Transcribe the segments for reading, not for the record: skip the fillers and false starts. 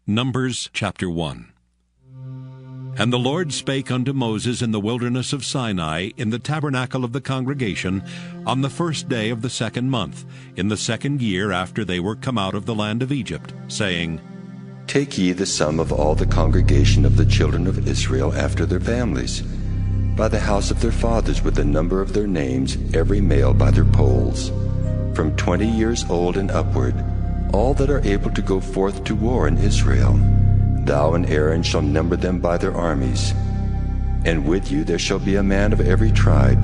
Numbers chapter 1. And the Lord spake unto Moses in the wilderness of Sinai, in the tabernacle of the congregation, on the first day of the 2nd month, in the 2nd year after they were come out of the land of Egypt, saying, Take ye the sum of all the congregation of the children of Israel after their families, by the house of their fathers with the number of their names, every male by their polls, from 20 years old and upward, all that are able to go forth to war in Israel. Thou and Aaron shall number them by their armies. And with you there shall be a man of every tribe,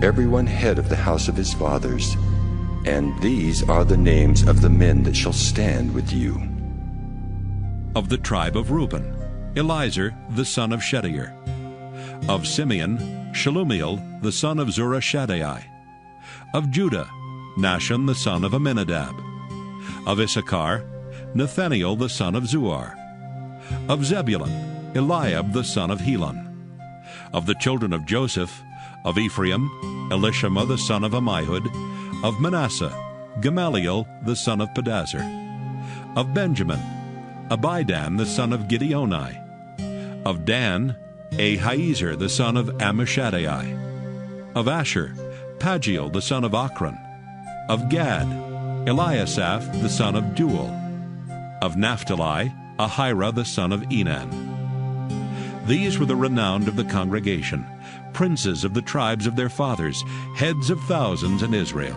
every one head of the house of his fathers. And these are the names of the men that shall stand with you. Of the tribe of Reuben, Elizur the son of Shedeur. Of Simeon, Shelumiel the son of Zurishaddai. Of Judah, Nahshon the son of Amminadab. Of Issachar, Nathaniel the son of Zuar. Of Zebulun, Eliab the son of Helon. Of the children of Joseph, of Ephraim, Elishama the son of Ammihud. Of Manasseh, Gamaliel the son of Pedazur. Of Benjamin, Abidan the son of Gideoni. Of Dan, Ahiezer the son of Ammishaddai. Of Asher, Pagiel the son of Ochran. Of Gad, Eliasaph the son of Duel. Of Naphtali, Ahira the son of Enan. These were the renowned of the congregation, princes of the tribes of their fathers, heads of thousands in Israel.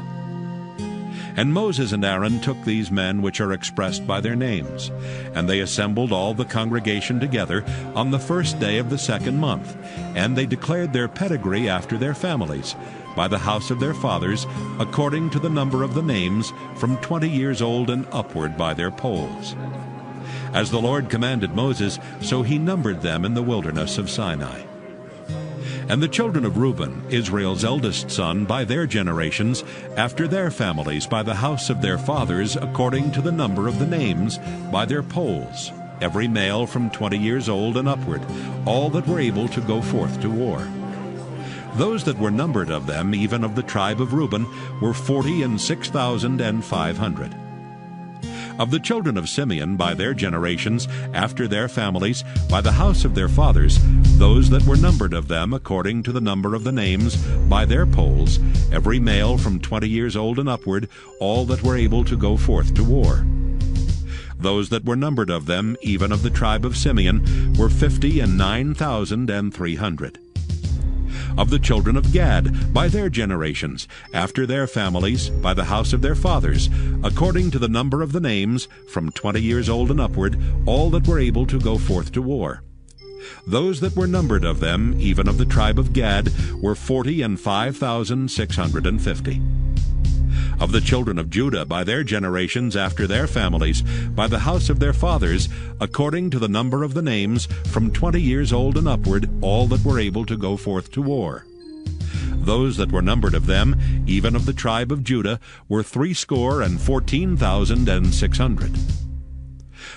And Moses and Aaron took these men which are expressed by their names, and they assembled all the congregation together on the first day of the 2nd month, and they declared their pedigree after their families, by the house of their fathers, according to the number of the names, from 20 years old and upward by their polls. As the Lord commanded Moses, so he numbered them in the wilderness of Sinai. And the children of Reuben, Israel's eldest son, by their generations, after their families, by the house of their fathers, according to the number of the names, by their polls, every male from 20 years old and upward, all that were able to go forth to war. Those that were numbered of them, even of the tribe of Reuben, were 46,500. Of the children of Simeon, by their generations, after their families, by the house of their fathers, those that were numbered of them, according to the number of the names, by their polls, every male from 20 years old and upward, all that were able to go forth to war. Those that were numbered of them, even of the tribe of Simeon, were 59,300. Of the children of Gad, by their generations, after their families, by the house of their fathers, according to the number of the names, from 20 years old and upward, all that were able to go forth to war. Those that were numbered of them, even of the tribe of Gad, were 45,650. Of the children of Judah, by their generations, after their families, by the house of their fathers, according to the number of the names, from 20 years old and upward, all that were able to go forth to war. Those that were numbered of them, even of the tribe of Judah, were 314,600.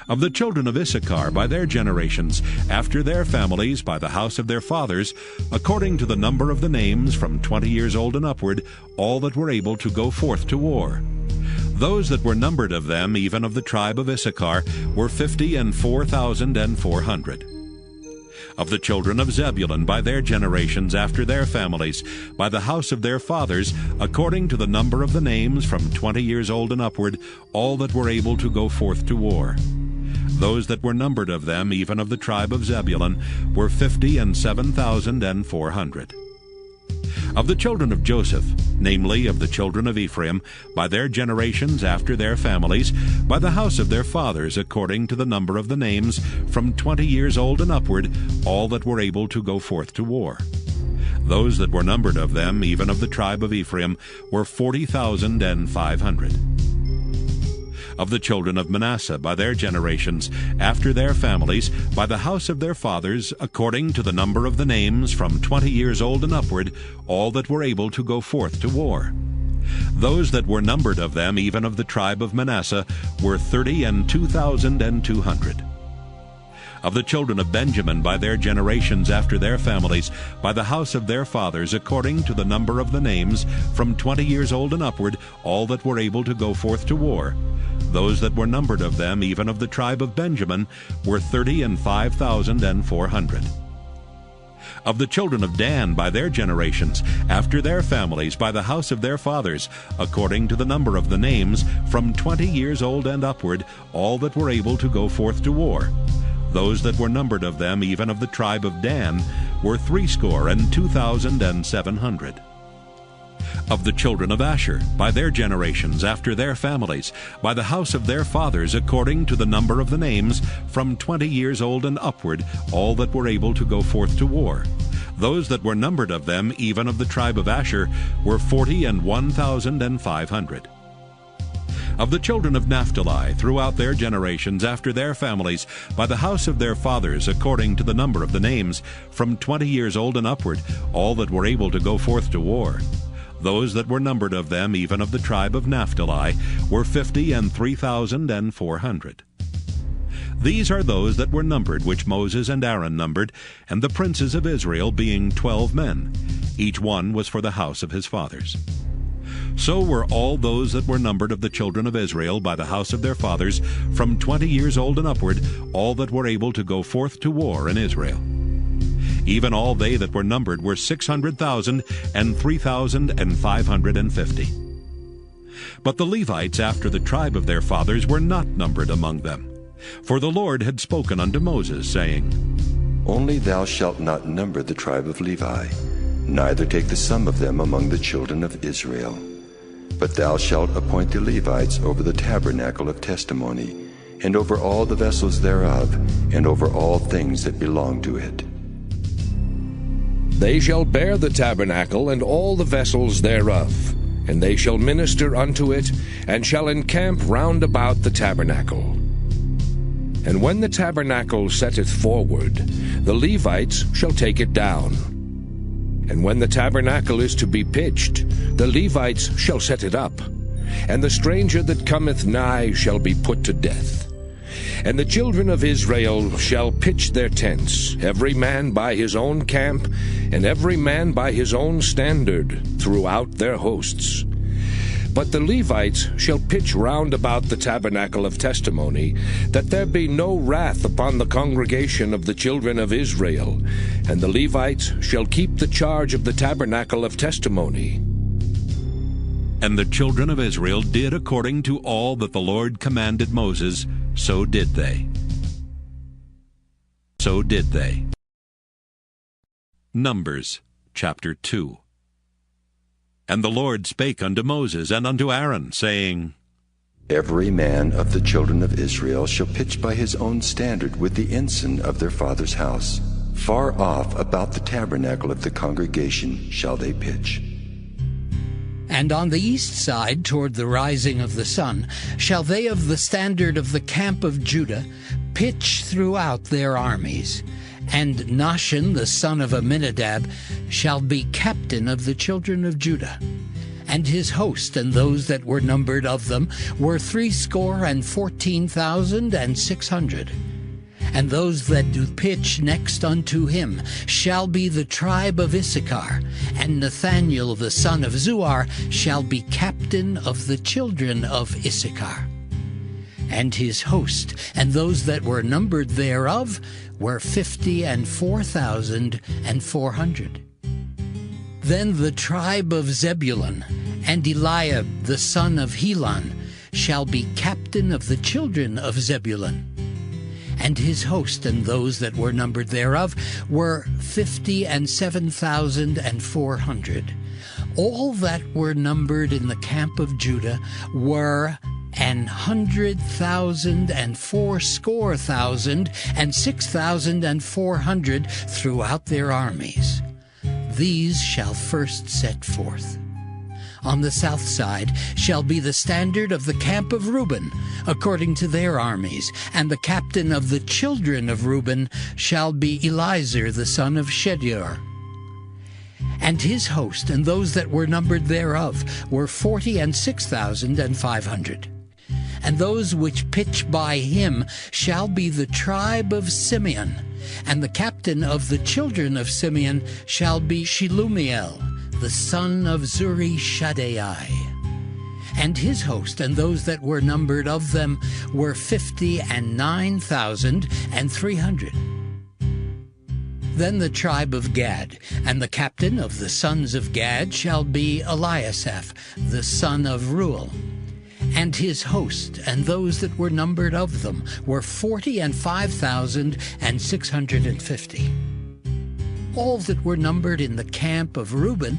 Of the children of Issachar, by their generations, after their families, by the house of their fathers, according to the number of the names, from 20 years old and upward, all that were able to go forth to war. Those that were numbered of them, even of the tribe of Issachar, were 54,400. Of the children of Zebulun, by their generations, after their families, by the house of their fathers, according to the number of the names, from 20 years old and upward, all that were able to go forth to war. Those that were numbered of them, even of the tribe of Zebulun, were 57,400. Of the children of Joseph, namely of the children of Ephraim, by their generations after their families, by the house of their fathers, according to the number of the names, from 20 years old and upward, all that were able to go forth to war. Those that were numbered of them, even of the tribe of Ephraim, were 40,500. Of the children of Manasseh, by their generations, after their families, by the house of their fathers, according to the number of the names, from 20 years old and upward, all that were able to go forth to war. Those that were numbered of them, even of the tribe of Manasseh, were 32,200. Of the children of Benjamin by their generations after their families, by the house of their fathers, according to the number of the names, from 20 years old and upward, all that were able to go forth to war. Those that were numbered of them, even of the tribe of Benjamin, were 30,005,400. Of the children of Dan by their generations, after their families, by the house of their fathers, according to the number of the names, from 20 years old and upward, all that were able to go forth to war. Those that were numbered of them, even of the tribe of Dan, were 62,700. Of the children of Asher, by their generations, after their families, by the house of their fathers, according to the number of the names, from 20 years old and upward, all that were able to go forth to war. Those that were numbered of them, even of the tribe of Asher, were 41,500. Of the children of Naphtali, throughout their generations, after their families, by the house of their fathers, according to the number of the names, from 20 years old and upward, all that were able to go forth to war. Those that were numbered of them, even of the tribe of Naphtali, were 53,400. These are those that were numbered, which Moses and Aaron numbered, and the princes of Israel, being 12 men. Each one was for the house of his fathers. So were all those that were numbered of the children of Israel by the house of their fathers, from 20 years old and upward, all that were able to go forth to war in Israel. Even all they that were numbered were 600,000 and 3,550. But the Levites after the tribe of their fathers were not numbered among them. For the Lord had spoken unto Moses, saying, Only thou shalt not number the tribe of Levi, neither take the sum of them among the children of Israel. But thou shalt appoint the Levites over the tabernacle of testimony, and over all the vessels thereof, and over all things that belong to it. They shall bear the tabernacle and all the vessels thereof, and they shall minister unto it, and shall encamp round about the tabernacle. And when the tabernacle setteth forward, the Levites shall take it down. And when the tabernacle is to be pitched, the Levites shall set it up, and the stranger that cometh nigh shall be put to death. And the children of Israel shall pitch their tents, every man by his own camp, and every man by his own standard, throughout their hosts. But the Levites shall pitch round about the tabernacle of testimony, that there be no wrath upon the congregation of the children of Israel. And the Levites shall keep the charge of the tabernacle of testimony. And the children of Israel did according to all that the Lord commanded Moses, so did they. So did they. Numbers chapter 2. And the Lord spake unto Moses and unto Aaron, saying, Every man of the children of Israel shall pitch by his own standard with the ensign of their father's house. Far off about the tabernacle of the congregation shall they pitch. And on the east side, toward the rising of the sun, shall they of the standard of the camp of Judah pitch throughout their armies. And Nahshon the son of Amminadab shall be captain of the children of Judah. And his host and those that were numbered of them were 314,600. And those that do pitch next unto him shall be the tribe of Issachar, and Nathaniel the son of Zuar shall be captain of the children of Issachar. And his host, and those that were numbered thereof, were 54,400. Then the tribe of Zebulun, and Eliab the son of Helon, shall be captain of the children of Zebulun. And his host and those that were numbered thereof were 57,400. All that were numbered in the camp of Judah were 100,000 and 6,400 throughout their armies. These shall first set forth. On the south side shall be the standard of the camp of Reuben, according to their armies, and the captain of the children of Reuben shall be Eliezer the son of Shedeur. And his host and those that were numbered thereof were 46,500. and those which pitch by him shall be the tribe of Simeon, and the captain of the children of Simeon shall be Shelumiel, the son of Zurishaddai. And his host and those that were numbered of them were 59,300. Then the tribe of Gad, and the captain of the sons of Gad shall be Eliasaph, the son of Reuel. And his host and those that were numbered of them were 45,650. All that were numbered in the camp of Reuben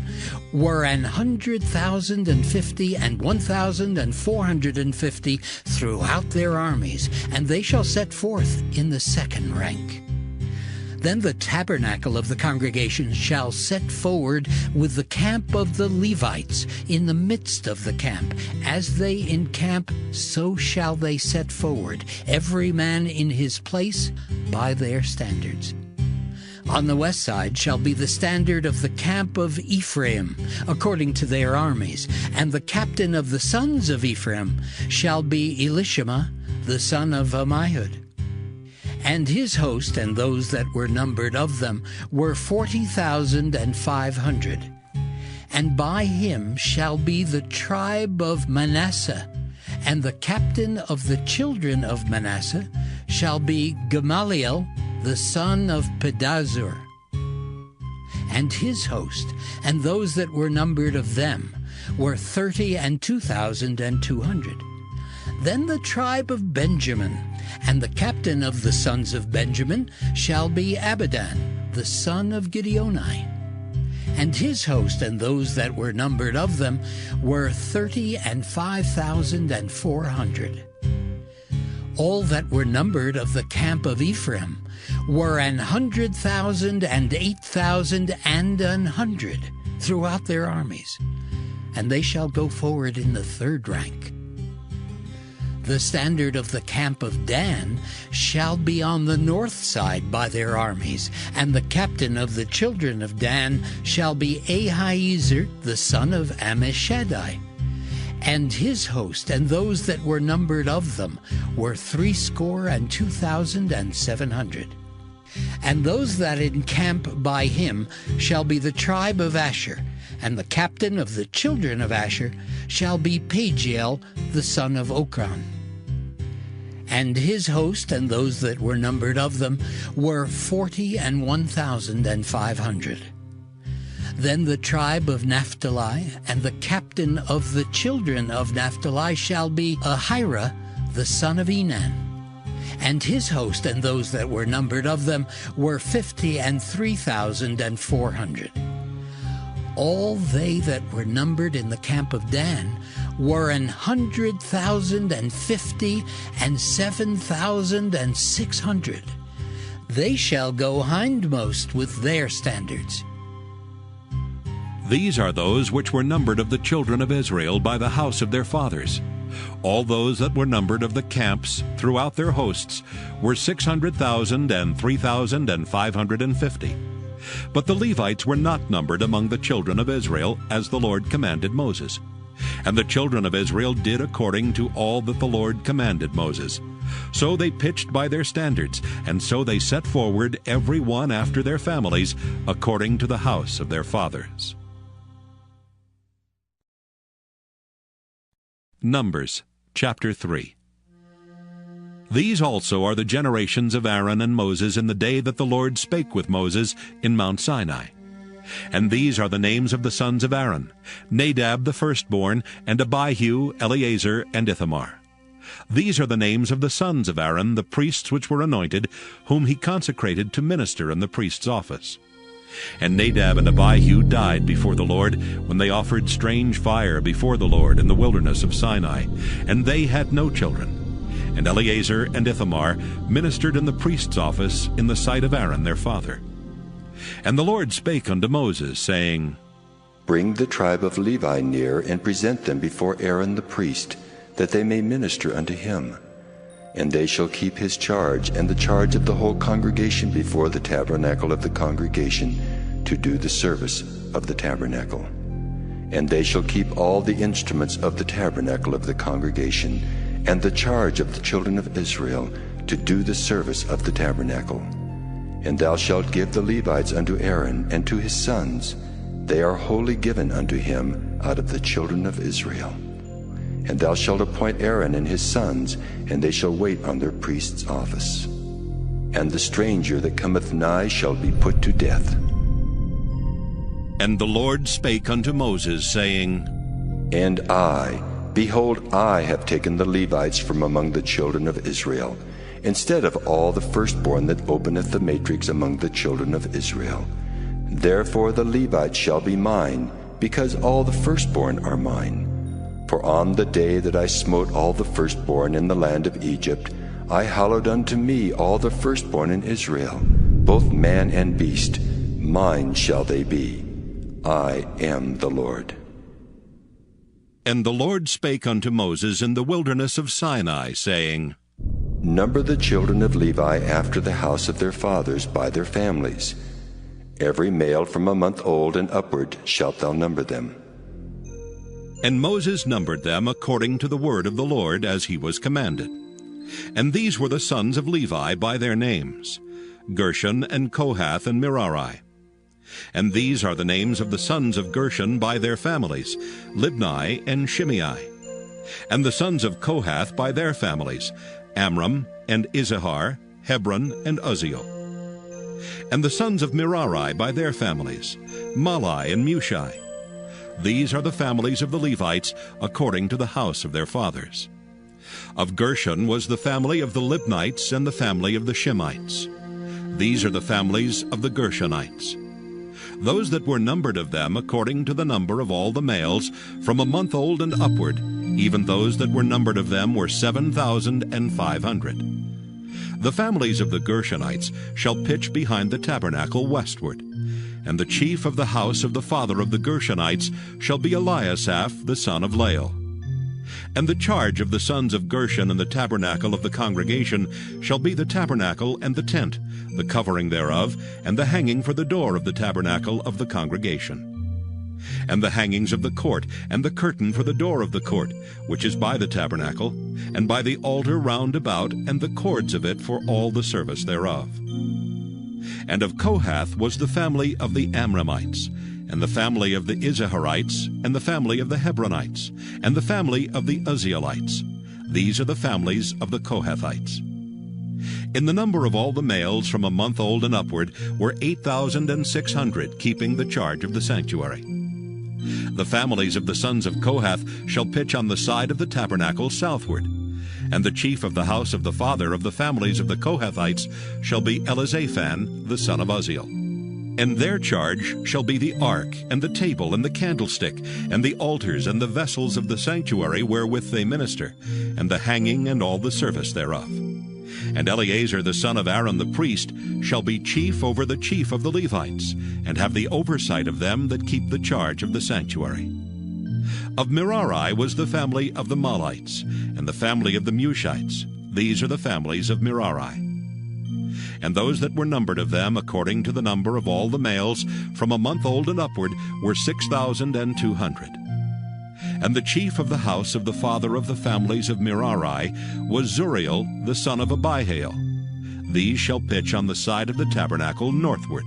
were 100,050 and 1,450 throughout their armies, and they shall set forth in the second rank. Then the tabernacle of the congregation shall set forward with the camp of the Levites in the midst of the camp. As they encamp, so shall they set forward, every man in his place by their standards. On the west side shall be the standard of the camp of Ephraim, according to their armies, and the captain of the sons of Ephraim shall be Elishama, the son of Ammihud. And his host and those that were numbered of them were 40,500. And by him shall be the tribe of Manasseh, and the captain of the children of Manasseh shall be Gamaliel, the son of Pedazur. And his host and those that were numbered of them were 32,200. Then the tribe of Benjamin, and the captain of the sons of Benjamin shall be Abidan, the son of Gideoni. And his host and those that were numbered of them were 35,400. All that were numbered of the camp of Ephraim were 100,000 and 8,000 and 100 throughout their armies, and they shall go forward in the third rank. The standard of the camp of Dan shall be on the north side by their armies, and the captain of the children of Dan shall be Ahiezer, the son of Ammishaddai. And his host and those that were numbered of them were 62,700. And those that encamp by him shall be the tribe of Asher, and the captain of the children of Asher shall be Pagiel, the son of Okran. And his host and those that were numbered of them were 41,500. Then the tribe of Naphtali, and the captain of the children of Naphtali shall be Ahira, the son of Enan. And his host and those that were numbered of them were 53,400. All they that were numbered in the camp of Dan were 100,050 and 7,600. They shall go hindmost with their standards. These are those which were numbered of the children of Israel by the house of their fathers. All those that were numbered of the camps throughout their hosts were 600,000 and 3,550. But the Levites were not numbered among the children of Israel, as the Lord commanded Moses. And the children of Israel did according to all that the Lord commanded Moses. So they pitched by their standards, and so they set forward every one after their families, according to the house of their fathers. Numbers chapter 3. These also are the generations of Aaron and Moses in the day that the Lord spake with Moses in Mount Sinai. And these are the names of the sons of Aaron, Nadab the firstborn, and Abihu, Eleazar, and Ithamar. These are the names of the sons of Aaron, the priests which were anointed, whom he consecrated to minister in the priest's office. And Nadab and Abihu died before the Lord, when they offered strange fire before the Lord in the wilderness of Sinai, and they had no children. And Eleazar and Ithamar ministered in the priest's office in the sight of Aaron their father. And the Lord spake unto Moses, saying, Bring the tribe of Levi near, and present them before Aaron the priest, that they may minister unto him. And they shall keep his charge, and the charge of the whole congregation before the tabernacle of the congregation, to do the service of the tabernacle. And they shall keep all the instruments of the tabernacle of the congregation, and the charge of the children of Israel to do the service of the tabernacle. And thou shalt give the Levites unto Aaron and to his sons. They are wholly given unto him out of the children of Israel. And thou shalt appoint Aaron and his sons, and they shall wait on their priest's office. And the stranger that cometh nigh shall be put to death. And the Lord spake unto Moses, saying, And I, behold, I have taken the Levites from among the children of Israel, instead of all the firstborn that openeth the matrix among the children of Israel. Therefore the Levites shall be mine, because all the firstborn are mine. For on the day that I smote all the firstborn in the land of Egypt, I hallowed unto me all the firstborn in Israel, both man and beast. Mine shall they be. I am the Lord. And the Lord spake unto Moses in the wilderness of Sinai, saying, Number the children of Levi after the house of their fathers by their families. Every male from a month old and upward shalt thou number them. And Moses numbered them according to the word of the Lord, as he was commanded. And these were the sons of Levi by their names, Gershon and Kohath and Merari. And these are the names of the sons of Gershon by their families, Libni and Shimei. And the sons of Kohath by their families, Amram and Izahar, Hebron and Uzziel. And the sons of Merari by their families, Mahli and Mushi. These are the families of the Levites according to the house of their fathers. Of Gershon was the family of the Libnites and the family of the Shimites. These are the families of the Gershonites. Those that were numbered of them according to the number of all the males, from a month old and upward, even those that were numbered of them were 7,500. The families of the Gershonites shall pitch behind the tabernacle westward. And the chief of the house of the father of the Gershonites shall be Eliasaph the son of Lael. And the charge of the sons of Gershon in the tabernacle of the congregation shall be the tabernacle and the tent, the covering thereof, and the hanging for the door of the tabernacle of the congregation. And the hangings of the court, and the curtain for the door of the court, which is by the tabernacle, and by the altar round about, and the cords of it for all the service thereof. And of Kohath was the family of the Amramites, and the family of the Izaharites, and the family of the Hebronites, and the family of the Uzzielites. These are the families of the Kohathites. In the number of all the males from a month old and upward were 8,600, keeping the charge of the sanctuary. The families of the sons of Kohath shall pitch on the side of the tabernacle southward. And the chief of the house of the father of the families of the Kohathites shall be Elizaphan the son of Uzziel. And their charge shall be the ark, and the table, and the candlestick, and the altars, and the vessels of the sanctuary wherewith they minister, and the hanging, and all the service thereof. And Eleazar the son of Aaron the priest shall be chief over the chief of the Levites, and have the oversight of them that keep the charge of the sanctuary. Of Merari was the family of the Mahlites, and the family of the Mushites. These are the families of Merari. And those that were numbered of them, according to the number of all the males, from a month old and upward, were 6,200. And the chief of the house of the father of the families of Merari was Zuriel the son of Abihail. These shall pitch on the side of the tabernacle northward.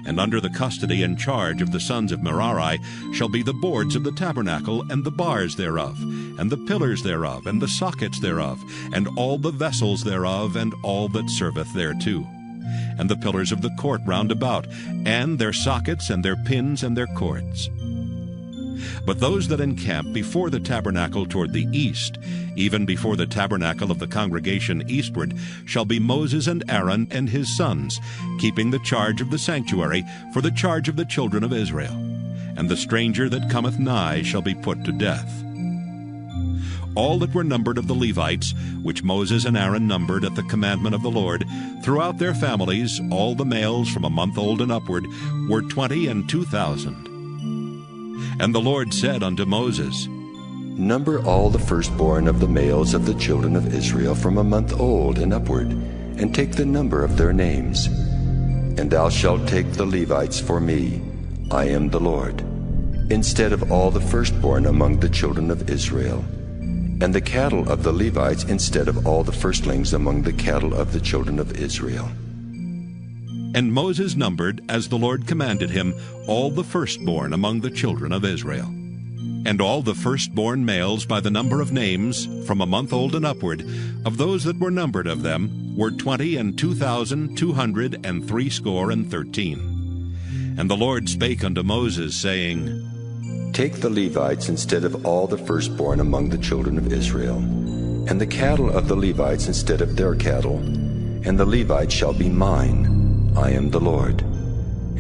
And under the custody and charge of the sons of Merari shall be the boards of the tabernacle, and the bars thereof, and the pillars thereof, and the sockets thereof, and all the vessels thereof, and all that serveth thereto, and the pillars of the court round about, and their sockets, and their pins, and their cords. But those that encamp before the tabernacle toward the east, even before the tabernacle of the congregation eastward, shall be Moses and Aaron and his sons, keeping the charge of the sanctuary for the charge of the children of Israel. And the stranger that cometh nigh shall be put to death. All that were numbered of the Levites, which Moses and Aaron numbered at the commandment of the Lord, throughout their families, all the males from a month old and upward, were 22,000. And the Lord said unto Moses, Number all the firstborn of the males of the children of Israel from a month old and upward, and take the number of their names. And thou shalt take the Levites for me, I am the Lord, instead of all the firstborn among the children of Israel. and the cattle of the Levites instead of all the firstlings among the cattle of the children of Israel. And Moses numbered, as the Lord commanded him, all the firstborn among the children of Israel. And all the firstborn males by the number of names, from a month old and upward, of those that were numbered of them, were 20,263. And the Lord spake unto Moses, saying, Take the Levites instead of all the firstborn among the children of Israel, and the cattle of the Levites instead of their cattle, and the Levites shall be mine. I am the Lord.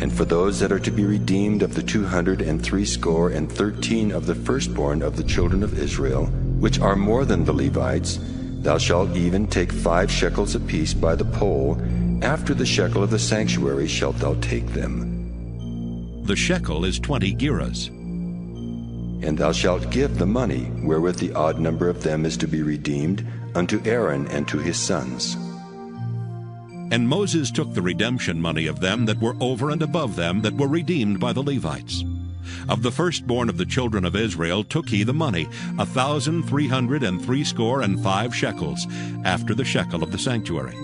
And for those that are to be redeemed of the 213 of the firstborn of the children of Israel, which are more than the Levites, thou shalt even take 5 shekels apiece by the poll. After the shekel of the sanctuary shalt thou take them. The shekel is 20 gerahs. And thou shalt give the money, wherewith the odd number of them is to be redeemed, unto Aaron and to his sons. And Moses took the redemption money of them that were over and above them that were redeemed by the Levites. Of the firstborn of the children of Israel took he the money, 1,365 shekels, after the shekel of the sanctuary.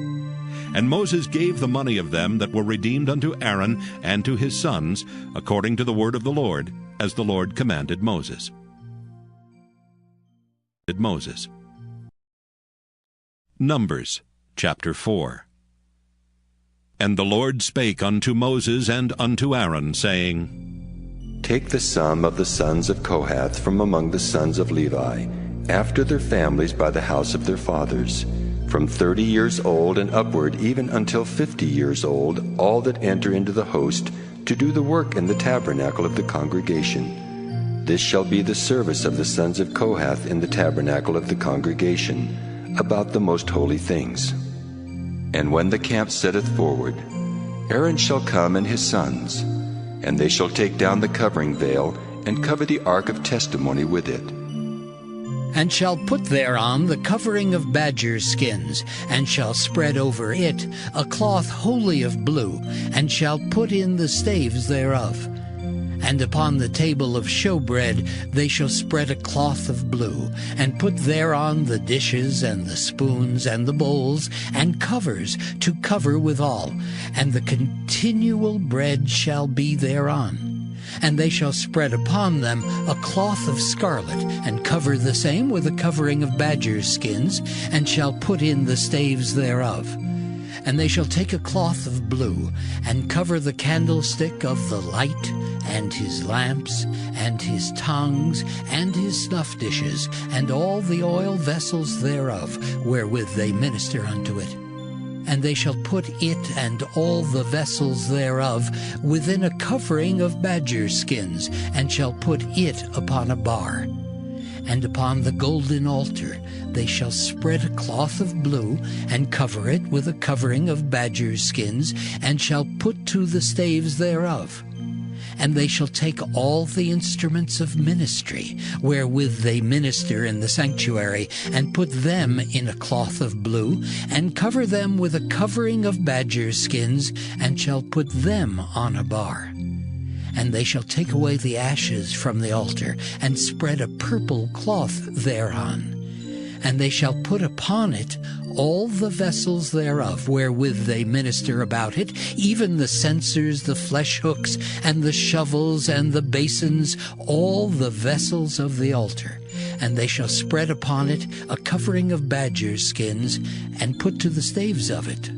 And Moses gave the money of them that were redeemed unto Aaron and to his sons, according to the word of the Lord, as the Lord commanded Moses. Numbers chapter 4. And the Lord spake unto Moses and unto Aaron, saying, Take the sum of the sons of Kohath from among the sons of Levi, after their families by the house of their fathers, from 30 years old and upward, even until 50 years old, all that enter into the host, to do the work in the tabernacle of the congregation. This shall be the service of the sons of Kohath in the tabernacle of the congregation, about the most holy things. And when the camp setteth forward, Aaron shall come and his sons, and they shall take down the covering veil, and cover the ark of testimony with it. And shall put thereon the covering of badger skins, and shall spread over it a cloth wholly of blue, and shall put in the staves thereof. And upon the table of showbread they shall spread a cloth of blue, and put thereon the dishes, and the spoons, and the bowls, and covers to cover withal, and the continual bread shall be thereon. And they shall spread upon them a cloth of scarlet, and cover the same with a covering of badger skins, and shall put in the staves thereof. And they shall take a cloth of blue, and cover the candlestick of the light, and his lamps, and his tongues, and his snuff dishes, and all the oil vessels thereof, wherewith they minister unto it. And they shall put it and all the vessels thereof within a covering of badger skins, and shall put it upon a bar. And upon the golden altar they shall spread a cloth of blue, and cover it with a covering of badger skins, and shall put to the staves thereof. And they shall take all the instruments of ministry, wherewith they minister in the sanctuary, and put them in a cloth of blue, and cover them with a covering of badger skins, and shall put them on a bar. And they shall take away the ashes from the altar, and spread a purple cloth thereon. And they shall put upon it all the vessels thereof, wherewith they minister about it, even the censers, the flesh hooks, and the shovels, and the basins, all the vessels of the altar. And they shall spread upon it a covering of badger skins, and put to the staves of it.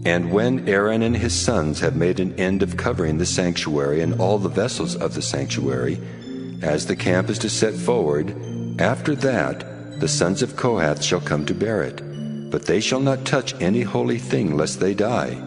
And when Aaron and his sons have made an end of covering the sanctuary and all the vessels of the sanctuary, as the camp is to set forward, after that the sons of Kohath shall come to bear it, but they shall not touch any holy thing, lest they die.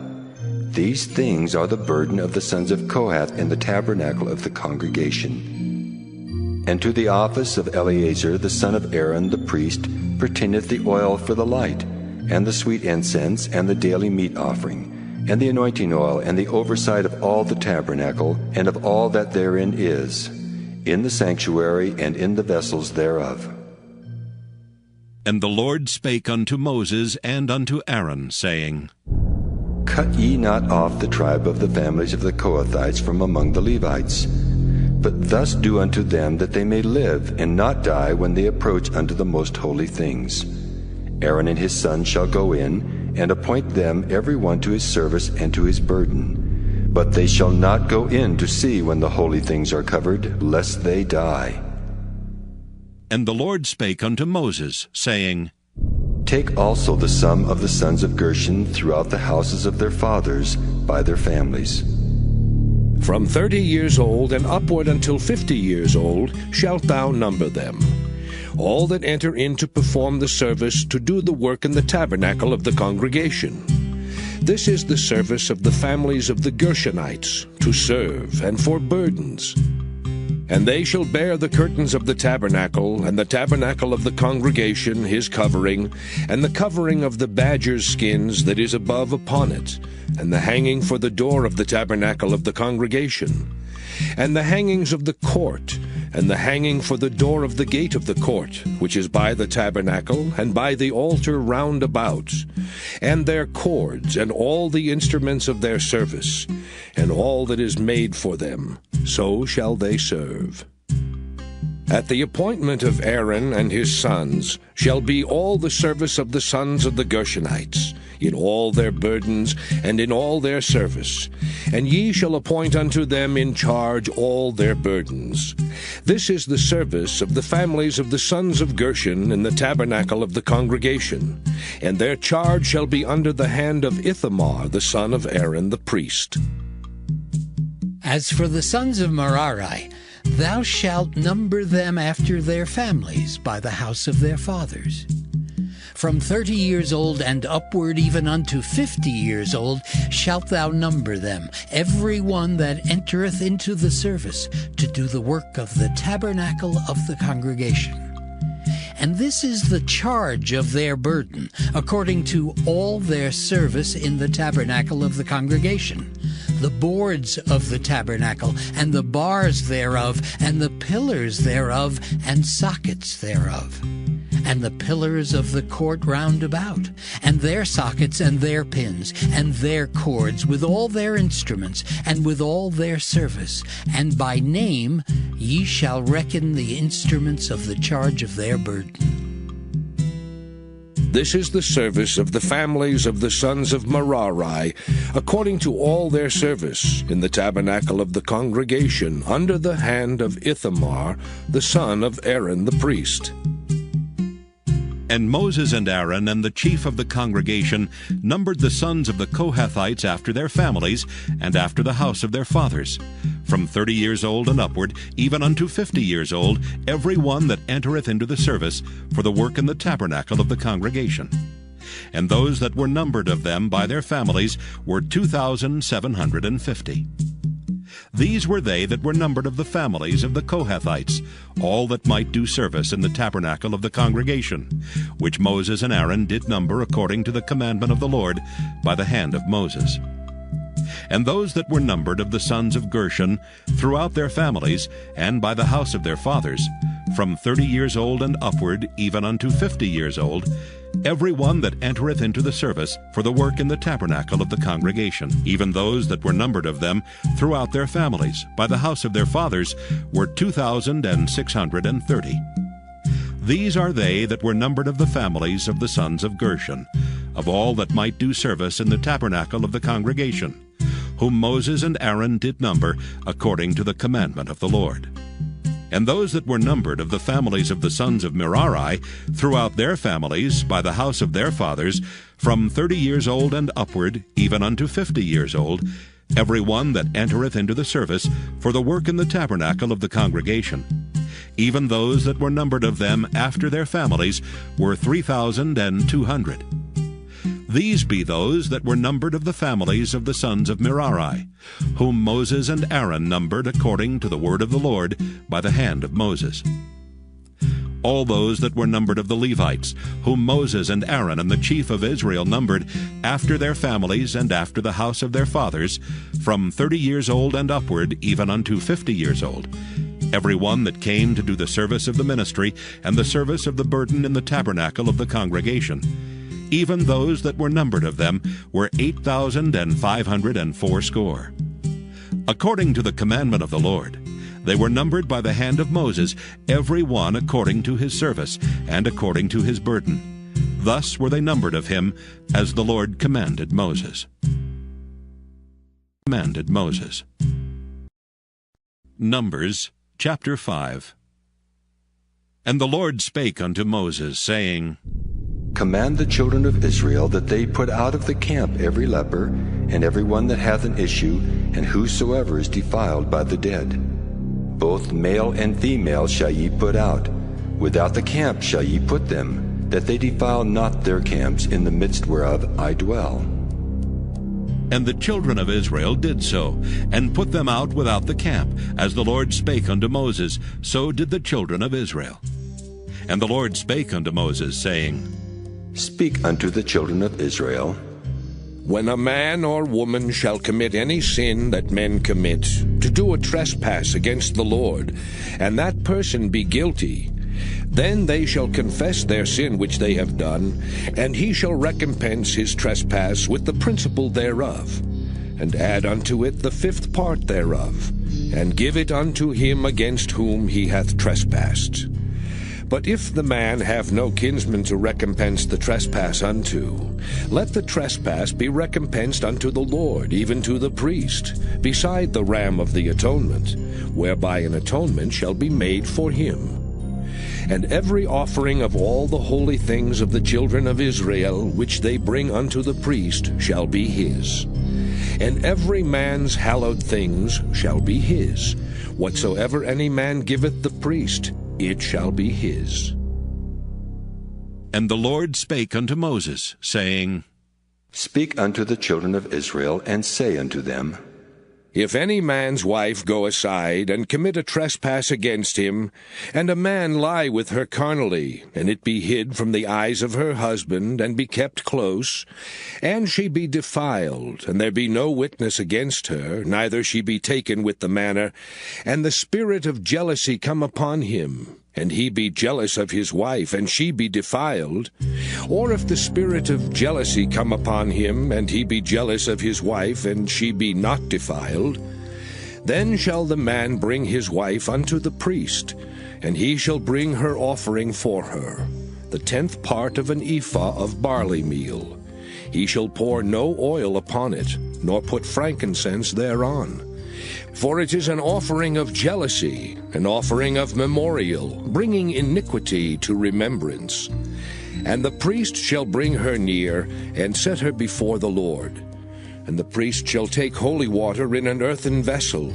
These things are the burden of the sons of Kohath in the tabernacle of the congregation. And to the office of Eleazar the son of Aaron the priest pertaineth the oil for the light, and the sweet incense, and the daily meat offering, and the anointing oil, and the oversight of all the tabernacle, and of all that therein is, in the sanctuary and in the vessels thereof. And the Lord spake unto Moses and unto Aaron, saying, Cut ye not off the tribe of the families of the Kohathites from among the Levites, but thus do unto them that they may live, and not die when they approach unto the most holy things. Aaron and his sons shall go in, and appoint them every one to his service and to his burden. But they shall not go in to see when the holy things are covered, lest they die. And the Lord spake unto Moses, saying, Take also the sum of the sons of Gershon throughout the houses of their fathers by their families. From 30 years old and upward until 50 years old shalt thou number them. All that enter in to perform the service to do the work in the tabernacle of the congregation. This is the service of the families of the Gershonites, to serve and for burdens. And they shall bear the curtains of the tabernacle, and the tabernacle of the congregation his covering, and the covering of the badger's skins that is above upon it, and the hanging for the door of the tabernacle of the congregation, and the hangings of the court, and the hanging for the door of the gate of the court, which is by the tabernacle, and by the altar round about, and their cords, and all the instruments of their service, and all that is made for them, so shall they serve. At the appointment of Aaron and his sons shall be all the service of the sons of the Gershonites, in all their burdens and in all their service, and ye shall appoint unto them in charge all their burdens. This is the service of the families of the sons of Gershon in the tabernacle of the congregation, and their charge shall be under the hand of Ithamar the son of Aaron the priest. As for the sons of Merari, thou shalt number them after their families by the house of their fathers. From 30 years old and upward even unto 50 years old shalt thou number them, every one that entereth into the service to do the work of the tabernacle of the congregation. And this is the charge of their burden, according to all their service in the tabernacle of the congregation, the boards of the tabernacle, and the bars thereof, and the pillars thereof, and sockets thereof, and the pillars of the court round about, and their sockets, and their pins, and their cords, with all their instruments, and with all their service. And by name ye shall reckon the instruments of the charge of their burden. This is the service of the families of the sons of Merari, according to all their service, in the tabernacle of the congregation, under the hand of Ithamar, the son of Aaron the priest. And Moses and Aaron and the chief of the congregation numbered the sons of the Kohathites after their families, and after the house of their fathers, from 30 years old and upward, even unto 50 years old, every one that entereth into the service for the work in the tabernacle of the congregation. And those that were numbered of them by their families were 2,750. These were they that were numbered of the families of the Kohathites, all that might do service in the tabernacle of the congregation, which Moses and Aaron did number according to the commandment of the Lord by the hand of Moses. And those that were numbered of the sons of Gershon throughout their families, and by the house of their fathers, from 30 years old and upward, even unto 50 years old, every one that entereth into the service for the work in the tabernacle of the congregation, even those that were numbered of them throughout their families, by the house of their fathers, were 2,630. These are they that were numbered of the families of the sons of Gershon, of all that might do service in the tabernacle of the congregation, whom Moses and Aaron did number according to the commandment of the Lord. And those that were numbered of the families of the sons of Merari throughout their families by the house of their fathers, from 30 years old and upward, even unto 50 years old, every one that entereth into the service for the work in the tabernacle of the congregation. Even those that were numbered of them after their families were 3,200. These be those that were numbered of the families of the sons of Merari, whom Moses and Aaron numbered according to the word of the Lord by the hand of Moses. All those that were numbered of the Levites, whom Moses and Aaron and the chief of Israel numbered after their families and after the house of their fathers, from 30 years old and upward, even unto 50 years old, every one that came to do the service of the ministry and the service of the burden in the tabernacle of the congregation. Even those that were numbered of them were 8,580. According to the commandment of the Lord, They were numbered by the hand of Moses, every one according to his service, and according to his burden. Thus were they numbered of him, as the Lord commanded Moses. Numbers chapter 5. And the Lord spake unto Moses, saying, Command the children of Israel that they put out of the camp every leper, and every one that hath an issue, and whosoever is defiled by the dead. Both male and female shall ye put out. Without the camp shall ye put them, that they defile not their camps, in the midst whereof I dwell. And the children of Israel did so, and put them out without the camp, as the Lord spake unto Moses, so did the children of Israel. And the Lord spake unto Moses, saying, Speak unto the children of Israel. When a man or woman shall commit any sin that men commit, to do a trespass against the Lord, and that person be guilty, then they shall confess their sin which they have done, and he shall recompense his trespass with the principal thereof, and add unto it the fifth part thereof, and give it unto him against whom he hath trespassed. But if the man have no kinsman to recompense the trespass unto, let the trespass be recompensed unto the Lord, even to the priest, beside the ram of the atonement, whereby an atonement shall be made for him. And every offering of all the holy things of the children of Israel, which they bring unto the priest, shall be his. And every man's hallowed things shall be his. Whatsoever any man giveth the priest, it shall be his. And the Lord spake unto Moses, saying, Speak unto the children of Israel, and say unto them, If any man's wife go aside, and commit a trespass against him, and a man lie with her carnally, and it be hid from the eyes of her husband, and be kept close, and she be defiled, and there be no witness against her, neither she be taken with the manner, and the spirit of jealousy come upon him, and he be jealous of his wife, and she be defiled, or if the spirit of jealousy come upon him, and he be jealous of his wife, and she be not defiled, then shall the man bring his wife unto the priest, and he shall bring her offering for her, the 10th part of an ephah of barley meal. He shall pour no oil upon it, nor put frankincense thereon. For it is an offering of jealousy, an offering of memorial, bringing iniquity to remembrance. And the priest shall bring her near, and set her before the Lord. And the priest shall take holy water in an earthen vessel,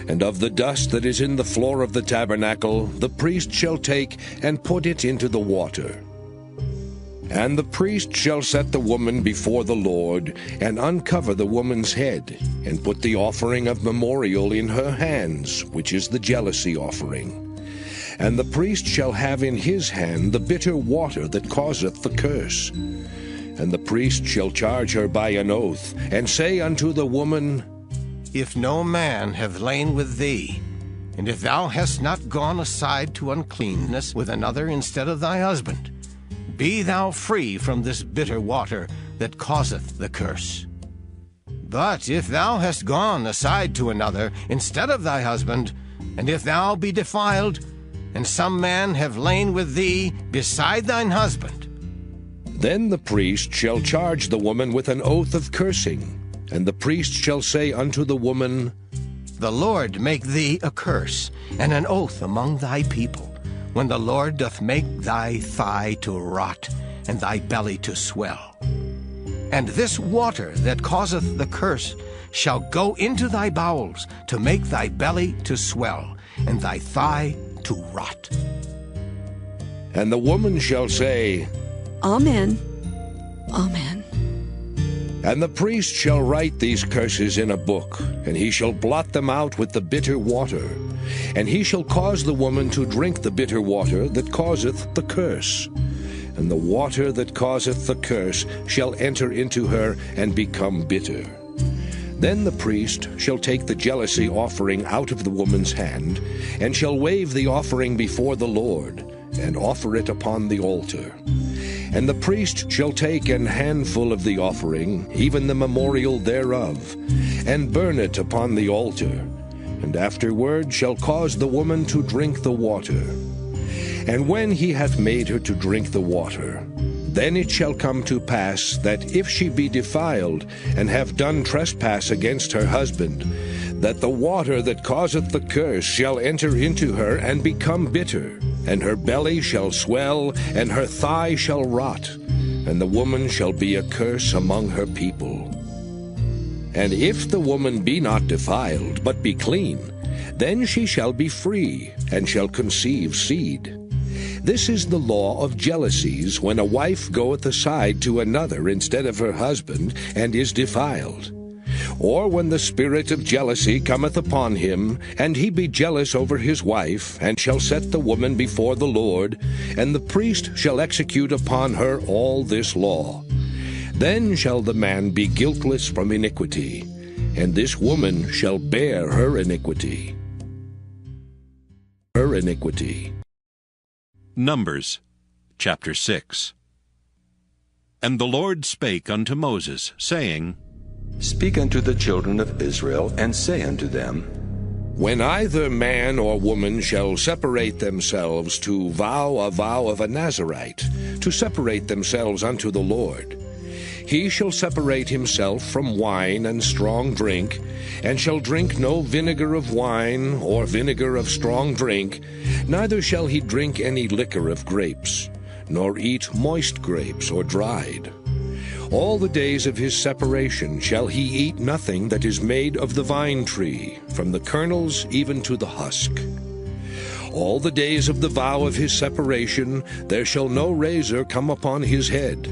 and of the dust that is in the floor of the tabernacle the priest shall take, and put it into the water. And the priest shall set the woman before the Lord, and uncover the woman's head, and put the offering of memorial in her hands, which is the jealousy offering. And the priest shall have in his hand the bitter water that causeth the curse. And the priest shall charge her by an oath, and say unto the woman, If no man have lain with thee, and if thou hast not gone aside to uncleanness with another instead of thy husband, be thou free from this bitter water that causeth the curse. But if thou hast gone aside to another instead of thy husband, and if thou be defiled, and some man have lain with thee beside thine husband, then the priest shall charge the woman with an oath of cursing, and the priest shall say unto the woman, The Lord make thee a curse and an oath among thy people, when the Lord doth make thy thigh to rot, and thy belly to swell. And this water that causeth the curse shall go into thy bowels, to make thy belly to swell, and thy thigh to rot. And the woman shall say, Amen. Amen. And the priest shall write these curses in a book, and he shall blot them out with the bitter water. And he shall cause the woman to drink the bitter water that causeth the curse. And the water that causeth the curse shall enter into her and become bitter. Then the priest shall take the jealousy offering out of the woman's hand, and shall wave the offering before the Lord, and offer it upon the altar. And the priest shall take an handful of the offering, even the memorial thereof, and burn it upon the altar. and afterward shall cause the woman to drink the water. And when he hath made her to drink the water, then it shall come to pass that if she be defiled, and have done trespass against her husband, that the water that causeth the curse shall enter into her and become bitter, and her belly shall swell, and her thigh shall rot, and the woman shall be a curse among her people. And if the woman be not defiled, but be clean, then she shall be free, and shall conceive seed. This is the law of jealousies, when a wife goeth aside to another instead of her husband, and is defiled. Or when the spirit of jealousy cometh upon him, and he be jealous over his wife, and shall set the woman before the Lord, and the priest shall execute upon her all this law. Then shall the man be guiltless from iniquity, and this woman shall bear her iniquity. Her iniquity. Numbers chapter 6. And the Lord spake unto Moses, saying, Speak unto the children of Israel, and say unto them, When either man or woman shall separate themselves to vow a vow of a Nazarite, to separate themselves unto the Lord, he shall separate himself from wine and strong drink, and shall drink no vinegar of wine or vinegar of strong drink, neither shall he drink any liquor of grapes, nor eat moist grapes or dried. All the days of his separation shall he eat nothing that is made of the vine tree, from the kernels even to the husk. All the days of the vow of his separation there shall no razor come upon his head,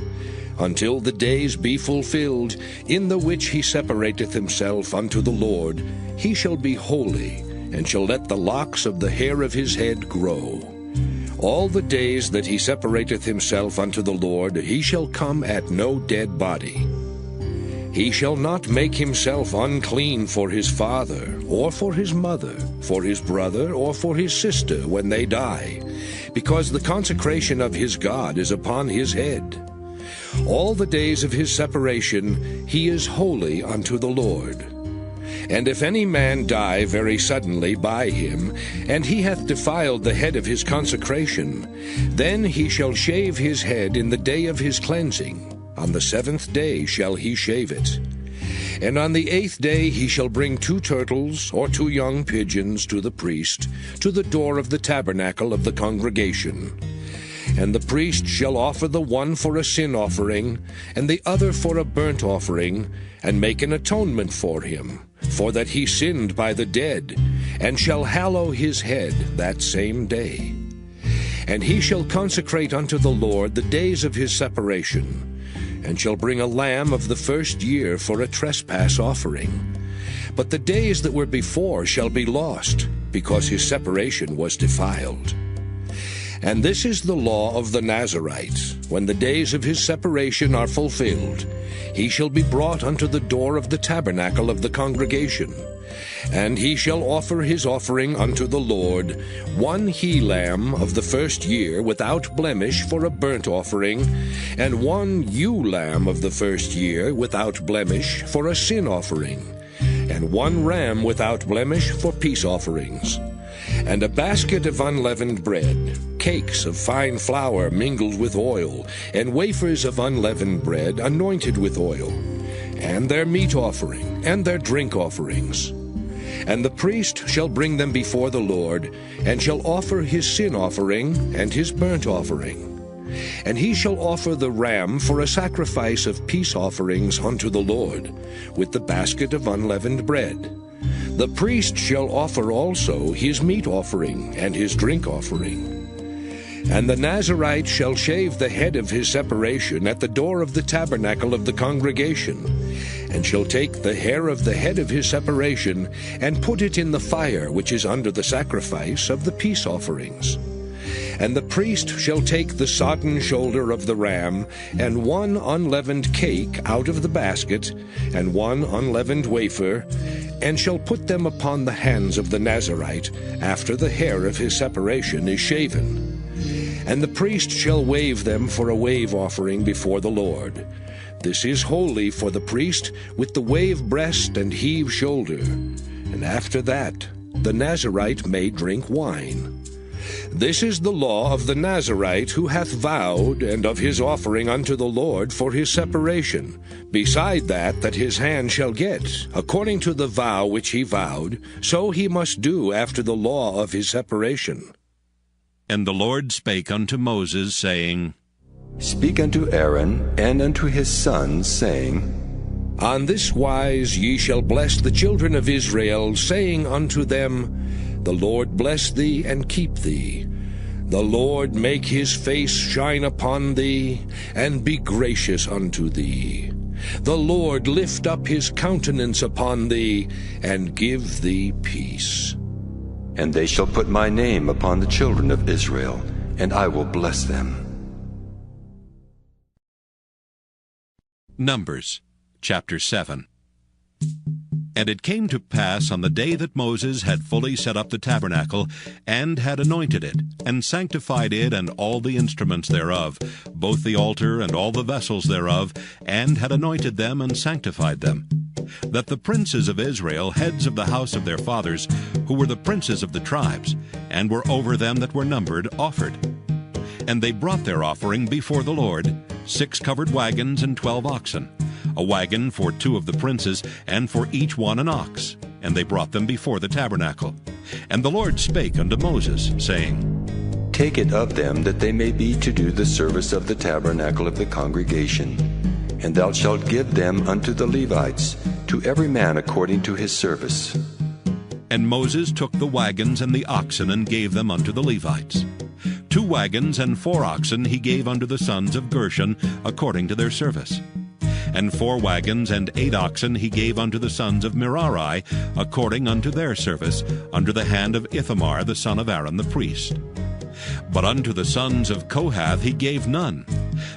until the days be fulfilled, in the which he separateth himself unto the Lord. He shall be holy, and shall let the locks of the hair of his head grow. All the days that he separateth himself unto the Lord, he shall come at no dead body. He shall not make himself unclean for his father, or for his mother, for his brother, or for his sister when they die, because the consecration of his God is upon his head. All the days of his separation he is holy unto the Lord. And if any man die very suddenly by him, and he hath defiled the head of his consecration, then he shall shave his head in the day of his cleansing. On the 7th day shall he shave it. And on the 8th day he shall bring 2 turtles or 2 young pigeons to the priest, to the door of the tabernacle of the congregation. And the priest shall offer the one for a sin offering, and the other for a burnt offering, and make an atonement for him, for that he sinned by the dead, and shall hallow his head that same day. And he shall consecrate unto the Lord the days of his separation, and shall bring a lamb of the first year for a trespass offering. But the days that were before shall be lost, because his separation was defiled. And this is the law of the Nazarite. When the days of his separation are fulfilled, he shall be brought unto the door of the tabernacle of the congregation. And he shall offer his offering unto the Lord, 1 he-lamb of the first year without blemish for a burnt offering, and 1 ewe-lamb of the first year without blemish for a sin offering, and 1 ram without blemish for peace offerings, and a basket of unleavened bread, cakes of fine flour mingled with oil, and wafers of unleavened bread anointed with oil, and their meat offering, and their drink offerings. And the priest shall bring them before the Lord, and shall offer his sin offering and his burnt offering. And he shall offer the ram for a sacrifice of peace offerings unto the Lord, with the basket of unleavened bread. The priest shall offer also his meat offering and his drink offering. And the Nazarite shall shave the head of his separation at the door of the tabernacle of the congregation, and shall take the hair of the head of his separation, and put it in the fire which is under the sacrifice of the peace offerings. And the priest shall take the sodden shoulder of the ram, and 1 unleavened cake out of the basket, and 1 unleavened wafer, and shall put them upon the hands of the Nazarite, after the hair of his separation is shaven. And the priest shall wave them for a wave offering before the Lord. This is holy for the priest, with the wave breast and heave shoulder. And after that the Nazarite may drink wine. This is the law of the Nazarite who hath vowed, and of his offering unto the Lord for his separation, beside that his hand shall get, according to the vow which he vowed, so he must do after the law of his separation. And the Lord spake unto Moses, saying, Speak unto Aaron and unto his sons, saying, On this wise ye shall bless the children of Israel, saying unto them, The Lord bless thee and keep thee. The Lord make his face shine upon thee, and be gracious unto thee. The Lord lift up his countenance upon thee, and give thee peace. And they shall put my name upon the children of Israel, and I will bless them. Numbers chapter 7. And it came to pass on the day that Moses had fully set up the tabernacle, and had anointed it, and sanctified it and all the instruments thereof, both the altar and all the vessels thereof, and had anointed them and sanctified them, that the princes of Israel, heads of the house of their fathers, who were the princes of the tribes, and were over them that were numbered, offered. And they brought their offering before the Lord, 6 covered wagons and 12 oxen, a wagon for 2 of the princes, and for each one an ox. And they brought them before the tabernacle. And the Lord spake unto Moses, saying, Take it of them, that they may be to do the service of the tabernacle of the congregation. And thou shalt give them unto the Levites, to every man according to his service. And Moses took the wagons and the oxen, and gave them unto the Levites. 2 wagons and 4 oxen he gave unto the sons of Gershon, according to their service. And 4 wagons and 8 oxen he gave unto the sons of Merari, according unto their service, under the hand of Ithamar the son of Aaron the priest. But unto the sons of Kohath he gave none,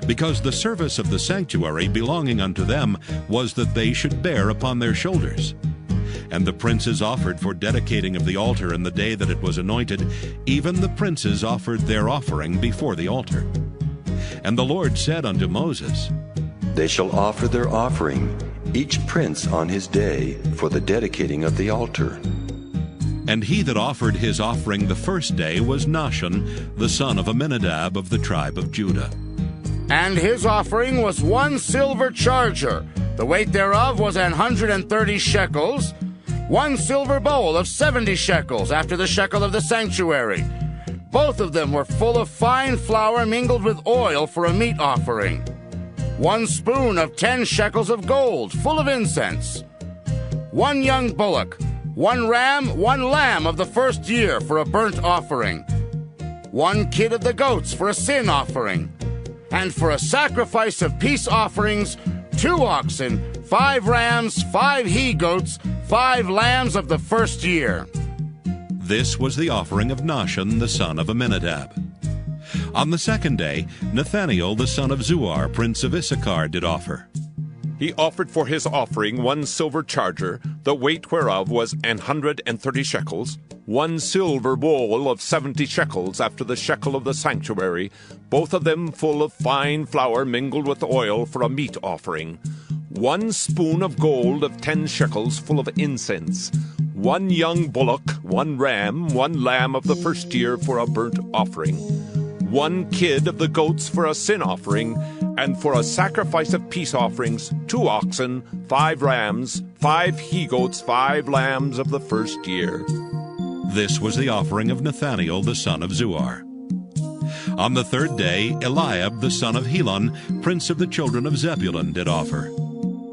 because the service of the sanctuary belonging unto them was that they should bear upon their shoulders. And the princes offered for dedicating of the altar in the day that it was anointed, even the princes offered their offering before the altar. And the Lord said unto Moses, They shall offer their offering, each prince on his day, for the dedicating of the altar. And he that offered his offering the first day was Nahshon, the son of Amminadab of the tribe of Judah. And his offering was 1 silver charger, the weight thereof was 130 shekels, 1 silver bowl of 70 shekels, after the shekel of the sanctuary. Both of them were full of fine flour mingled with oil for a meat offering. 1 spoon of 10 shekels of gold, full of incense. 1 young bullock, 1 ram, 1 lamb of the first year for a burnt offering. 1 kid of the goats for a sin offering. And for a sacrifice of peace offerings, 2 oxen, 5 rams, 5 he-goats, 5 lambs of the first year. This was the offering of Nahshon the son of Amminadab. On the second day, Nathanael the son of Zuar, prince of Issachar, did offer. He offered for his offering 1 silver charger, the weight whereof was 130 shekels, 1 silver bowl of 70 shekels after the shekel of the sanctuary, both of them full of fine flour mingled with oil for a meat offering, 1 spoon of gold of 10 shekels full of incense, 1 young bullock, 1 ram, 1 lamb of the first year for a burnt offering, 1 kid of the goats for a sin offering, and for a sacrifice of peace offerings, 2 oxen, 5 rams, 5 he-goats, 5 lambs of the first year. This was the offering of Nathanael the son of Zuar. On the third day, Eliab the son of Helon, prince of the children of Zebulun, did offer.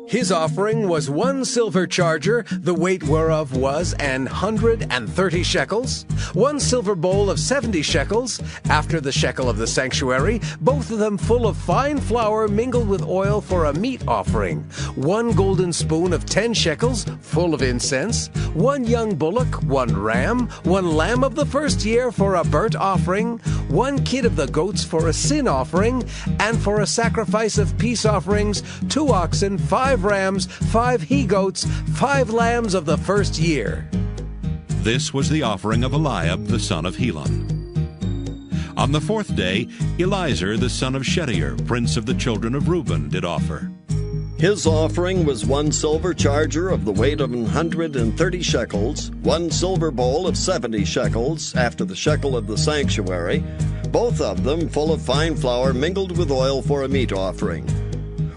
His offering was 1 silver charger, the weight whereof was 130 shekels, 1 silver bowl of 70 shekels, after the shekel of the sanctuary, both of them full of fine flour mingled with oil for a meat offering, 1 golden spoon of 10 shekels, full of incense, 1 young bullock, 1 ram, 1 lamb of the first year for a burnt offering, 1 kid of the goats for a sin offering, and for a sacrifice of peace offerings, 2 oxen, 5 rams, 5 he-goats, 5 lambs of the first year. This was the offering of Eliab the son of Helon. On the fourth day, Eliezer the son of Shedeur, prince of the children of Reuben, did offer. His offering was 1 silver charger of the weight of 130 shekels, 1 silver bowl of 70 shekels, after the shekel of the sanctuary, both of them full of fine flour mingled with oil for a meat offering,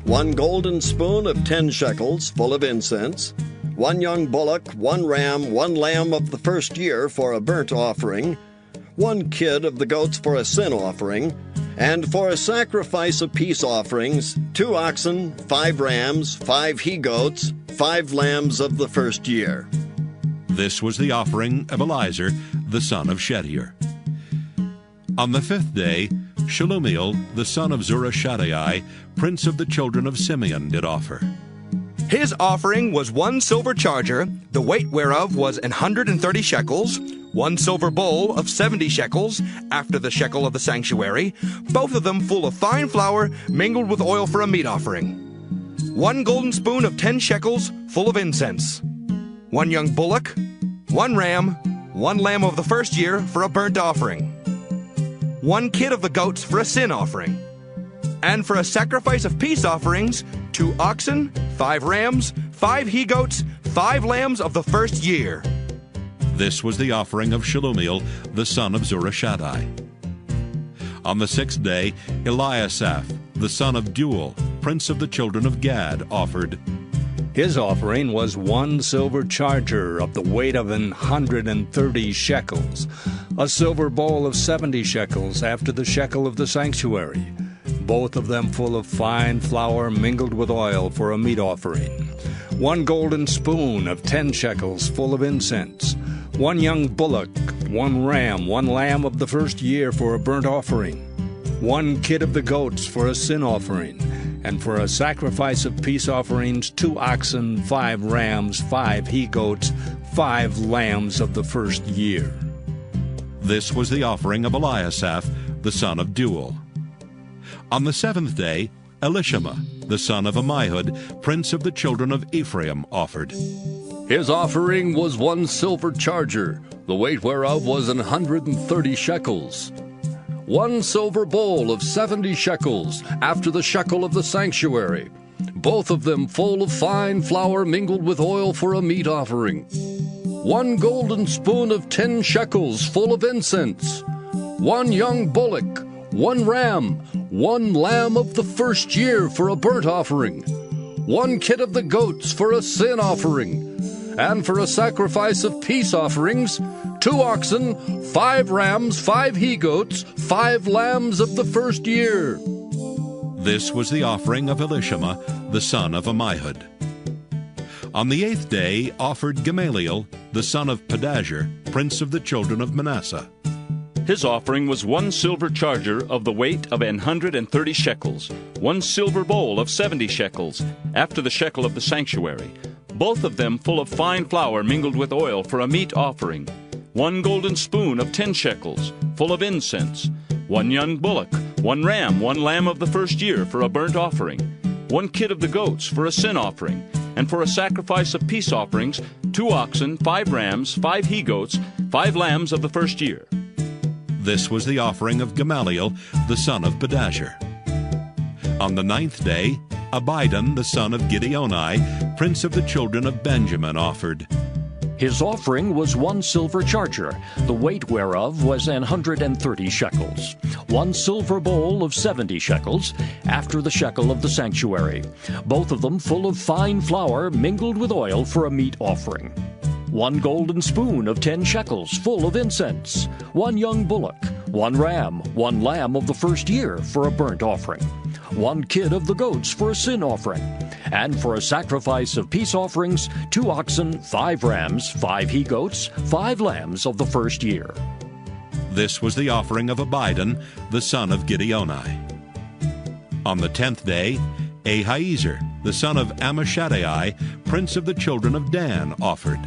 1 golden spoon of 10 shekels, full of incense, 1 young bullock, 1 ram, 1 lamb of the first year for a burnt offering, 1 kid of the goats for a sin offering, and for a sacrifice of peace offerings, 2 oxen, 5 rams, 5 he-goats, 5 lambs of the first year. This was the offering of Eliezer, the son of Shedeur. On the 5th day, Shelumiel, the son of Zurishaddai, prince of the children of Simeon, did offer. His offering was 1 silver charger, the weight whereof was 130 shekels, 1 silver bowl of 70 shekels, after the shekel of the sanctuary, both of them full of fine flour mingled with oil for a meat offering, 1 golden spoon of 10 shekels, full of incense, 1 young bullock, 1 ram, 1 lamb of the first year for a burnt offering, 1 kid of the goats for a sin offering, and for a sacrifice of peace offerings, 2 oxen, 5 rams, 5 he-goats, 5 lambs of the first year. This was the offering of Shelumiel, the son of Zurishaddai. On the 6th day, Eliasaph, the son of Deuel, prince of the children of Gad, offered. His offering was 1 silver charger of the weight of 130 shekels, a silver bowl of 70 shekels after the shekel of the sanctuary, both of them full of fine flour mingled with oil for a meat offering, 1 golden spoon of 10 shekels full of incense, 1 young bullock, 1 ram, 1 lamb of the first year for a burnt offering, 1 kid of the goats for a sin offering, and for a sacrifice of peace offerings, 2 oxen, 5 rams, 5 he-goats, 5 lambs of the first year. This was the offering of Eliasaph, the son of Deuel. On the 7th day, Elishama, the son of Ammihud, prince of the children of Ephraim, offered. His offering was 1 silver charger, the weight whereof was 130 shekels, 1 silver bowl of 70 shekels, after the shekel of the sanctuary, both of them full of fine flour mingled with oil for a meat offering, 1 golden spoon of 10 shekels full of incense, 1 young bullock, 1 ram, 1 lamb of the first year for a burnt offering, 1 kid of the goats for a sin offering, and for a sacrifice of peace offerings, 2 oxen, 5 rams, 5 he-goats, 5 lambs of the first year. This was the offering of Elishama, the son of Ammihud. On the 8th day offered Gamaliel, the son of Pedahzur, prince of the children of Manasseh. His offering was 1 silver charger of the weight of 130 shekels, 1 silver bowl of 70 shekels, after the shekel of the sanctuary, both of them full of fine flour mingled with oil for a meat offering, 1 golden spoon of 10 shekels, full of incense, 1 young bullock, 1 ram, 1 lamb of the first year for a burnt offering, 1 kid of the goats for a sin offering, and for a sacrifice of peace offerings, 2 oxen, 5 rams, 5 he-goats, 5 lambs of the first year. This was the offering of Gamaliel, the son of Pedahzur. On the 9th day, Abidan, the son of Gideoni, prince of the children of Benjamin, offered. His offering was 1 silver charger, the weight whereof was 130 shekels, 1 silver bowl of 70 shekels, after the shekel of the sanctuary, both of them full of fine flour mingled with oil for a meat offering, 1 golden spoon of 10 shekels full of incense, 1 young bullock, 1 ram, 1 lamb of the first year for a burnt offering, 1 kid of the goats for a sin offering, and for a sacrifice of peace offerings, 2 oxen, 5 rams, 5 he-goats, 5 lambs of the first year. This was the offering of Abidan, the son of Gideoni. On the 10th day, Ahiezer, the son of Ammishaddai, prince of the children of Dan, offered.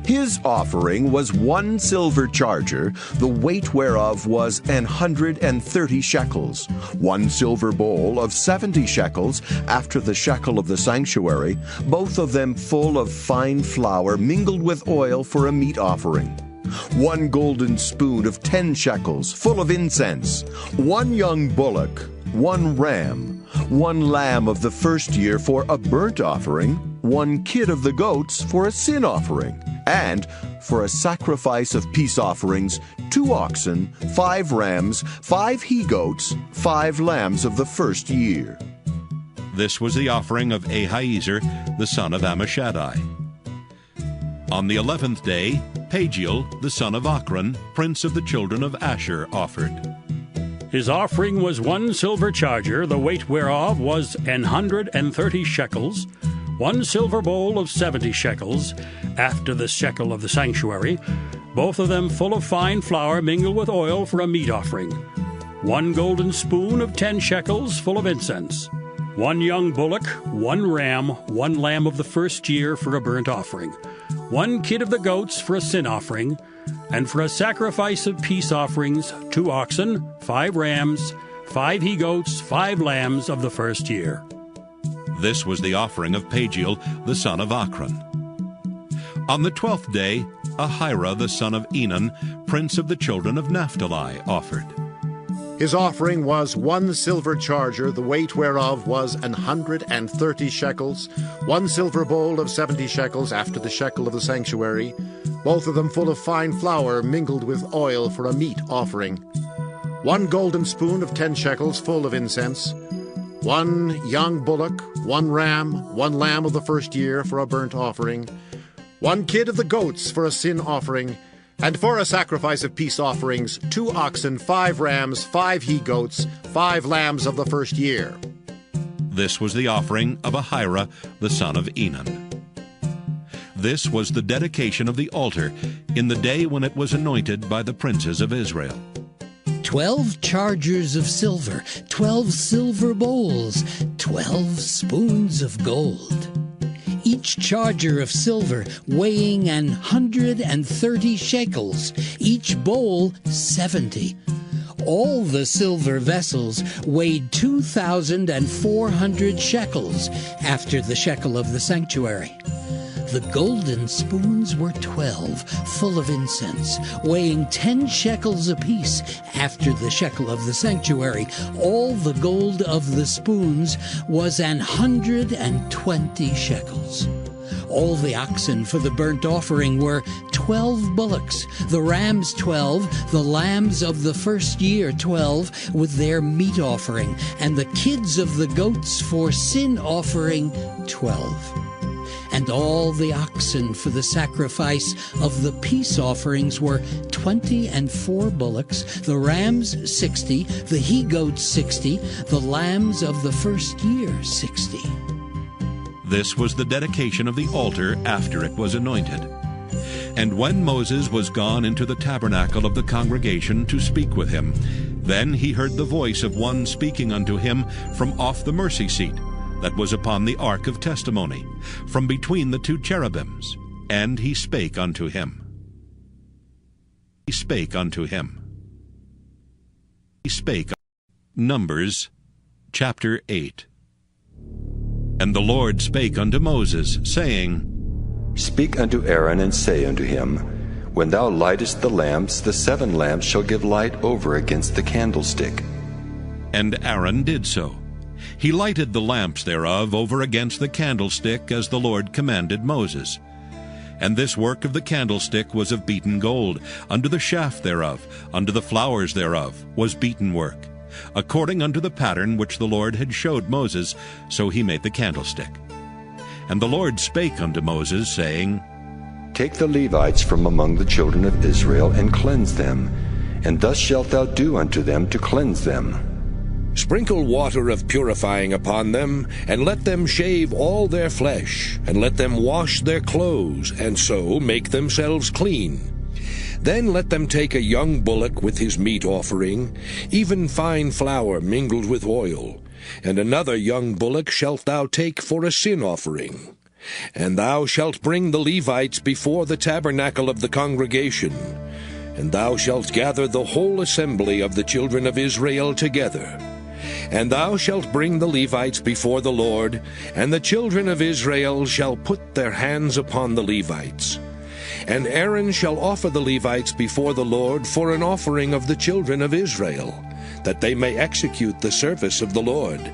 His offering was 1 silver charger, the weight whereof was 130 shekels, 1 silver bowl of 70 shekels, after the shekel of the sanctuary, both of them full of fine flour mingled with oil for a meat offering, 1 golden spoon of 10 shekels, full of incense, 1 young bullock, 1 ram, 1 lamb of the first year for a burnt offering, 1 kid of the goats for a sin offering, and for a sacrifice of peace offerings, 2 oxen, 5 rams, 5 he-goats, 5 lambs of the first year. This was the offering of Ahiezer, the son of Ammishaddai. On the 11th day, Pagiel, the son of Ochran, prince of the children of Asher, offered. His offering was 1 silver charger, the weight whereof was 130 shekels, 1 silver bowl of 70 shekels, after the shekel of the sanctuary, both of them full of fine flour mingled with oil for a meat offering, 1 golden spoon of 10 shekels full of incense, 1 young bullock, 1 ram, 1 lamb of the first year for a burnt offering, 1 kid of the goats for a sin offering, and for a sacrifice of peace offerings, 2 oxen, 5 rams, 5 he-goats, 5 lambs of the first year. This was the offering of Pagiel, the son of Ochran. On the 12th day, Ahira, the son of Enan, prince of the children of Naphtali, offered. His offering was 1 silver charger, the weight whereof was 130 shekels, 1 silver bowl of 70 shekels after the shekel of the sanctuary, both of them full of fine flour mingled with oil for a meat offering, 1 golden spoon of 10 shekels full of incense, 1 young bullock, 1 ram, 1 lamb of the first year for a burnt offering, 1 kid of the goats for a sin offering, and for a sacrifice of peace offerings, 2 oxen, 5 rams, 5 he-goats, 5 lambs of the first year. This was the offering of Ahira, the son of Enan. This was the dedication of the altar in the day when it was anointed by the princes of Israel. 12 chargers of silver, 12 silver bowls, 12 spoons of gold. Each charger of silver weighing 130 shekels, each bowl 70. All the silver vessels weighed 2,400 shekels after the shekel of the sanctuary. The golden spoons were 12, full of incense, weighing 10 shekels apiece after the shekel of the sanctuary. All the gold of the spoons was 120 shekels. All the oxen for the burnt offering were 12 bullocks, the rams 12, the lambs of the first year 12, with their meat offering, and the kids of the goats for sin offering 12. And all the oxen for the sacrifice of the peace offerings were 24 bullocks, the rams 60, the he-goats 60, the lambs of the first year 60. This was the dedication of the altar after it was anointed. And when Moses was gone into the tabernacle of the congregation to speak with him, then he heard the voice of one speaking unto him from off the mercy seat that was upon the ark of testimony, from between the 2 cherubims. And he spake unto him. He spake unto him. He spake. Numbers, chapter 8. And the Lord spake unto Moses, saying, Speak unto Aaron, and say unto him, When thou lightest the lamps, the 7 lamps shall give light over against the candlestick. And Aaron did so. He lighted the lamps thereof over against the candlestick, as the Lord commanded Moses. And this work of the candlestick was of beaten gold. Unto the shaft thereof, unto the flowers thereof, was beaten work. According unto the pattern which the Lord had showed Moses, so he made the candlestick. And the Lord spake unto Moses, saying, Take the Levites from among the children of Israel, and cleanse them, and thus shalt thou do unto them to cleanse them. Sprinkle water of purifying upon them, and let them shave all their flesh, and let them wash their clothes, and so make themselves clean. Then let them take a young bullock with his meat offering, even fine flour mingled with oil, and another young bullock shalt thou take for a sin offering. And thou shalt bring the Levites before the tabernacle of the congregation, and thou shalt gather the whole assembly of the children of Israel together. And thou shalt bring the Levites before the Lord, and the children of Israel shall put their hands upon the Levites. And Aaron shall offer the Levites before the Lord for an offering of the children of Israel, that they may execute the service of the Lord.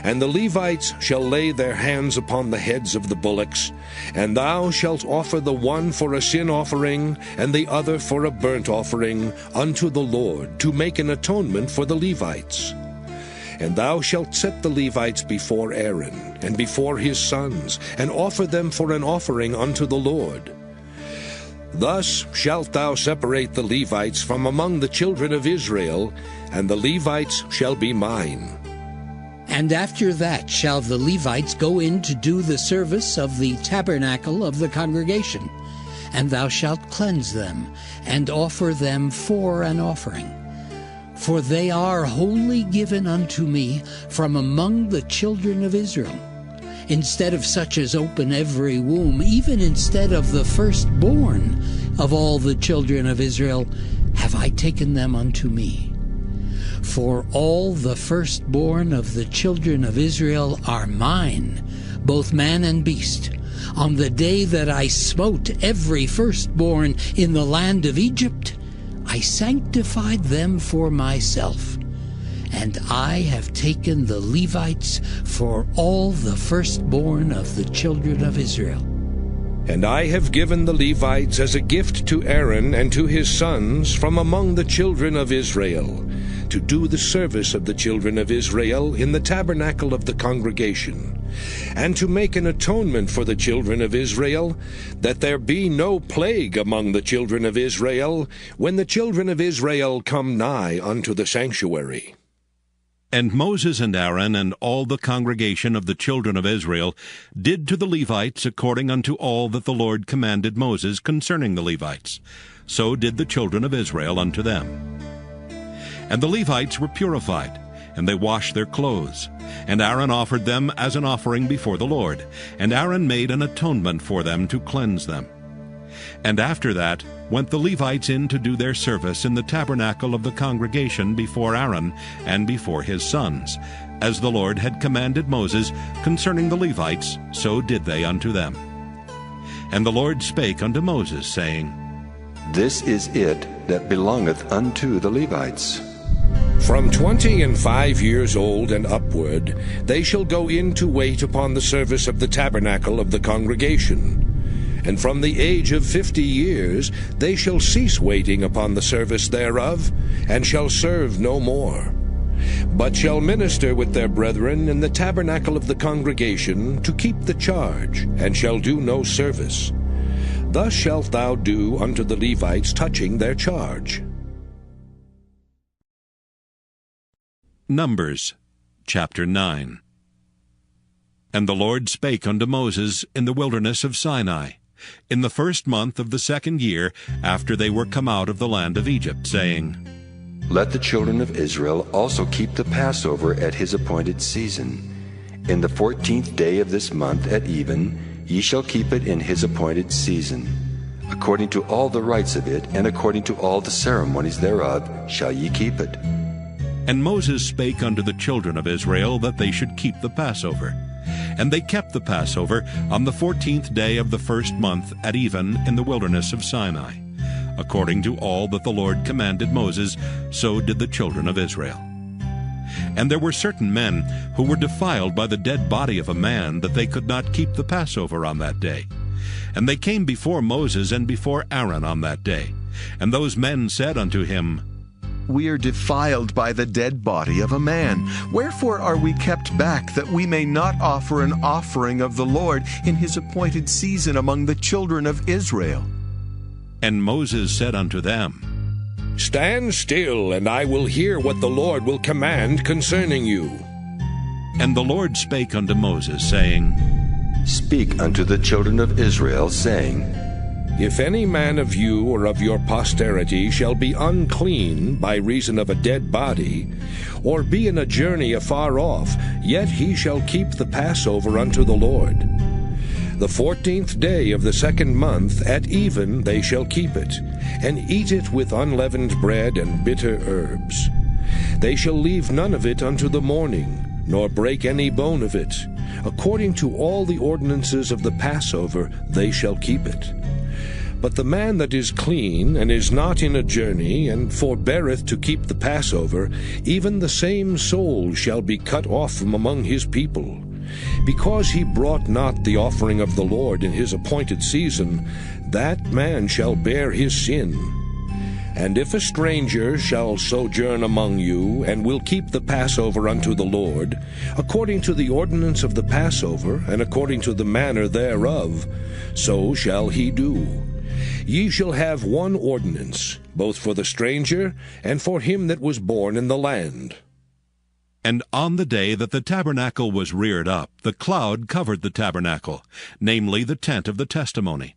And the Levites shall lay their hands upon the heads of the bullocks, and thou shalt offer the one for a sin offering, and the other for a burnt offering, unto the Lord, to make an atonement for the Levites. And thou shalt set the Levites before Aaron, and before his sons, and offer them for an offering unto the Lord. Thus shalt thou separate the Levites from among the children of Israel, and the Levites shall be mine. And after that shall the Levites go in to do the service of the tabernacle of the congregation, and thou shalt cleanse them, and offer them for an offering. For they are wholly given unto me from among the children of Israel. Instead of such as open every womb, even instead of the firstborn of all the children of Israel, have I taken them unto me. For all the firstborn of the children of Israel are mine, both man and beast. On the day that I smote every firstborn in the land of Egypt, I sanctified them for myself. And I have taken the Levites for all the firstborn of the children of Israel. And I have given the Levites as a gift to Aaron and to his sons from among the children of Israel, to do the service of the children of Israel in the tabernacle of the congregation, and to make an atonement for the children of Israel, that there be no plague among the children of Israel, when the children of Israel come nigh unto the sanctuary. And Moses and Aaron and all the congregation of the children of Israel did to the Levites according unto all that the Lord commanded Moses concerning the Levites. So did the children of Israel unto them. And the Levites were purified, and they washed their clothes. And Aaron offered them as an offering before the Lord. And Aaron made an atonement for them to cleanse them. And after that went the Levites in to do their service in the tabernacle of the congregation before Aaron and before his sons. As the Lord had commanded Moses concerning the Levites, so did they unto them. And the Lord spake unto Moses, saying, This is it that belongeth unto the Levites. From 25 years old and upward, they shall go in to wait upon the service of the tabernacle of the congregation. And from the age of 50 years they shall cease waiting upon the service thereof, and shall serve no more, but shall minister with their brethren in the tabernacle of the congregation to keep the charge, and shall do no service. Thus shalt thou do unto the Levites touching their charge. Numbers chapter 9. And the Lord spake unto Moses in the wilderness of Sinai, in the 1st month of the 2nd year after they were come out of the land of Egypt, saying, Let the children of Israel also keep the Passover at his appointed season. In the 14th day of this month at even, ye shall keep it in his appointed season. According to all the rites of it, and according to all the ceremonies thereof, shall ye keep it. And Moses spake unto the children of Israel that they should keep the Passover. And they kept the Passover on the 14th day of the 1st month at even in the wilderness of Sinai. According to all that the Lord commanded Moses, so did the children of Israel. And there were certain men who were defiled by the dead body of a man, that they could not keep the Passover on that day. And they came before Moses and before Aaron on that day. And those men said unto him, We are defiled by the dead body of a man. Wherefore are we kept back, that we may not offer an offering of the Lord in his appointed season among the children of Israel? And Moses said unto them, Stand still, and I will hear what the Lord will command concerning you. And the Lord spake unto Moses, saying, Speak unto the children of Israel, saying, If any man of you or of your posterity shall be unclean by reason of a dead body, or be in a journey afar off, yet he shall keep the Passover unto the Lord. The 14th day of the 2nd month at even they shall keep it, and eat it with unleavened bread and bitter herbs. They shall leave none of it unto the morning, nor break any bone of it. According to all the ordinances of the Passover they shall keep it. But the man that is clean, and is not in a journey, and forbeareth to keep the Passover, even the same soul shall be cut off from among his people. Because he brought not the offering of the Lord in his appointed season, that man shall bear his sin. And if a stranger shall sojourn among you, and will keep the Passover unto the Lord, according to the ordinance of the Passover, and according to the manner thereof, so shall he do. Ye shall have one ordinance, both for the stranger, and for him that was born in the land. And on the day that the tabernacle was reared up, the cloud covered the tabernacle, namely the tent of the testimony.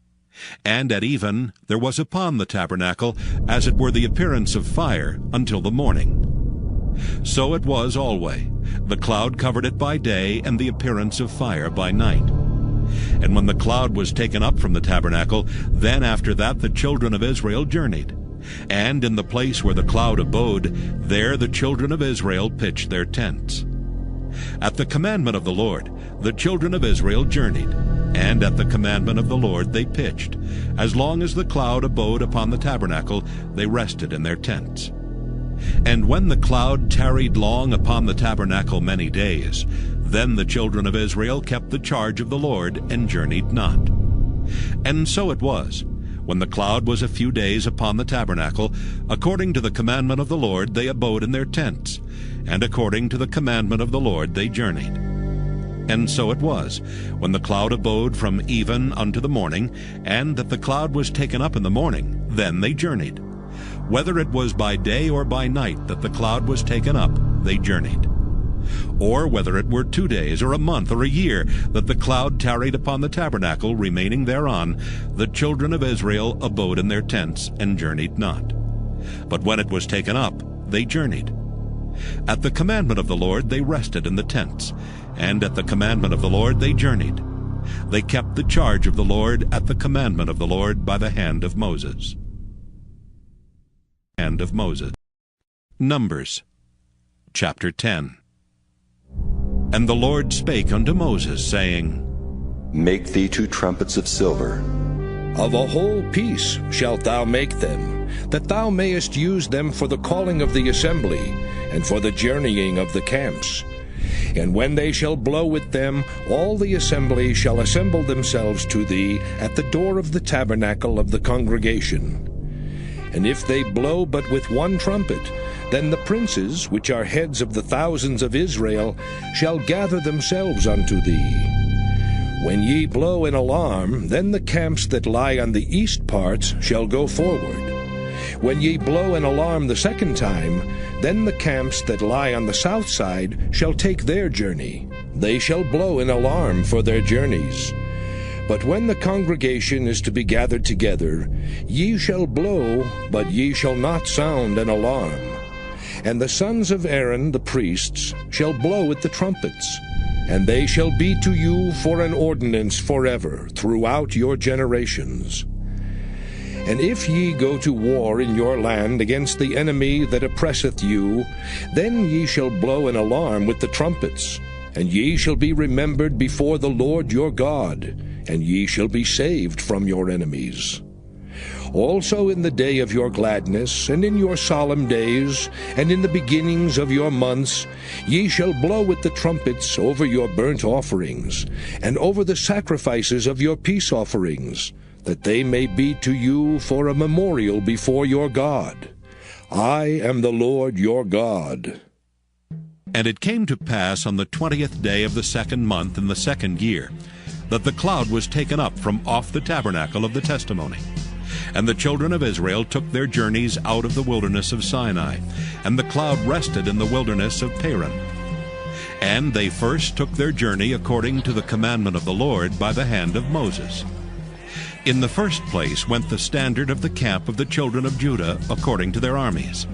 And at even there was upon the tabernacle as it were the appearance of fire until the morning. So it was alway. The cloud covered it by day, and the appearance of fire by night. And when the cloud was taken up from the tabernacle, then after that the children of Israel journeyed. And in the place where the cloud abode, there the children of Israel pitched their tents. At the commandment of the Lord, the children of Israel journeyed, and at the commandment of the Lord they pitched. As long as the cloud abode upon the tabernacle, they rested in their tents. And when the cloud tarried long upon the tabernacle many days, then the children of Israel kept the charge of the Lord, and journeyed not. And so it was, when the cloud was a few days upon the tabernacle, according to the commandment of the Lord they abode in their tents, and according to the commandment of the Lord they journeyed. And so it was, when the cloud abode from even unto the morning, and that the cloud was taken up in the morning, then they journeyed. Whether it was by day or by night that the cloud was taken up, they journeyed. Or whether it were 2 days, or a month, or a year, that the cloud tarried upon the tabernacle, remaining thereon, the children of Israel abode in their tents, and journeyed not. But when it was taken up, they journeyed. At the commandment of the Lord they rested in the tents, and at the commandment of the Lord they journeyed. They kept the charge of the Lord at the commandment of the Lord by the hand of Moses. Numbers chapter 10. And the Lord spake unto Moses, saying, Make thee 2 trumpets of silver. Of a whole piece shalt thou make them, that thou mayest use them for the calling of the assembly, and for the journeying of the camps. And when they shall blow with them, all the assembly shall assemble themselves to thee at the door of the tabernacle of the congregation. And if they blow but with 1 trumpet, then the princes, which are heads of the thousands of Israel, shall gather themselves unto thee. When ye blow an alarm, then the camps that lie on the east parts shall go forward. When ye blow an alarm the second time, then the camps that lie on the south side shall take their journey. They shall blow an alarm for their journeys. But when the congregation is to be gathered together, ye shall blow, but ye shall not sound an alarm. And the sons of Aaron the priests shall blow at the trumpets, and they shall be to you for an ordinance forever throughout your generations. And if ye go to war in your land against the enemy that oppresseth you, then ye shall blow an alarm with the trumpets, and ye shall be remembered before the Lord your God, and ye shall be saved from your enemies. Also in the day of your gladness, and in your solemn days, and in the beginnings of your months, ye shall blow with the trumpets over your burnt offerings, and over the sacrifices of your peace offerings, that they may be to you for a memorial before your God. I am the Lord your God. And it came to pass on the 20th day of the 2nd month in the 2nd year, that the cloud was taken up from off the tabernacle of the testimony. And the children of Israel took their journeys out of the wilderness of Sinai, and the cloud rested in the wilderness of Paran. And they first took their journey according to the commandment of the Lord by the hand of Moses. In the first place went the standard of the camp of the children of Judah according to their armies.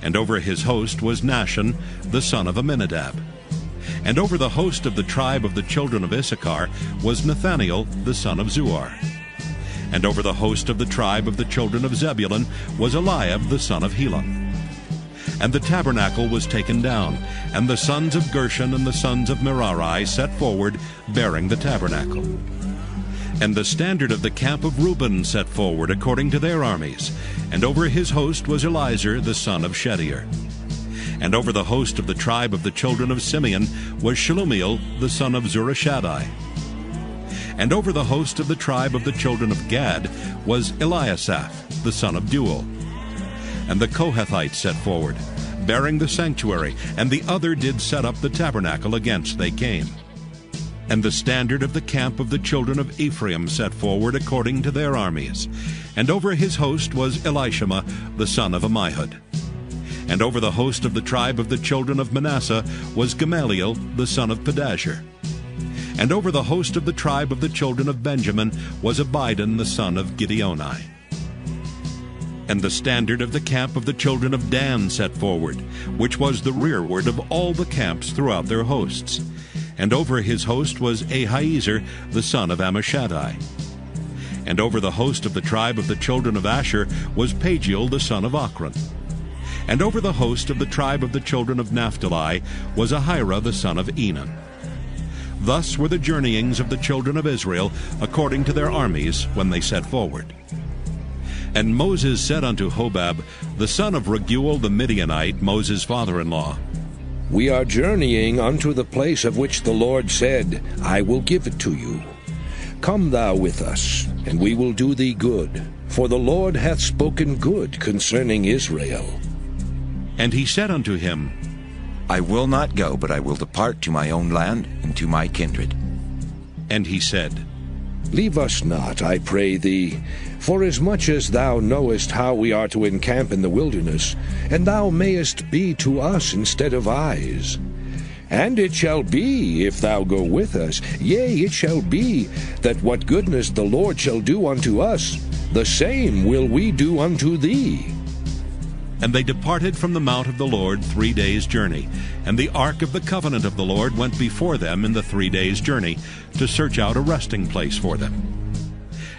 And over his host was Nahshon, the son of Amminadab. And over the host of the tribe of the children of Issachar was Nathaniel, the son of Zuar. And over the host of the tribe of the children of Zebulun was Eliab, the son of Helon. And the tabernacle was taken down, and the sons of Gershon and the sons of Merari set forward, bearing the tabernacle. And the standard of the camp of Reuben set forward according to their armies, and over his host was Eliezer the son of Shedeur. And over the host of the tribe of the children of Simeon was Shelumiel the son of Zurishaddai. And over the host of the tribe of the children of Gad was Eliasaph the son of Deuel. And the Kohathites set forward, bearing the sanctuary, and the other did set up the tabernacle against they came. And the standard of the camp of the children of Ephraim set forward according to their armies. And over his host was Elishama the son of Ammihud. And over the host of the tribe of the children of Manasseh was Gamaliel the son of Pedashur. And over the host of the tribe of the children of Benjamin was Abidan the son of Gideoni. And the standard of the camp of the children of Dan set forward, which was the rearward of all the camps throughout their hosts. And over his host was Ahiezer the son of Ammishaddai. And over the host of the tribe of the children of Asher was Pagiel the son of Ochran. And over the host of the tribe of the children of Naphtali was Ahira the son of Enan. Thus were the journeyings of the children of Israel according to their armies when they set forward. And Moses said unto Hobab, the son of Raguel the Midianite, Moses' father-in-law, We are journeying unto the place of which the Lord said, I will give it to you. Come thou with us, and we will do thee good, for the Lord hath spoken good concerning Israel. And he said unto him, I will not go, but I will depart to my own land and to my kindred. And he said, Leave us not, I pray thee, forasmuch as thou knowest how we are to encamp in the wilderness, and thou mayest be to us instead of eyes. And it shall be, if thou go with us, yea, it shall be, that what goodness the Lord shall do unto us, the same will we do unto thee. And they departed from the mount of the Lord 3 days' journey, and the ark of the covenant of the Lord went before them in the 3 days' journey, to search out a resting place for them.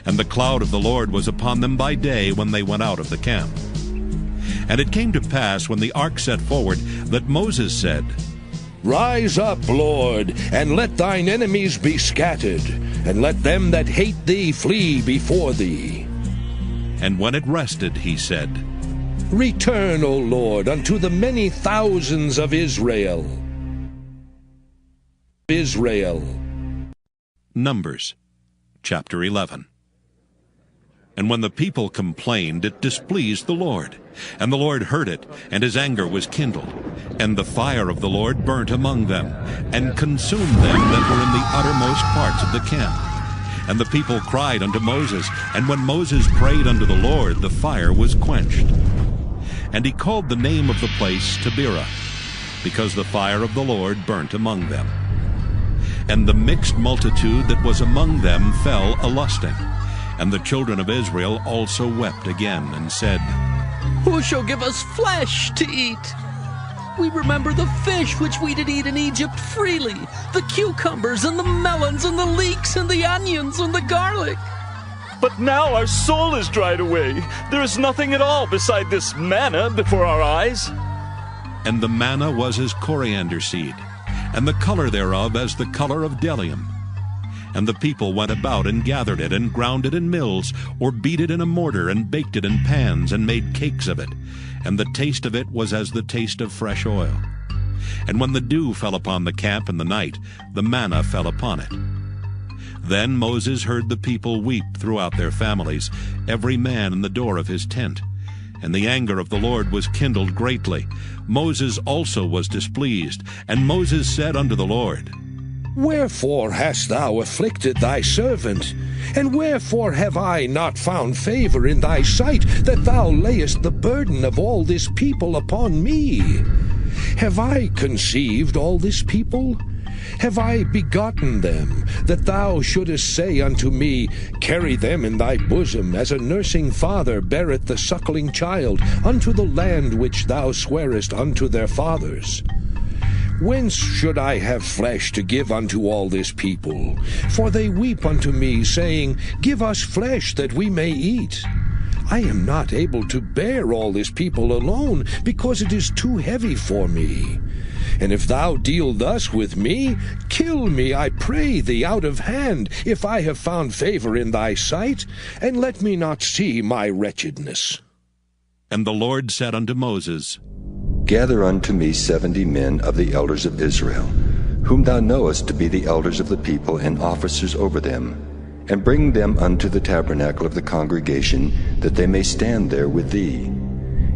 And the cloud of the Lord was upon them by day when they went out of the camp. And it came to pass, when the ark set forward, that Moses said, Rise up, Lord, and let thine enemies be scattered, and let them that hate thee flee before thee. And when it rested, he said, Return, O Lord, unto the many thousands of Israel. Numbers, chapter 11. And when the people complained, it displeased the Lord. And the Lord heard it, and his anger was kindled. And the fire of the Lord burnt among them, and consumed them that were in the uttermost parts of the camp. And the people cried unto Moses, and when Moses prayed unto the Lord, the fire was quenched. And he called the name of the place Taberah, because the fire of the Lord burnt among them. And the mixed multitude that was among them fell a-lusting. And the children of Israel also wept again, and said, Who shall give us flesh to eat? We remember the fish which we did eat in Egypt freely, the cucumbers and the melons and the leeks and the onions and the garlic. But now our soul is dried away. There is nothing at all beside this manna before our eyes. And the manna was as coriander seed, and the color thereof as the color of bdellium. And the people went about and gathered it, and ground it in mills, or beat it in a mortar, and baked it in pans, and made cakes of it. And the taste of it was as the taste of fresh oil. And when the dew fell upon the camp in the night, the manna fell upon it. Then Moses heard the people weep throughout their families, every man in the door of his tent. And the anger of the Lord was kindled greatly. Moses also was displeased. And Moses said unto the Lord, Wherefore hast thou afflicted thy servant? And wherefore have I not found favor in thy sight, that thou layest the burden of all this people upon me? Have I conceived all this people? Have I begotten them, that thou shouldest say unto me, Carry them in thy bosom, as a nursing father beareth the suckling child, unto the land which thou swarest unto their fathers? Whence should I have flesh to give unto all this people? For they weep unto me, saying, Give us flesh that we may eat. I am not able to bear all this people alone, because it is too heavy for me. And if thou deal thus with me, kill me, I pray thee, out of hand, if I have found favor in thy sight, and let me not see my wretchedness. And the Lord said unto Moses, Gather unto me 70 men of the elders of Israel, whom thou knowest to be the elders of the people and officers over them, and bring them unto the tabernacle of the congregation, that they may stand there with thee.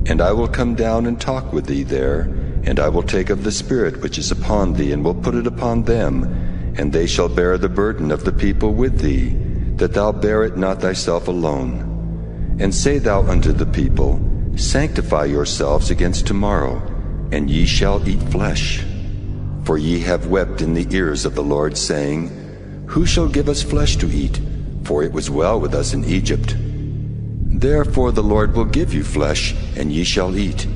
And I will come down and talk with thee there, and I will take of the Spirit which is upon thee, and will put it upon them, and they shall bear the burden of the people with thee, that thou bear it not thyself alone. And say thou unto the people, Sanctify yourselves against tomorrow, and ye shall eat flesh. For ye have wept in the ears of the Lord, saying, Who shall give us flesh to eat? For it was well with us in Egypt. Therefore the Lord will give you flesh, and ye shall eat.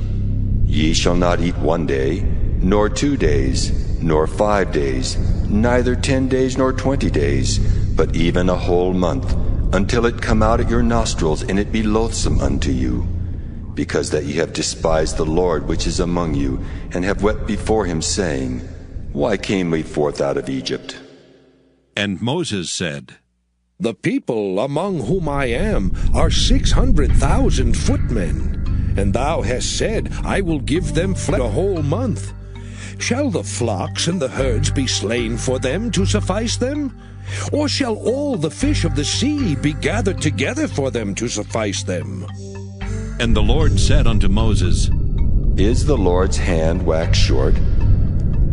Ye shall not eat 1 day, nor 2 days, nor 5 days, neither 10 days nor 20 days, but even a whole month, until it come out at your nostrils, and it be loathsome unto you. Because that ye have despised the Lord which is among you, and have wept before him, saying, Why came we forth out of Egypt? And Moses said, The people among whom I am are 600,000 footmen, and thou hast said, I will give them flesh a whole month. Shall the flocks and the herds be slain for them to suffice them? Or shall all the fish of the sea be gathered together for them to suffice them? And the Lord said unto Moses, Is the Lord's hand waxed short?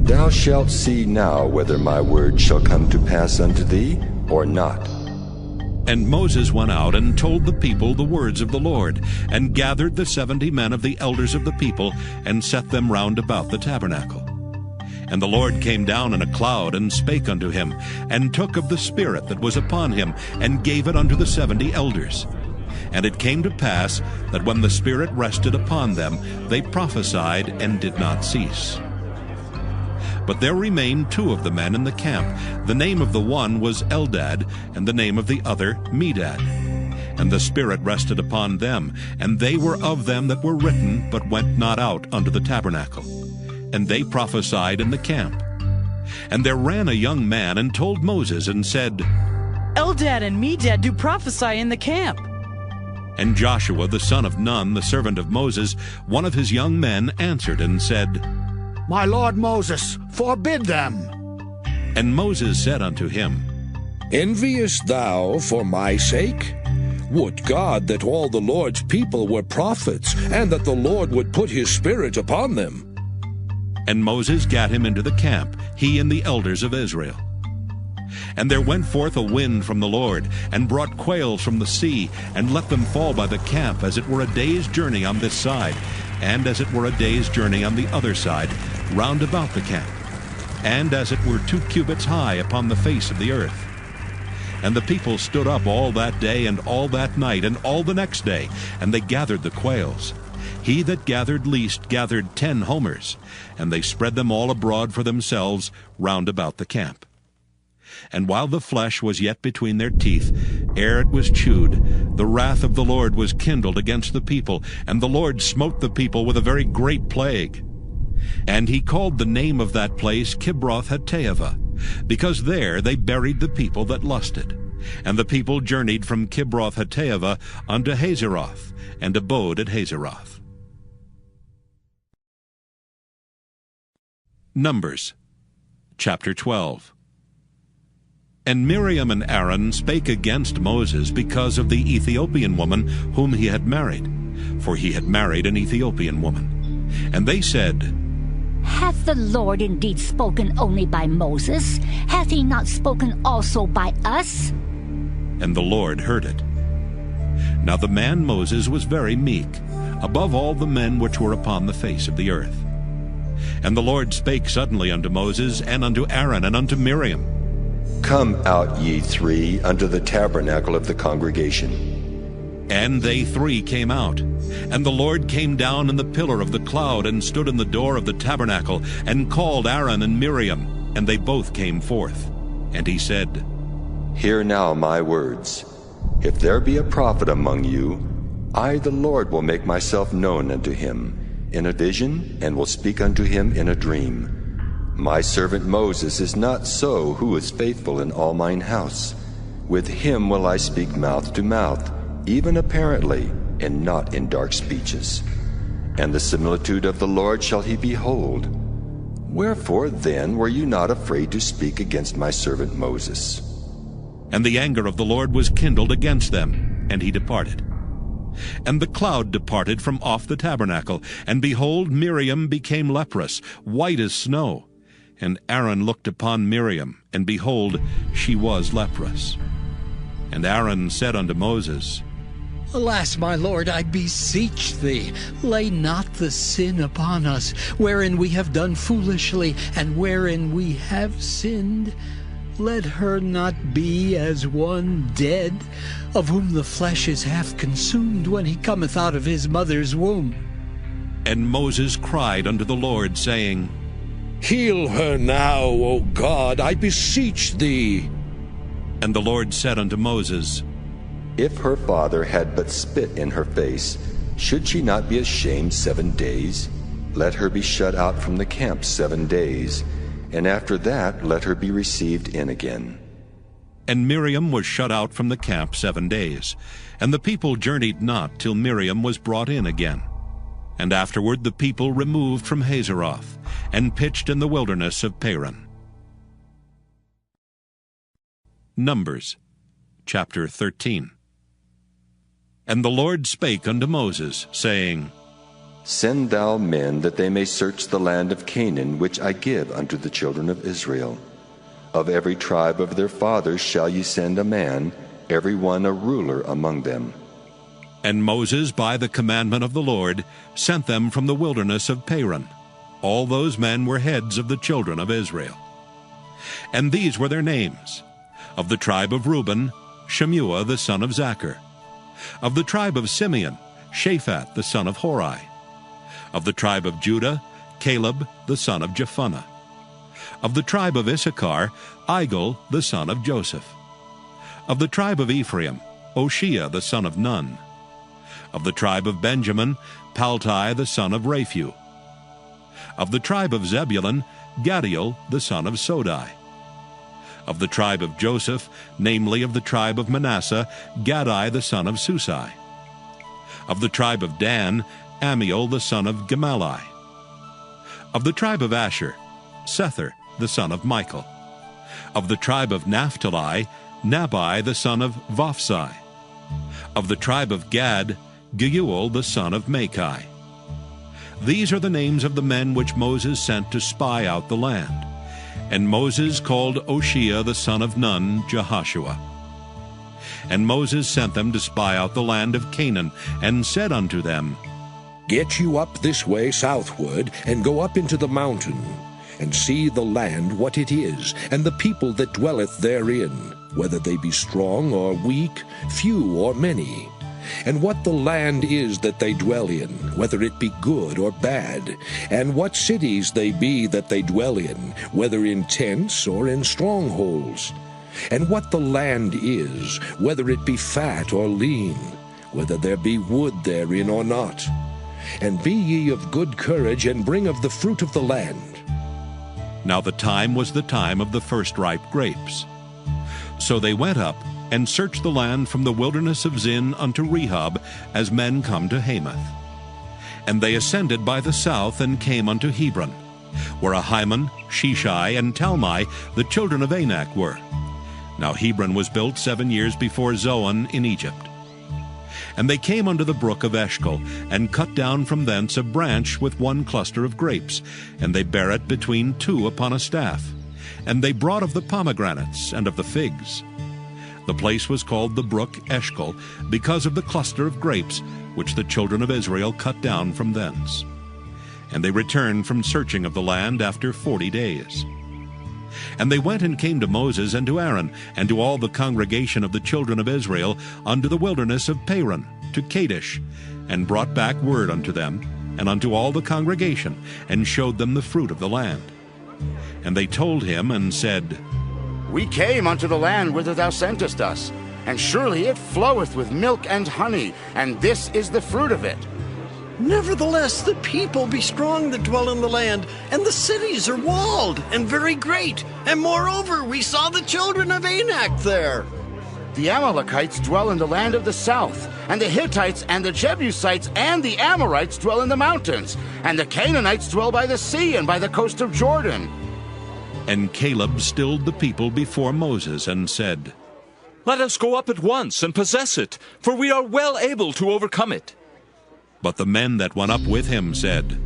Thou shalt see now whether my word shall come to pass unto thee, or not. And Moses went out and told the people the words of the Lord, and gathered the 70 men of the elders of the people, and set them round about the tabernacle. And the Lord came down in a cloud, and spake unto him, and took of the Spirit that was upon him, and gave it unto the 70 elders. And it came to pass that when the Spirit rested upon them, they prophesied and did not cease. But there remained 2 of the men in the camp. The name of the one was Eldad, and the name of the other Medad. And the Spirit rested upon them, and they were of them that were written, but went not out unto the tabernacle. And they prophesied in the camp. And there ran a young man, and told Moses, and said, Eldad and Medad do prophesy in the camp. And Joshua the son of Nun, the servant of Moses, one of his young men, answered and said, My lord Moses, forbid them. And Moses said unto him, Enviest thou for my sake? Would God that all the Lord's people were prophets, and that the Lord would put his Spirit upon them. And Moses gat him into the camp, he and the elders of Israel. And there went forth a wind from the Lord, and brought quails from the sea, and let them fall by the camp, as it were a day's journey on this side, and as it were a day's journey on the other side, round about the camp, and as it were 2 cubits high upon the face of the earth. And the people stood up all that day, and all that night, and all the next day, and they gathered the quails. He that gathered least gathered 10 homers, and they spread them all abroad for themselves round about the camp. And while the flesh was yet between their teeth, ere it was chewed, the wrath of the Lord was kindled against the people, and the Lord smote the people with a very great plague. And he called the name of that place Kibroth-Hattaavah, because there they buried the people that lusted. And the people journeyed from Kibroth-Hattaavah unto Hazeroth, and abode at Hazeroth. Numbers chapter 12. And Miriam and Aaron spake against Moses because of the Ethiopian woman whom he had married, for he had married an Ethiopian woman. And they said, Hath the Lord indeed spoken only by Moses? Hath he not spoken also by us? And the Lord heard it. Now the man Moses was very meek, above all the men which were upon the face of the earth. And the Lord spake suddenly unto Moses, and unto Aaron, and unto Miriam, Come out, ye 3, unto the tabernacle of the congregation. And they 3 came out. And the Lord came down in the pillar of the cloud, and stood in the door of the tabernacle, and called Aaron and Miriam, and they both came forth. And he said, Hear now my words. If there be a prophet among you, I the Lord will make myself known unto him in a vision, and will speak unto him in a dream. My servant Moses is not so, who is faithful in all mine house. With him will I speak mouth to mouth, even apparently, and not in dark speeches. And the similitude of the Lord shall he behold. Wherefore then were you not afraid to speak against my servant Moses? And the anger of the Lord was kindled against them, and he departed. And the cloud departed from off the tabernacle, and behold, Miriam became leprous, white as snow. And Aaron looked upon Miriam, and behold, she was leprous. And Aaron said unto Moses, Alas, my Lord, I beseech thee, lay not the sin upon us, wherein we have done foolishly, and wherein we have sinned. Let her not be as one dead, of whom the flesh is half consumed when he cometh out of his mother's womb. And Moses cried unto the Lord, saying, Heal her now, O God, I beseech thee. And the Lord said unto Moses, If her father had but spit in her face, should she not be ashamed 7 days? Let her be shut out from the camp 7 days, and after that let her be received in again. And Miriam was shut out from the camp 7 days, and the people journeyed not till Miriam was brought in again. And afterward the people removed from Hazeroth, and pitched in the wilderness of Paran. Numbers chapter 13. And the Lord spake unto Moses, saying, Send thou men, that they may search the land of Canaan, which I give unto the children of Israel. Of every tribe of their fathers shall ye send a man, every one a ruler among them. And Moses, by the commandment of the Lord, sent them from the wilderness of Paran. All those men were heads of the children of Israel. And these were their names. Of the tribe of Reuben, Shemuah the son of Zachar. Of the tribe of Simeon, Shaphat the son of Hori. Of the tribe of Judah, Caleb the son of Jephunneh. Of the tribe of Issachar, Igal the son of Joseph. Of the tribe of Ephraim, Oshea the son of Nun. Of the tribe of Benjamin, Paltai the son of Raphu. Of the tribe of Zebulun, Gadiel the son of Sodai. Of the tribe of Joseph, namely of the tribe of Manasseh, Gadai the son of Susai. Of the tribe of Dan, Amiel the son of Gemalli. Of the tribe of Asher, Sethur the son of Michael. Of the tribe of Naphtali, Nabai the son of Vophsi. Of the tribe of Gad, Geuel the son of Machi. These are the names of the men which Moses sent to spy out the land. And Moses called Oshea the son of Nun Jehoshua. And Moses sent them to spy out the land of Canaan, and said unto them, Get you up this way southward, and go up into the mountain, and see the land what it is, and the people that dwelleth therein, whether they be strong or weak, few or many, and what the land is that they dwell in, whether it be good or bad, and what cities they be that they dwell in, whether in tents or in strongholds, and what the land is, whether it be fat or lean, whether there be wood therein or not. And be ye of good courage, and bring of the fruit of the land. Now the time was the time of the first ripe grapes. So they went up, and searched the land from the wilderness of Zin unto Rehob, as men come to Hamath. And they ascended by the south, and came unto Hebron, where Ahiman, Sheshai, and Talmai, the children of Anak, were. Now Hebron was built 7 years before Zoan in Egypt. And they came unto the brook of Eshcol, and cut down from thence a branch with one cluster of grapes, and they bare it between two upon a staff. And they brought of the pomegranates and of the figs. The place was called the brook Eshcol, because of the cluster of grapes which the children of Israel cut down from thence. And they returned from searching of the land after 40 days. And they went and came to Moses and to Aaron, and to all the congregation of the children of Israel, unto the wilderness of Paran, to Kadesh, and brought back word unto them, and unto all the congregation, and showed them the fruit of the land. And they told him, and said, We came unto the land whither thou sentest us, and surely it floweth with milk and honey, and this is the fruit of it. Nevertheless, the people be strong that dwell in the land, and the cities are walled and very great. And moreover, we saw the children of Anak there. The Amalekites dwell in the land of the south, and the Hittites and the Jebusites and the Amorites dwell in the mountains, and the Canaanites dwell by the sea and by the coast of Jordan. And Caleb stilled the people before Moses and said, Let us go up at once and possess it, for we are well able to overcome it. But the men that went up with him said,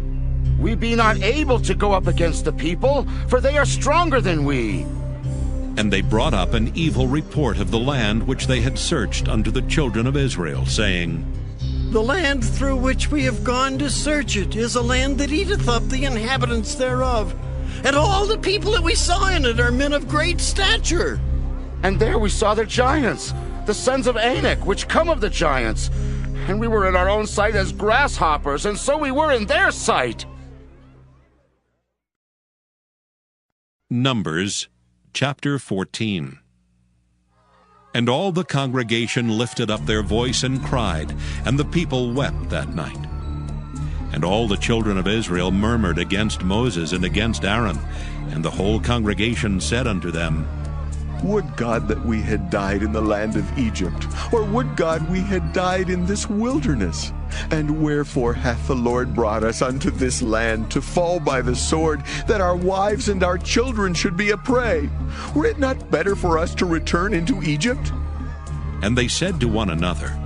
We be not able to go up against the people, for they are stronger than we. And they brought up an evil report of the land which they had searched unto the children of Israel, saying, The land through which we have gone to search it is a land that eateth up the inhabitants thereof. And all the people that we saw in it are men of great stature. And there we saw the giants, the sons of Anak, which come of the giants. And we were in our own sight as grasshoppers, and so we were in their sight. Numbers chapter 14. And all the congregation lifted up their voice and cried, and the people wept that night. And all the children of Israel murmured against Moses and against Aaron. And the whole congregation said unto them, Would God that we had died in the land of Egypt, or would God we had died in this wilderness? And wherefore hath the Lord brought us unto this land, to fall by the sword, that our wives and our children should be a prey? Were it not better for us to return into Egypt? And they said to one another,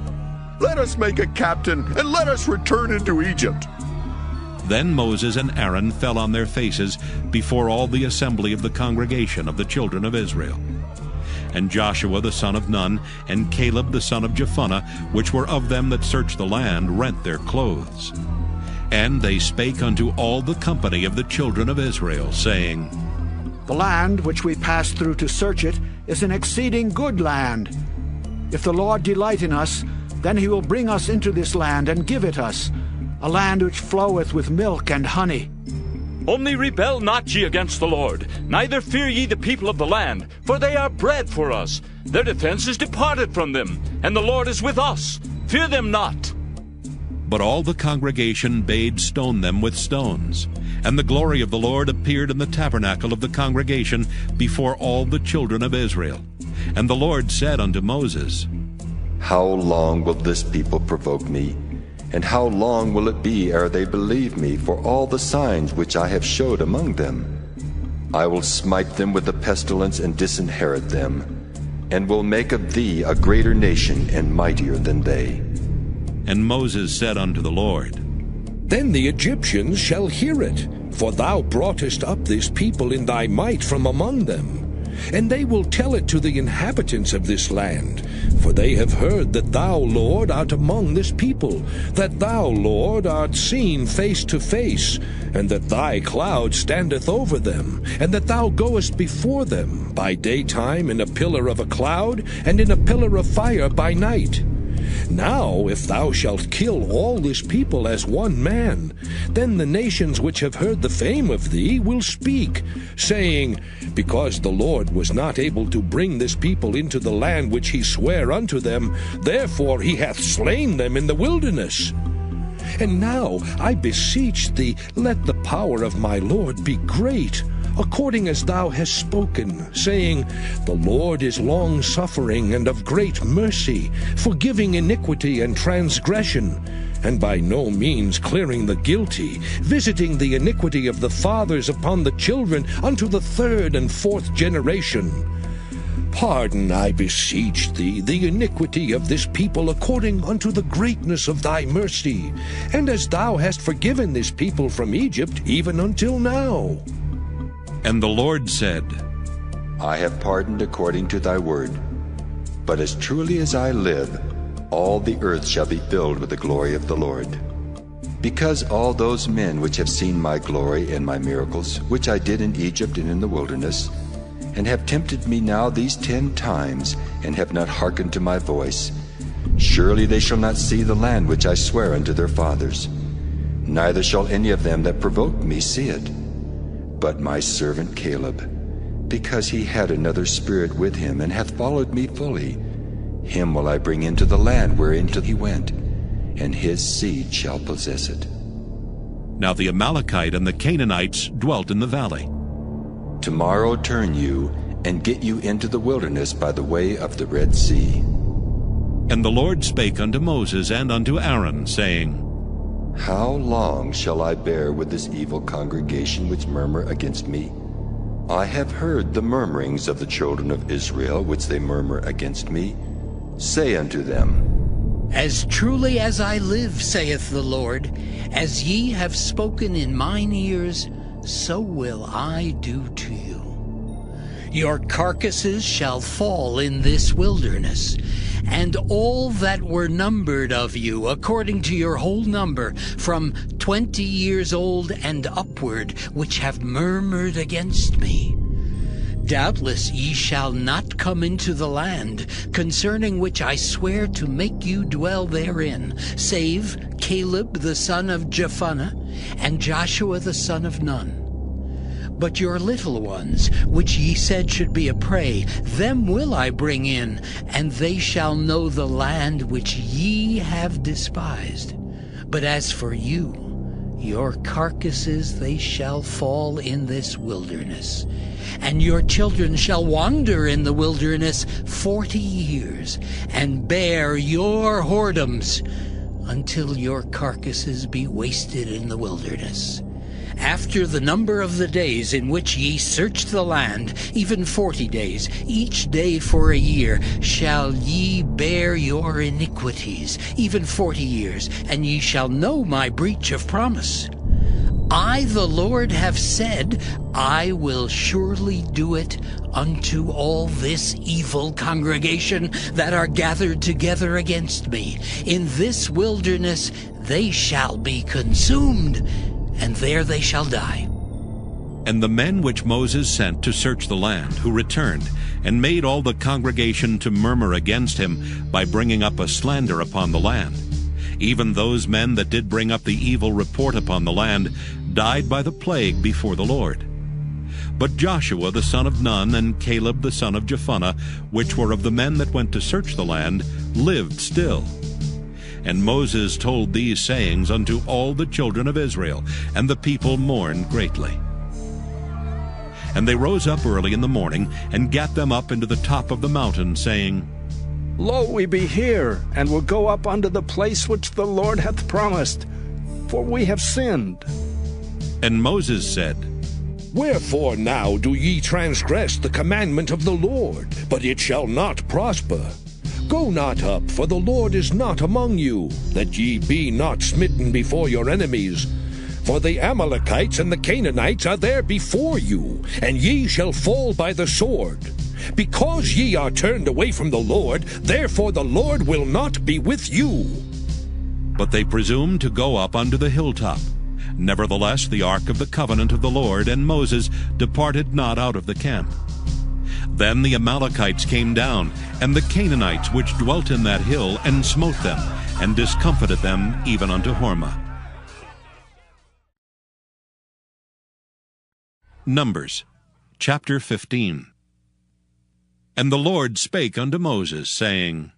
Let us make a captain, and let us return into Egypt. Then Moses and Aaron fell on their faces before all the assembly of the congregation of the children of Israel. And Joshua the son of Nun, and Caleb the son of Jephunneh, which were of them that searched the land, rent their clothes. And they spake unto all the company of the children of Israel, saying, The land which we passed through to search it is an exceeding good land. If the Lord delight in us, then he will bring us into this land and give it us, a land which floweth with milk and honey. Only rebel not ye against the Lord, neither fear ye the people of the land, for they are bread for us. Their defense is departed from them, and the Lord is with us. Fear them not. But all the congregation bade stone them with stones. And the glory of the Lord appeared in the tabernacle of the congregation before all the children of Israel. And the Lord said unto Moses, How long will this people provoke me? And how long will it be ere they believe me for all the signs which I have showed among them? I will smite them with the pestilence and disinherit them, and will make of thee a greater nation and mightier than they. And Moses said unto the Lord, Then the Egyptians shall hear it, for thou broughtest up this people in thy might from among them. And they will tell it to the inhabitants of this land, for they have heard that thou, Lord, art among this people, that thou, Lord, art seen face to face, and that thy cloud standeth over them, and that thou goest before them by daytime in a pillar of a cloud, and in a pillar of fire by night. Now, if thou shalt kill all this people as one man, then the nations which have heard the fame of thee will speak, saying, Because the Lord was not able to bring this people into the land which he sware unto them, therefore he hath slain them in the wilderness. And now, I beseech thee, let the power of my Lord be great, according as thou hast spoken, saying, The Lord is long-suffering and of great mercy, forgiving iniquity and transgression, and by no means clearing the guilty, visiting the iniquity of the fathers upon the children unto the third and fourth generation. Pardon, I beseech thee, the iniquity of this people according unto the greatness of thy mercy, and as thou hast forgiven this people from Egypt even until now. And the Lord said, I have pardoned according to thy word. But as truly as I live, all the earth shall be filled with the glory of the Lord. Because all those men which have seen my glory and my miracles, which I did in Egypt and in the wilderness, and have tempted me now these 10 times, and have not hearkened to my voice, surely they shall not see the land which I swear unto their fathers, neither shall any of them that provoked me see it. But my servant Caleb, because he had another spirit with him, and hath followed me fully, him will I bring into the land whereinto he went, and his seed shall possess it. Now the Amalekite and the Canaanites dwelt in the valley. Tomorrow turn you and get you into the wilderness by the way of the Red Sea. And the Lord spake unto Moses and unto Aaron, saying, How long shall I bear with this evil congregation which murmur against me? I have heard the murmurings of the children of Israel which they murmur against me. Say unto them, As truly as I live, saith the Lord, as ye have spoken in mine ears, so will I do to you. Your carcasses shall fall in this wilderness, and all that were numbered of you, according to your whole number, from 20 years old and upward, which have murmured against me. Doubtless ye shall not come into the land, concerning which I swear to make you dwell therein, save Caleb the son of Jephunneh, and Joshua the son of Nun. But your little ones, which ye said should be a prey, them will I bring in, and they shall know the land which ye have despised. But as for you, your carcasses they shall fall in this wilderness, and your children shall wander in the wilderness 40 years, and bear your whoredoms, until your carcasses be wasted in the wilderness. After the number of the days in which ye search the land, even 40 days, each day for a year, shall ye bear your iniquities, even 40 years, and ye shall know my breach of promise. I, the Lord, have said, I will surely do it unto all this evil congregation that are gathered together against me. In this wilderness they shall be consumed, and there they shall die. And the men which Moses sent to search the land, who returned, and made all the congregation to murmur against him by bringing up a slander upon the land, even those men that did bring up the evil report upon the land, died by the plague before the Lord. But Joshua the son of Nun and Caleb the son of Jephunneh, which were of the men that went to search the land, lived still. And Moses told these sayings unto all the children of Israel, and the people mourned greatly. And they rose up early in the morning, and gat them up into the top of the mountain, saying, Lo, we be here, and will go up unto the place which the Lord hath promised, for we have sinned. And Moses said, Wherefore now do ye transgress the commandment of the Lord? But it shall not prosper. Go not up, for the Lord is not among you, that ye be not smitten before your enemies. For the Amalekites and the Canaanites are there before you, and ye shall fall by the sword. Because ye are turned away from the Lord, therefore the Lord will not be with you. But they presumed to go up unto the hilltop. Nevertheless the ark of the covenant of the Lord and Moses departed not out of the camp. Then the Amalekites came down, and the Canaanites which dwelt in that hill, and smote them, and discomfited them even unto Hormah. Numbers chapter 15. And the Lord spake unto Moses, saying,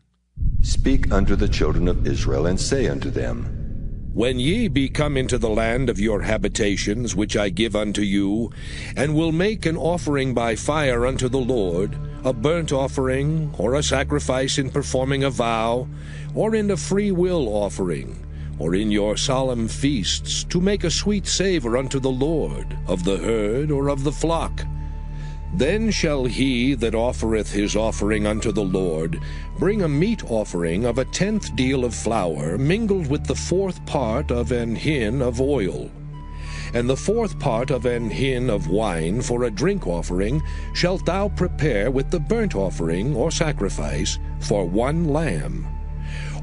Speak unto the children of Israel, and say unto them, When ye be come into the land of your habitations, which I give unto you, and will make an offering by fire unto the Lord, a burnt offering, or a sacrifice in performing a vow, or in a free will offering, or in your solemn feasts, to make a sweet savour unto the Lord, of the herd or of the flock, then shall he that offereth his offering unto the Lord bring a meat offering of 1/10 deal of flour, mingled with the 4th part of an hin of oil. And the 4th part of an hin of wine for a drink offering shalt thou prepare with the burnt offering or sacrifice for 1 lamb.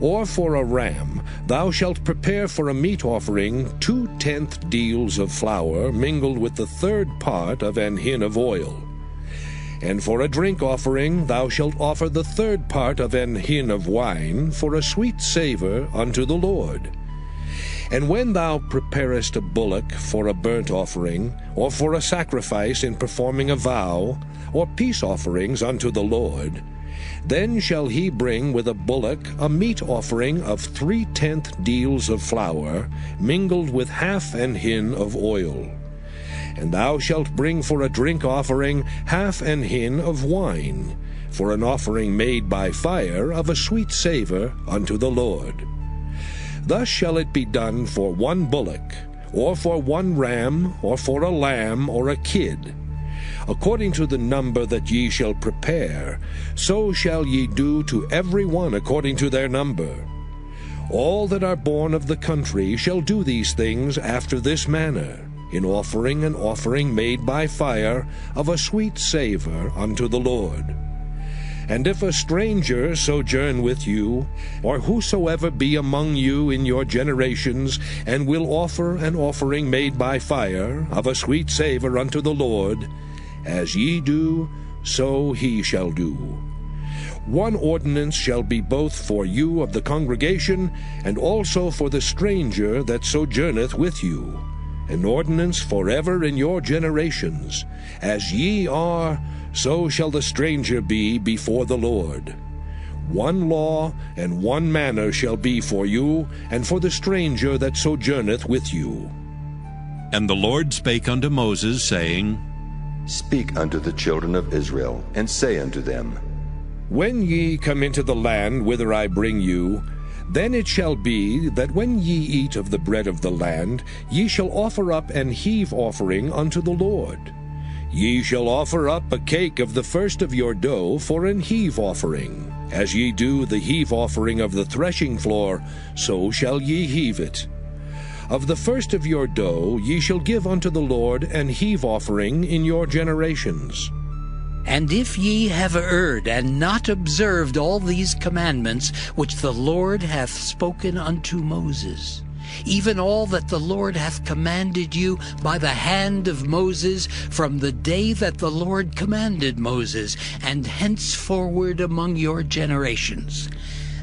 Or for a ram thou shalt prepare for a meat offering 2/10 deals of flour, mingled with the 3rd part of an hin of oil. And for a drink offering thou shalt offer the 3rd part of an hin of wine, for a sweet savour unto the Lord. And when thou preparest a bullock for a burnt offering, or for a sacrifice in performing a vow, or peace offerings unto the Lord, Then shall he bring with a bullock a meat offering of 3/10 deals of flour, mingled with half an hin of oil. And thou shalt bring for a drink offering half an hin of wine, for an offering made by fire of a sweet savour unto the Lord. Thus shall it be done for one bullock, or for one ram, or for a lamb, or a kid. According to the number that ye shall prepare, so shall ye do to every one according to their number. All that are born of the country shall do these things after this manner, in offering an offering made by fire of a sweet savour unto the Lord. And if a stranger sojourn with you, or whosoever be among you in your generations, and will offer an offering made by fire of a sweet savour unto the Lord, as ye do, so he shall do. One ordinance shall be both for you of the congregation, and also for the stranger that sojourneth with you, an ordinance forever in your generations. As ye are, so shall the stranger be before the Lord. One law and one manner shall be for you, and for the stranger that sojourneth with you. And the Lord spake unto Moses, saying, Speak unto the children of Israel, and say unto them, When ye come into the land whither I bring you, then it shall be that when ye eat of the bread of the land, ye shall offer up an heave offering unto the Lord. Ye shall offer up a cake of the first of your dough for an heave offering. As ye do the heave offering of the threshing floor, so shall ye heave it. Of the first of your dough ye shall give unto the Lord an heave offering in your generations. And if ye have erred, and not observed all these commandments which the Lord hath spoken unto Moses, even all that the Lord hath commanded you by the hand of Moses, from the day that the Lord commanded Moses, and henceforward among your generations,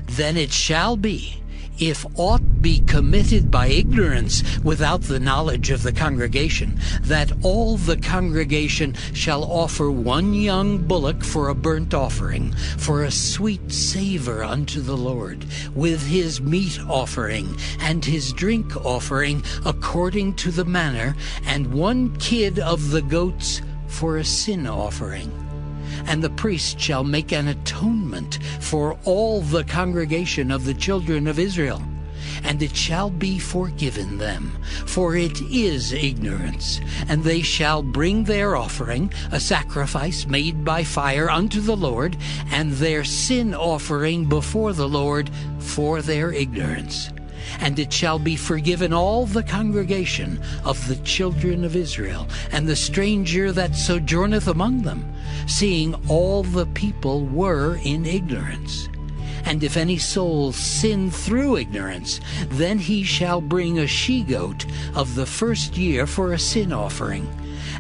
then it shall be, if aught be committed by ignorance without the knowledge of the congregation, that all the congregation shall offer one young bullock for a burnt offering, for a sweet savour unto the Lord, with his meat offering and his drink offering according to the manner, and one kid of the goats for a sin offering. And the priest shall make an atonement for all the congregation of the children of Israel, and it shall be forgiven them, for it is ignorance. And they shall bring their offering, a sacrifice made by fire unto the Lord, and their sin offering before the Lord for their ignorance. And it shall be forgiven all the congregation of the children of Israel, and the stranger that sojourneth among them, seeing all the people were in ignorance. And if any soul sin through ignorance, then he shall bring a she-goat of the first year for a sin offering.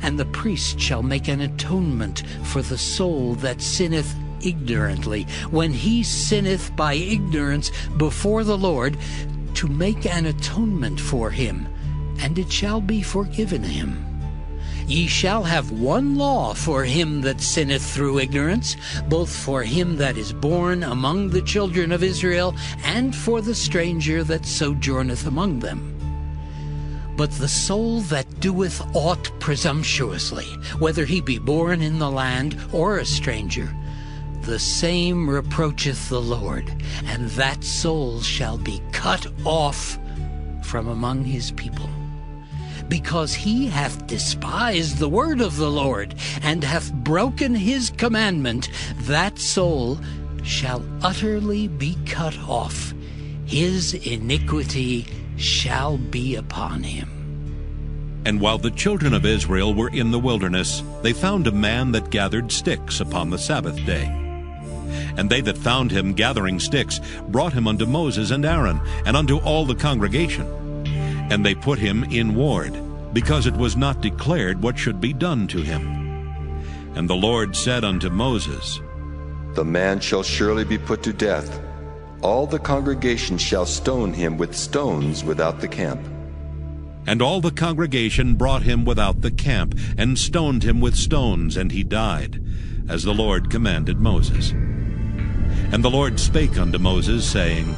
And the priest shall make an atonement for the soul that sinneth ignorantly, when he sinneth by ignorance before the Lord, to make an atonement for him, and it shall be forgiven him. Ye shall have one law for him that sinneth through ignorance, both for him that is born among the children of Israel, and for the stranger that sojourneth among them. But the soul that doeth aught presumptuously, whether he be born in the land or a stranger, the same reproacheth the Lord, and that soul shall be cut off from among his people. Because he hath despised the word of the Lord, and hath broken his commandment, that soul shall utterly be cut off. His iniquity shall be upon him. And while the children of Israel were in the wilderness, they found a man that gathered sticks upon the Sabbath day. And they that found him gathering sticks brought him unto Moses and Aaron, and unto all the congregation. And they put him in ward, because it was not declared what should be done to him. And the Lord said unto Moses, The man shall surely be put to death. All the congregation shall stone him with stones without the camp. And all the congregation brought him without the camp, and stoned him with stones, and he died, as the Lord commanded Moses. And the Lord spake unto Moses, saying,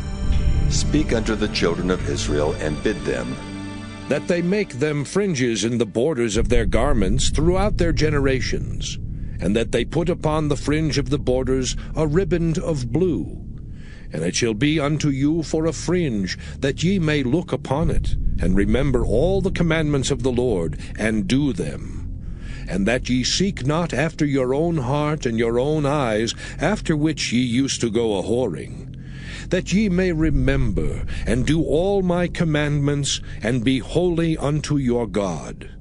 Speak unto the children of Israel, and bid them, that they make them fringes in the borders of their garments throughout their generations, and that they put upon the fringe of the borders a riband of blue. And it shall be unto you for a fringe, that ye may look upon it, and remember all the commandments of the Lord, and do them. And that ye seek not after your own heart and your own eyes, after which ye used to go a-whoring, that ye may remember and do all my commandments, and be holy unto your God.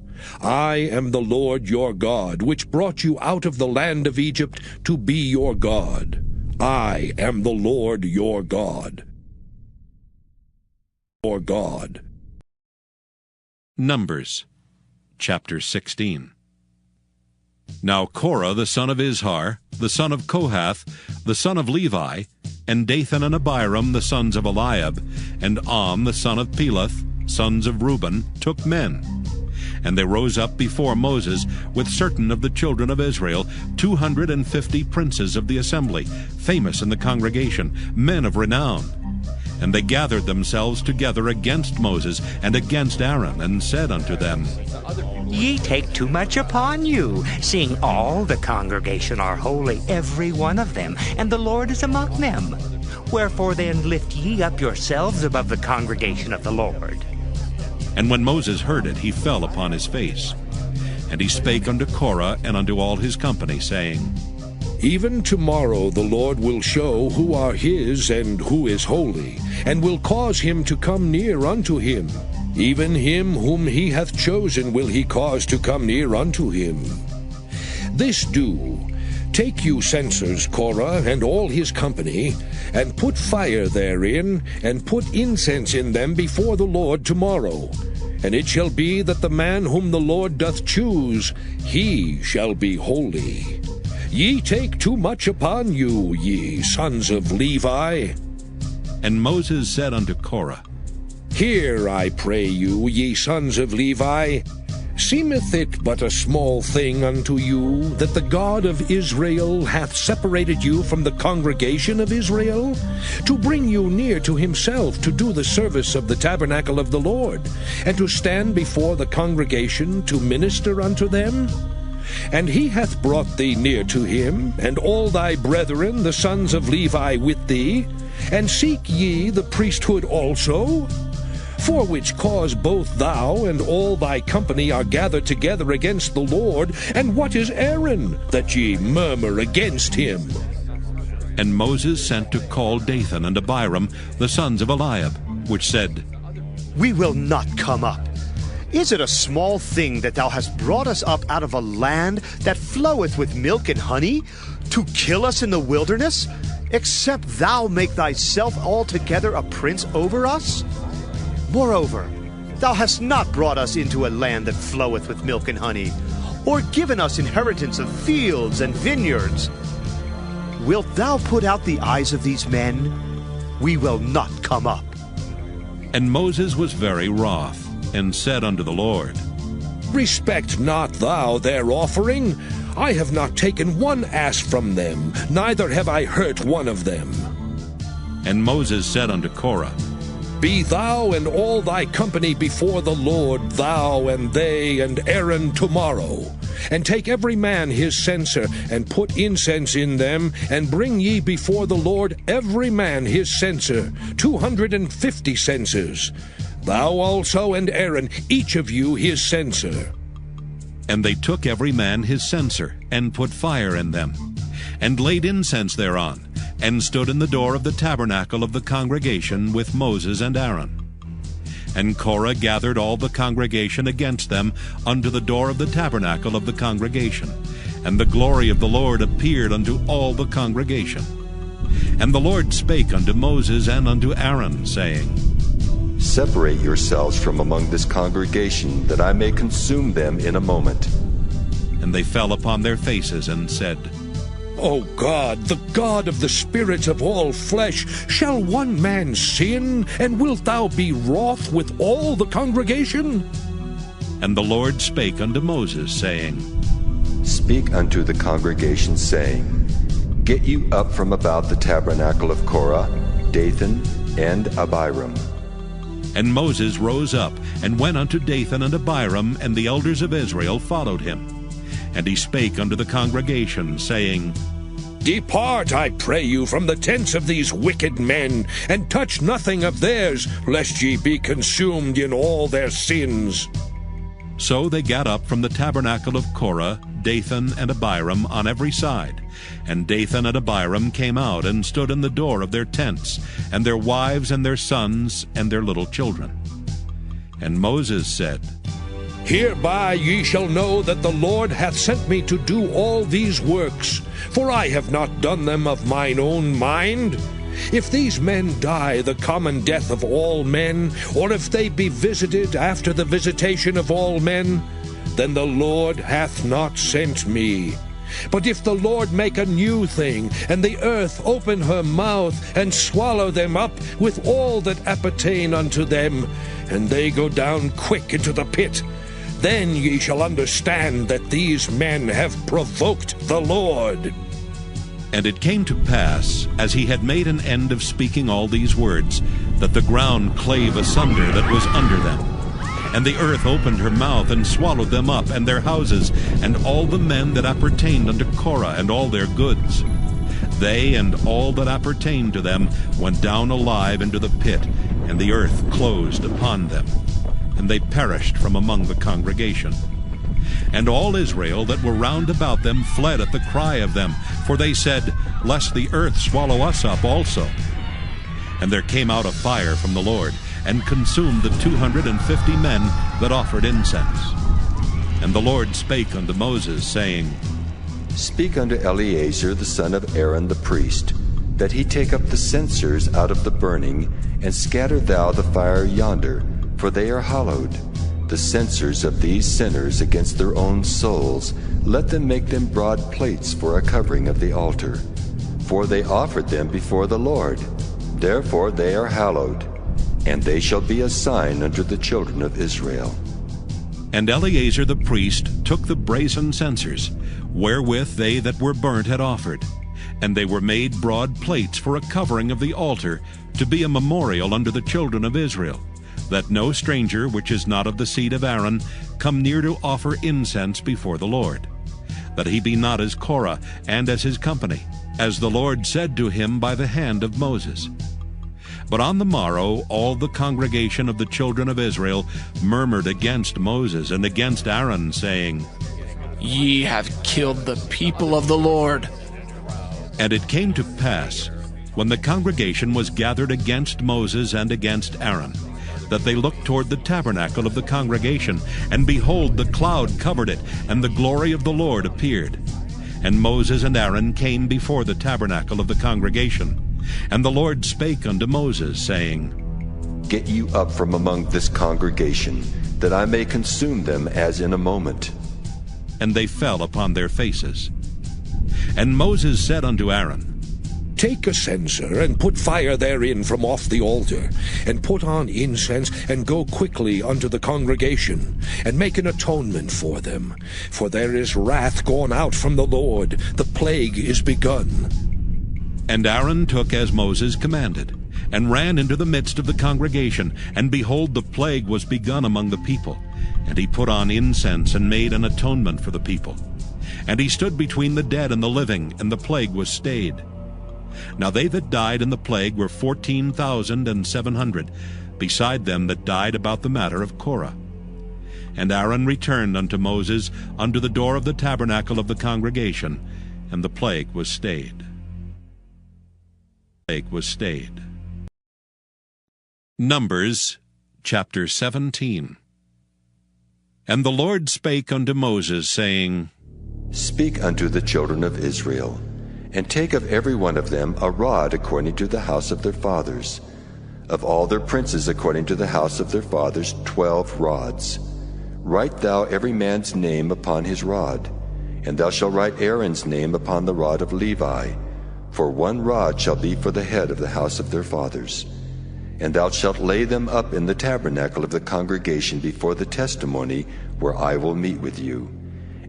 I am the Lord your God, which brought you out of the land of Egypt to be your God. I am the Lord your God. Your God. Numbers, chapter 16. Now Korah the son of Izhar, the son of Kohath, the son of Levi, and Dathan and Abiram the sons of Eliab, and On the son of Peleth, sons of Reuben, took men. And they rose up before Moses with certain of the children of Israel, 250 princes of the assembly, famous in the congregation, men of renown. And they gathered themselves together against Moses and against Aaron, and said unto them, Ye take too much upon you, seeing all the congregation are holy, every one of them, and the Lord is among them. Wherefore then lift ye up yourselves above the congregation of the Lord. And when Moses heard it, he fell upon his face. And he spake unto Korah and unto all his company, saying, Even tomorrow the Lord will show who are his and who is holy, and will cause him to come near unto him. Even him whom he hath chosen will he cause to come near unto him. This do, take you censers, Korah, and all his company, and put fire therein, and put incense in them before the Lord tomorrow. And it shall be that the man whom the Lord doth choose, he shall be holy. Ye take too much upon you, ye sons of Levi. And Moses said unto Korah, Hear, I pray you, ye sons of Levi. Seemeth it but a small thing unto you, that the God of Israel hath separated you from the congregation of Israel, to bring you near to himself, to do the service of the tabernacle of the Lord, and to stand before the congregation to minister unto them? And he hath brought thee near to him, and all thy brethren, the sons of Levi, with thee, and seek ye the priesthood also? For which cause both thou and all thy company are gathered together against the Lord. And what is Aaron, that ye murmur against him? And Moses sent to call Dathan and Abiram, the sons of Eliab, which said, We will not come up. Is it a small thing that thou hast brought us up out of a land that floweth with milk and honey, to kill us in the wilderness, except thou make thyself altogether a prince over us? Moreover, thou hast not brought us into a land that floweth with milk and honey, or given us inheritance of fields and vineyards. Wilt thou put out the eyes of these men? We will not come up. And Moses was very wroth, and said unto the Lord, Respect not thou their offering. I have not taken one ass from them, neither have I hurt one of them. And Moses said unto Korah, Be thou and all thy company before the Lord, thou and they and Aaron tomorrow. And take every man his censer, and put incense in them, and bring ye before the Lord every man his censer, 250 censers. Thou also and Aaron, each of you his censer. And they took every man his censer, and put fire in them, and laid incense thereon, and stood in the door of the tabernacle of the congregation with Moses and Aaron. And Korah gathered all the congregation against them unto the door of the tabernacle of the congregation. And the glory of the Lord appeared unto all the congregation. And the Lord spake unto Moses and unto Aaron, saying, Separate yourselves from among this congregation, that I may consume them in a moment. And they fell upon their faces, and said, O God, the God of the spirits of all flesh, shall one man sin, and wilt thou be wroth with all the congregation? And the Lord spake unto Moses, saying, Speak unto the congregation, saying, Get you up from about the tabernacle of Korah, Dathan, and Abiram. And Moses rose up, and went unto Dathan and Abiram, and the elders of Israel followed him. And he spake unto the congregation, saying, Depart, I pray you, from the tents of these wicked men, and touch nothing of theirs, lest ye be consumed in all their sins. So they got up from the tabernacle of Korah, Dathan and Abiram on every side. And Dathan and Abiram came out and stood in the door of their tents, and their wives and their sons and their little children. And Moses said, Hereby ye shall know that the Lord hath sent me to do all these works, for I have not done them of mine own mind. If these men die the common death of all men, or if they be visited after the visitation of all men, then the Lord hath not sent me. But if the Lord make a new thing, and the earth open her mouth, and swallow them up with all that appertain unto them, and they go down quick into the pit, then ye shall understand that these men have provoked the Lord. And it came to pass, as he had made an end of speaking all these words, that the ground clave asunder that was under them. And the earth opened her mouth, and swallowed them up, and their houses, and all the men that appertained unto Korah, and all their goods. They and all that appertained to them went down alive into the pit, and the earth closed upon them. And they perished from among the congregation. And all Israel that were round about them fled at the cry of them, for they said, Lest the earth swallow us up also. And there came out a fire from the Lord, and consumed the 250 men that offered incense. And the Lord spake unto Moses, saying, Speak unto Eleazar the son of Aaron the priest, that he take up the censers out of the burning, and scatter thou the fire yonder, for they are hallowed. The censers of these sinners against their own souls, let them make them broad plates for a covering of the altar. For they offered them before the Lord, therefore they are hallowed, and they shall be a sign unto the children of Israel. And Eleazar the priest took the brazen censers, wherewith they that were burnt had offered, and they were made broad plates for a covering of the altar, to be a memorial unto the children of Israel, that no stranger which is not of the seed of Aaron come near to offer incense before the Lord, that he be not as Korah and as his company, as the Lord said to him by the hand of Moses. But on the morrow all the congregation of the children of Israel murmured against Moses and against Aaron, saying, Ye have killed the people of the Lord. And it came to pass, when the congregation was gathered against Moses and against Aaron, that they looked toward the tabernacle of the congregation, and behold, the cloud covered it, and the glory of the Lord appeared. And Moses and Aaron came before the tabernacle of the congregation. And the Lord spake unto Moses, saying, Get you up from among this congregation, that I may consume them as in a moment. And they fell upon their faces. And Moses said unto Aaron, Take a censer, and put fire therein from off the altar, and put on incense, and go quickly unto the congregation, and make an atonement for them. For there is wrath gone out from the Lord, the plague is begun. And Aaron took as Moses commanded, and ran into the midst of the congregation, and behold, the plague was begun among the people. And he put on incense, and made an atonement for the people. And he stood between the dead and the living, and the plague was stayed. Now they that died in the plague were 14,700, beside them that died about the matter of Korah. And Aaron returned unto Moses unto the door of the tabernacle of the congregation, and the plague was stayed. Numbers chapter 17. And the Lord spake unto Moses, saying, Speak unto the children of Israel, and take of every one of them a rod according to the house of their fathers. Of all their princes according to the house of their fathers 12 rods. Write thou every man's name upon his rod, and thou shalt write Aaron's name upon the rod of Levi. For 1 rod shall be for the head of the house of their fathers. And thou shalt lay them up in the tabernacle of the congregation before the testimony, where I will meet with you.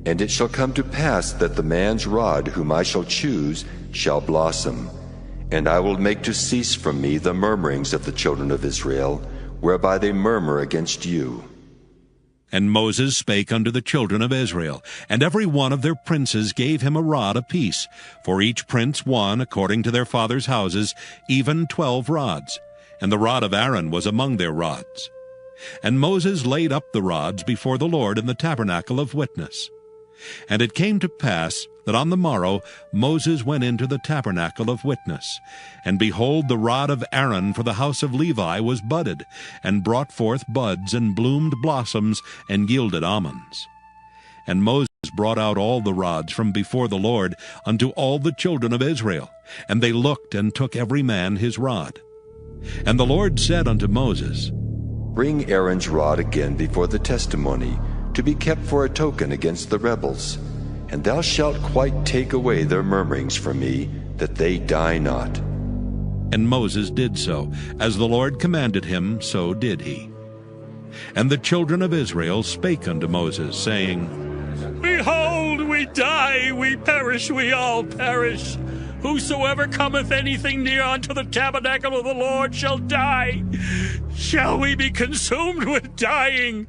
And it shall come to pass that the man's rod whom I shall choose shall blossom, and I will make to cease from me the murmurings of the children of Israel, whereby they murmur against you. And Moses spake unto the children of Israel, and every one of their princes gave him a rod apiece, for each prince one according to their fathers' houses, even 12 rods. And the rod of Aaron was among their rods. And Moses laid up the rods before the Lord in the tabernacle of witness. And it came to pass that on the morrow Moses went into the tabernacle of witness. And behold, the rod of Aaron for the house of Levi was budded, and brought forth buds, and bloomed blossoms, and yielded almonds. And Moses brought out all the rods from before the Lord unto all the children of Israel. And they looked, and took every man his rod. And the Lord said unto Moses, Bring Aaron's rod again before the testimony, to be kept for a token against the rebels. And thou shalt quite take away their murmurings from me, that they die not. And Moses did so. As the Lord commanded him, so did he. And the children of Israel spake unto Moses, saying, Behold, we die, we perish, we all perish. Whosoever cometh anything near unto the tabernacle of the Lord shall die. Shall we be consumed with dying?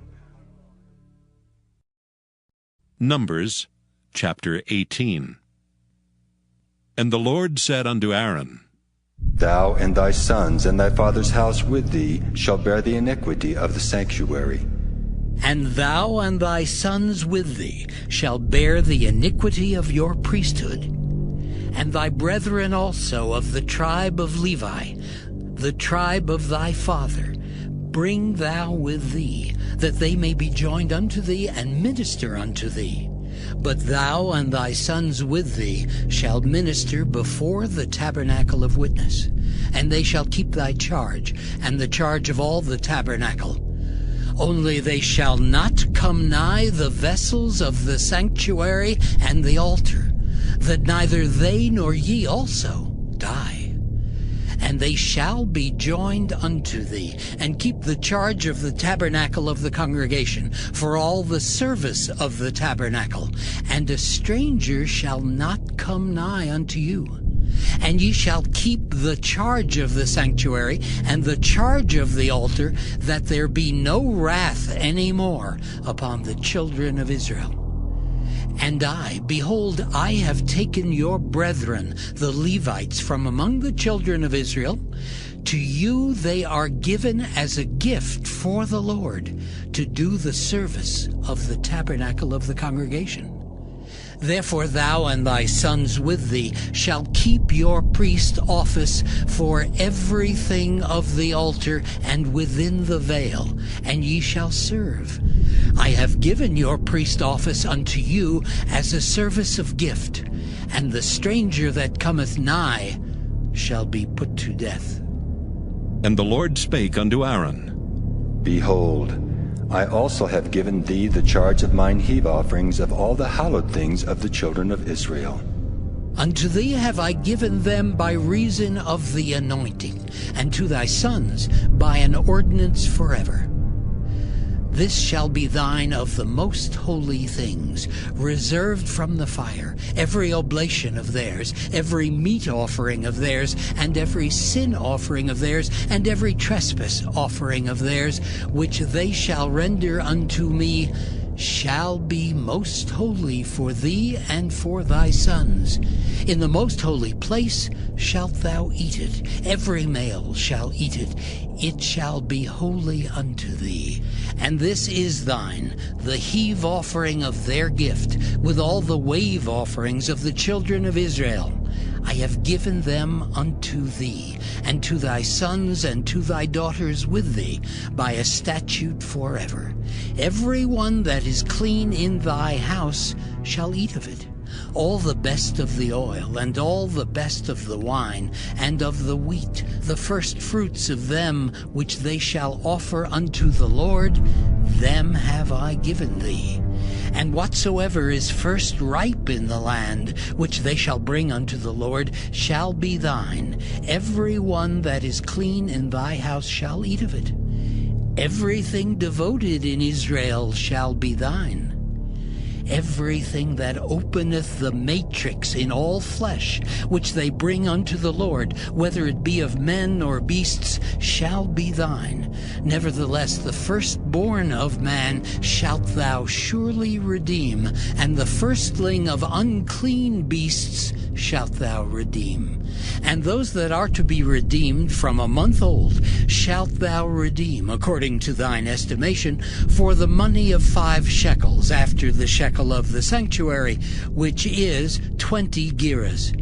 Numbers chapter 18. And the Lord said unto Aaron, Thou and thy sons and thy father's house with thee shall bear the iniquity of the sanctuary. And thou and thy sons with thee shall bear the iniquity of your priesthood. And thy brethren also of the tribe of Levi, the tribe of thy father, bring thou with thee, that they may be joined unto thee and minister unto thee. But thou and thy sons with thee shall minister before the tabernacle of witness, and they shall keep thy charge, and the charge of all the tabernacle. Only they shall not come nigh the vessels of the sanctuary and the altar, that neither they nor ye also die. And they shall be joined unto thee, and keep the charge of the tabernacle of the congregation, for all the service of the tabernacle. And a stranger shall not come nigh unto you. And ye shall keep the charge of the sanctuary, and the charge of the altar, that there be no wrath any more upon the children of Israel. And I, behold, I have taken your brethren, the Levites, from among the children of Israel. To you they are given as a gift for the Lord, to do the service of the tabernacle of the congregation. Therefore thou and thy sons with thee shall keep your priest office for everything of the altar and within the veil, and ye shall serve. I have given your priest office unto you as a service of gift, and the stranger that cometh nigh shall be put to death. And the Lord spake unto Aaron, Behold, I also have given thee the charge of mine heave offerings of all the hallowed things of the children of Israel. Unto thee have I given them by reason of the anointing, and to thy sons by an ordinance forever. This shall be thine of the most holy things, reserved from the fire, every oblation of theirs, every meat offering of theirs, and every sin offering of theirs, and every trespass offering of theirs, which they shall render unto me, shall be most holy for thee and for thy sons. In the most holy place shalt thou eat it. Every male shall eat it. It shall be holy unto thee. And this is thine, the heave offering of their gift, with all the wave offerings of the children of Israel. I have given them unto thee, and to thy sons and to thy daughters with thee, by a statute forever. Every one that is clean in thy house shall eat of it. All the best of the oil, and all the best of the wine, and of the wheat, the first fruits of them which they shall offer unto the Lord, them have I given thee. And whatsoever is first ripe in the land, which they shall bring unto the Lord, shall be thine. Every one that is clean in thy house shall eat of it. Everything devoted in Israel shall be thine. everything that openeth the matrix in all flesh, which they bring unto the Lord, whether it be of men or beasts, shall be thine. Nevertheless, the firstborn of man shalt thou surely redeem, and the firstling of unclean beasts shalt thou redeem. And those that are to be redeemed from a month old shalt thou redeem, according to thine estimation, for the money of 5 shekels, after the shekel of the sanctuary, which is 20 gerahs.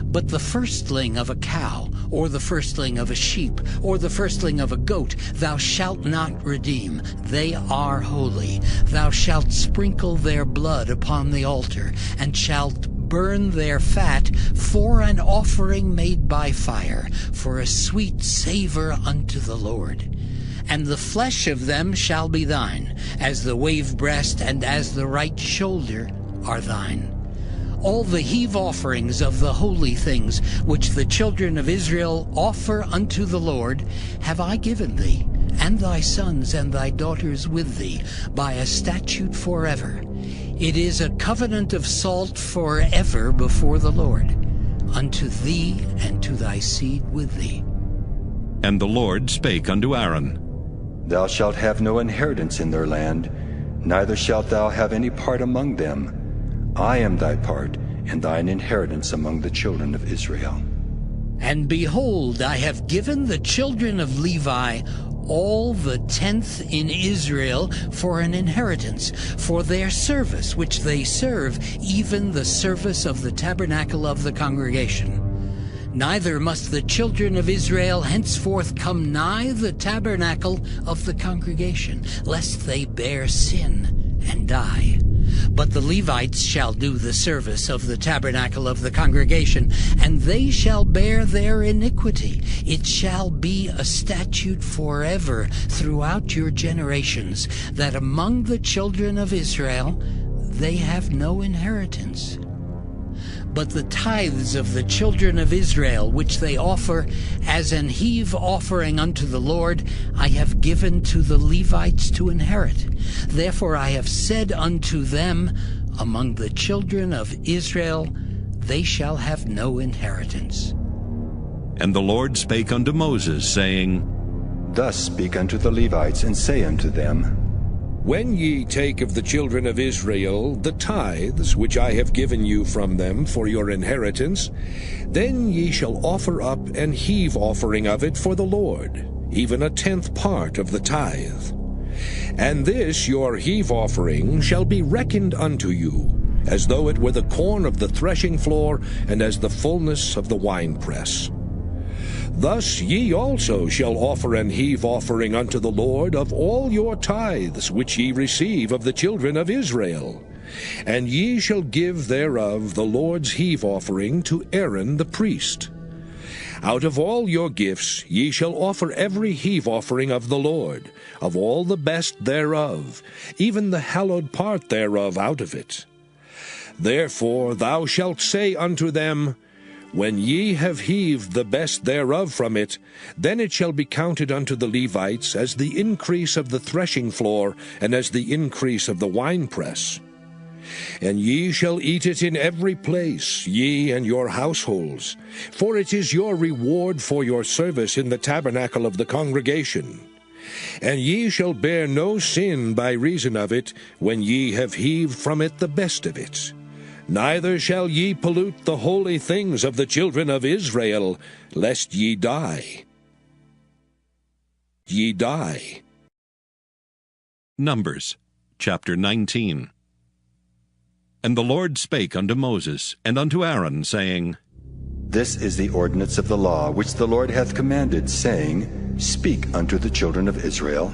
But the firstling of a cow, or the firstling of a sheep, or the firstling of a goat, thou shalt not redeem. They are holy. Thou shalt sprinkle their blood upon the altar, and shalt burn their fat for an offering made by fire, for a sweet savor unto the Lord. And the flesh of them shall be thine, as the wave breast and as the right shoulder are thine. All the heave offerings of the holy things which the children of Israel offer unto the Lord have I given thee, and thy sons and thy daughters with thee, by a statute forever. It is a covenant of salt forever before the Lord, unto thee and to thy seed with thee. And the Lord spake unto Aaron, Thou shalt have no inheritance in their land, neither shalt thou have any part among them. I am thy part, and thine inheritance among the children of Israel. And behold, I have given the children of Levi all the 10th in Israel for an inheritance, for their service which they serve, even the service of the tabernacle of the congregation. Neither must the children of Israel henceforth come nigh the tabernacle of the congregation, lest they bear sin and die. But the Levites shall do the service of the tabernacle of the congregation, and they shall bear their iniquity. It shall be a statute forever throughout your generations, that among the children of Israel they have no inheritance. But the tithes of the children of Israel, which they offer as an heave offering unto the Lord, I have given to the Levites to inherit. Therefore I have said unto them, among the children of Israel they shall have no inheritance. And the Lord spake unto Moses, saying, Thus speak unto the Levites, and say unto them, When ye take of the children of Israel the tithes which I have given you from them for your inheritance, then ye shall offer up an heave offering of it for the Lord, even a 10th part of the tithe. And this your heave offering shall be reckoned unto you, as though it were the corn of the threshing floor, and as the fullness of the winepress. Thus ye also shall offer an heave offering unto the Lord of all your tithes which ye receive of the children of Israel. And ye shall give thereof the Lord's heave offering to Aaron the priest. Out of all your gifts ye shall offer every heave offering of the Lord, of all the best thereof, even the hallowed part thereof out of it. Therefore thou shalt say unto them, When ye have heaved the best thereof from it, then it shall be counted unto the Levites as the increase of the threshing floor, and as the increase of the winepress. And ye shall eat it in every place, ye and your households, for it is your reward for your service in the tabernacle of the congregation. And ye shall bear no sin by reason of it, when ye have heaved from it the best of it. Neither shall ye pollute the holy things of the children of Israel, lest ye die. Ye die. Numbers, chapter 19. And the Lord spake unto Moses and unto Aaron, saying, This is the ordinance of the law which the Lord hath commanded, saying, Speak unto the children of Israel,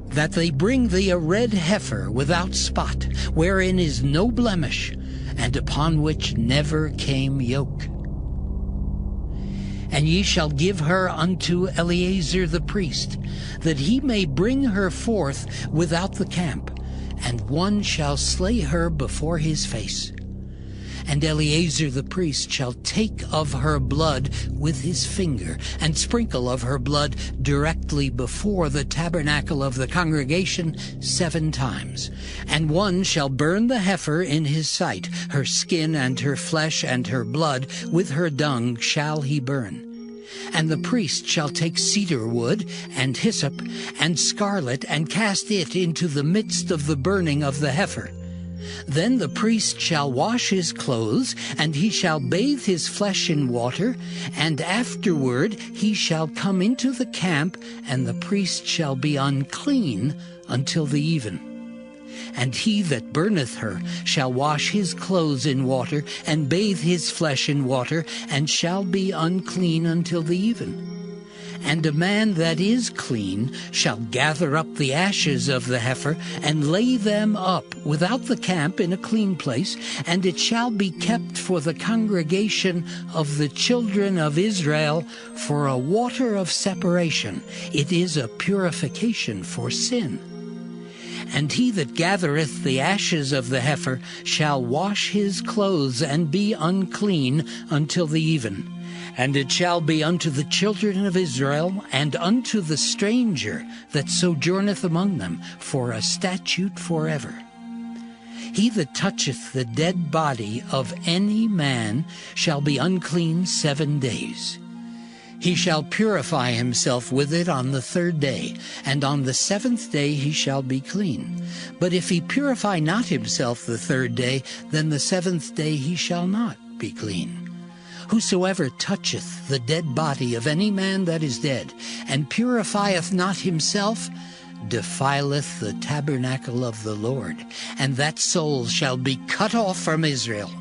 that they bring thee a red heifer without spot, wherein is no blemish, and upon which never came yoke. And ye shall give her unto Eleazar the priest, that he may bring her forth without the camp, and one shall slay her before his face. And Eleazar the priest shall take of her blood with his finger, and sprinkle of her blood directly before the tabernacle of the congregation 7 times. And one shall burn the heifer in his sight, her skin and her flesh and her blood, with her dung shall he burn. And the priest shall take cedar wood and hyssop and scarlet, and cast it into the midst of the burning of the heifer. Then the priest shall wash his clothes, and he shall bathe his flesh in water, and afterward he shall come into the camp, and the priest shall be unclean until the even. And he that burneth her shall wash his clothes in water, and bathe his flesh in water, and shall be unclean until the even. And a man that is clean shall gather up the ashes of the heifer, and lay them up without the camp in a clean place, and it shall be kept for the congregation of the children of Israel for a water of separation. It is a purification for sin. And he that gathereth the ashes of the heifer shall wash his clothes, and be unclean until the even. And it shall be unto the children of Israel, and unto the stranger that sojourneth among them, for a statute forever. He that toucheth the dead body of any man shall be unclean 7 days. He shall purify himself with it on the 3rd day, and on the 7th day he shall be clean. But if he purify not himself the 3rd day, then the 7th day he shall not be clean. Whosoever toucheth the dead body of any man that is dead, and purifieth not himself, defileth the tabernacle of the Lord, and that soul shall be cut off from Israel.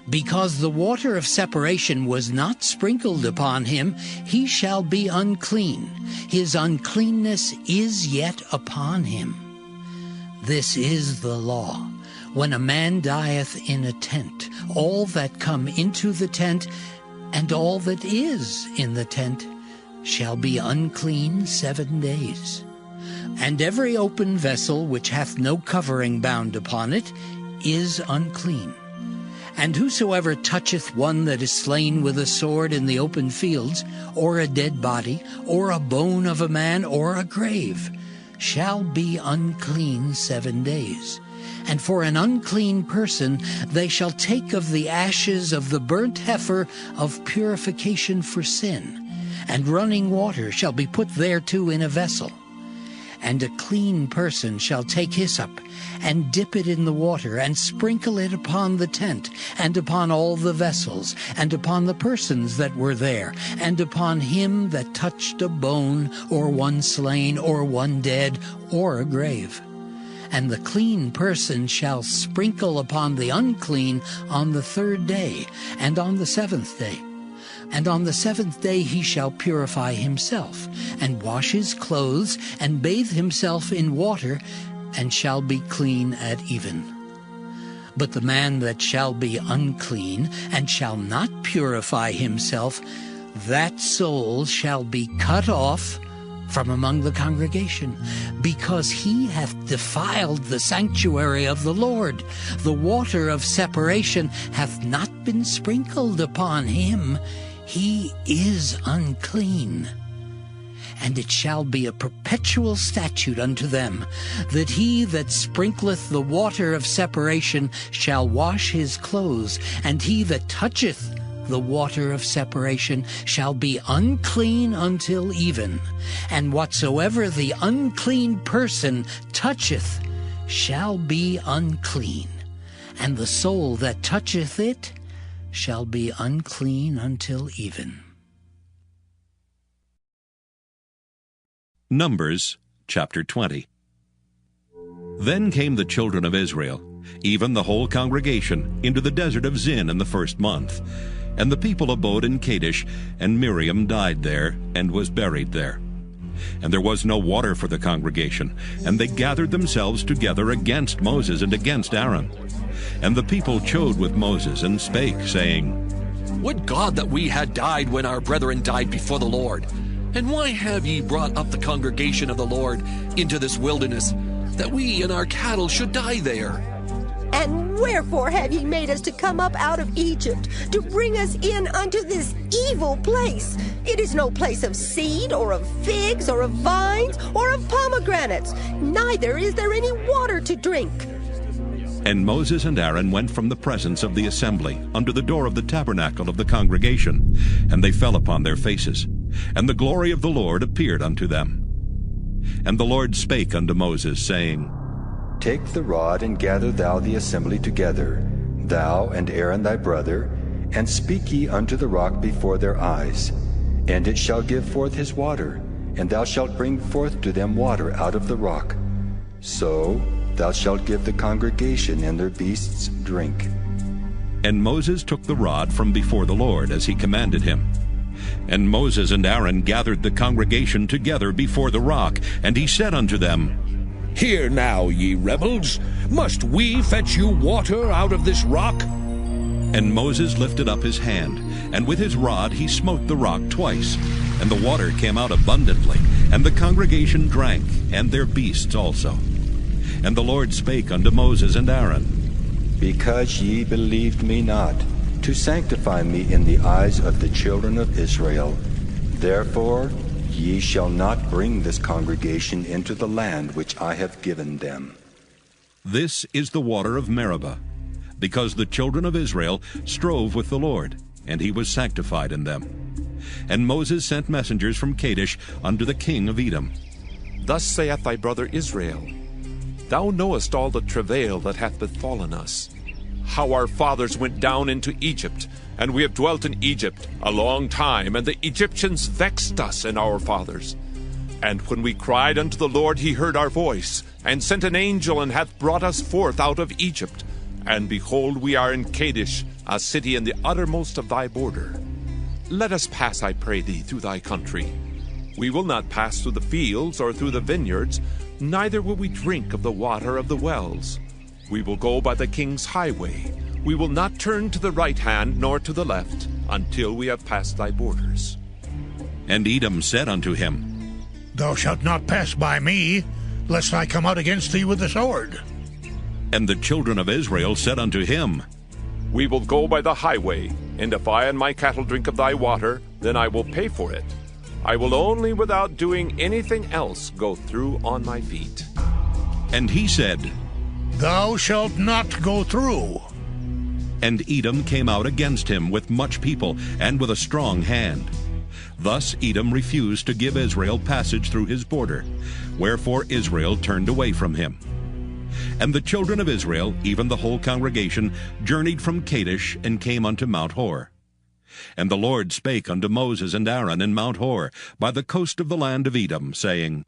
Because the water of separation was not sprinkled upon him, he shall be unclean. His uncleanness is yet upon him. This is the law. When a man dieth in a tent, all that come into the tent, and all that is in the tent, shall be unclean 7 days. And every open vessel which hath no covering bound upon it is unclean. And whosoever toucheth one that is slain with a sword in the open fields, or a dead body, or a bone of a man, or a grave, shall be unclean 7 days. And for an unclean person they shall take of the ashes of the burnt heifer of purification for sin, and running water shall be put thereto in a vessel. And a clean person shall take hyssop, and dip it in the water, and sprinkle it upon the tent, and upon all the vessels, and upon the persons that were there, and upon him that touched a bone, or one slain, or one dead, or a grave. And the clean person shall sprinkle upon the unclean on the 3rd day, and on the 7th day. And on the 7th day he shall purify himself, and wash his clothes, and bathe himself in water, and shall be clean at even. But the man that shall be unclean, and shall not purify himself, that soul shall be cut off from among the congregation, because he hath defiled the sanctuary of the Lord. The water of separation hath not been sprinkled upon him. He is unclean. And it shall be a perpetual statute unto them, that he that sprinkleth the water of separation shall wash his clothes, and he that toucheth the water of separation shall be unclean until even. And whatsoever the unclean person toucheth shall be unclean, and the soul that toucheth it shall be unclean until even. Numbers chapter 20. Then came the children of Israel, even the whole congregation, into the desert of Zin in the 1st month. And the people abode in Kadesh, and Miriam died there, and was buried there. And there was no water for the congregation, and they gathered themselves together against Moses and against Aaron. And the people chode with Moses, and spake, saying, Would God that we had died when our brethren died before the Lord! And why have ye brought up the congregation of the Lord into this wilderness, that we and our cattle should die there? And wherefore have ye made us to come up out of Egypt, to bring us in unto this evil place? It is no place of seed, or of figs, or of vines, or of pomegranates, neither is there any water to drink. And Moses and Aaron went from the presence of the assembly unto the door of the tabernacle of the congregation, and they fell upon their faces. And the glory of the Lord appeared unto them. And the Lord spake unto Moses, saying, Take the rod, and gather thou the assembly together, thou and Aaron thy brother, and speak ye unto the rock before their eyes. And it shall give forth his water, and thou shalt bring forth to them water out of the rock. So thou shalt give the congregation and their beasts drink. And Moses took the rod from before the Lord, as he commanded him. And Moses and Aaron gathered the congregation together before the rock, and he said unto them, Hear now, ye rebels, must we fetch you water out of this rock? And Moses lifted up his hand, and with his rod he smote the rock twice, and the water came out abundantly, and the congregation drank, and their beasts also. And the Lord spake unto Moses and Aaron, Because ye believed me not, to sanctify me in the eyes of the children of Israel, therefore ye shall not bring this congregation into the land which I have given them. This is the water of Meribah, because the children of Israel strove with the Lord, and he was sanctified in them. And Moses sent messengers from Kadesh unto the king of Edom. Thus saith thy brother Israel, Thou knowest all the travail that hath befallen us, how our fathers went down into Egypt, and we have dwelt in Egypt a long time, and the Egyptians vexed us and our fathers. And when we cried unto the Lord, he heard our voice, and sent an angel, and hath brought us forth out of Egypt. And behold, we are in Kadesh, a city in the uttermost of thy border. Let us pass, I pray thee, through thy country. We will not pass through the fields or through the vineyards, neither will we drink of the water of the wells. We will go by the king's highway. We will not turn to the right hand nor to the left, until we have passed thy borders. And Edom said unto him, Thou shalt not pass by me, lest I come out against thee with the sword. And the children of Israel said unto him, We will go by the highway, and if I and my cattle drink of thy water, then I will pay for it. I will only, without doing anything else, go through on my feet. And he said, Thou shalt not go through. And Edom came out against him with much people, and with a strong hand. Thus Edom refused to give Israel passage through his border, wherefore Israel turned away from him. And the children of Israel, even the whole congregation, journeyed from Kadesh, and came unto Mount Hor. And the Lord spake unto Moses and Aaron in Mount Hor, by the coast of the land of Edom, saying,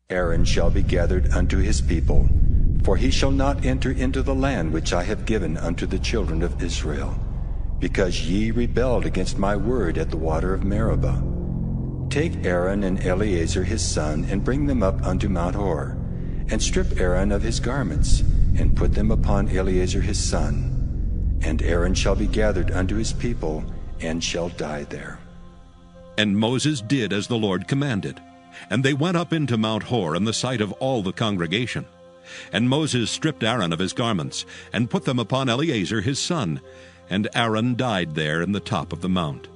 Aaron shall be gathered unto his people, for he shall not enter into the land which I have given unto the children of Israel, because ye rebelled against my word at the water of Meribah. Take Aaron and Eleazar his son, and bring them up unto Mount Hor, and strip Aaron of his garments, and put them upon Eleazar his son. And Aaron shall be gathered unto his people, and shall die there. And Moses did as the Lord commanded. And they went up into Mount Hor in the sight of all the congregation. And Moses stripped Aaron of his garments, and put them upon Eleazar his son. And Aaron died there in the top of the mount.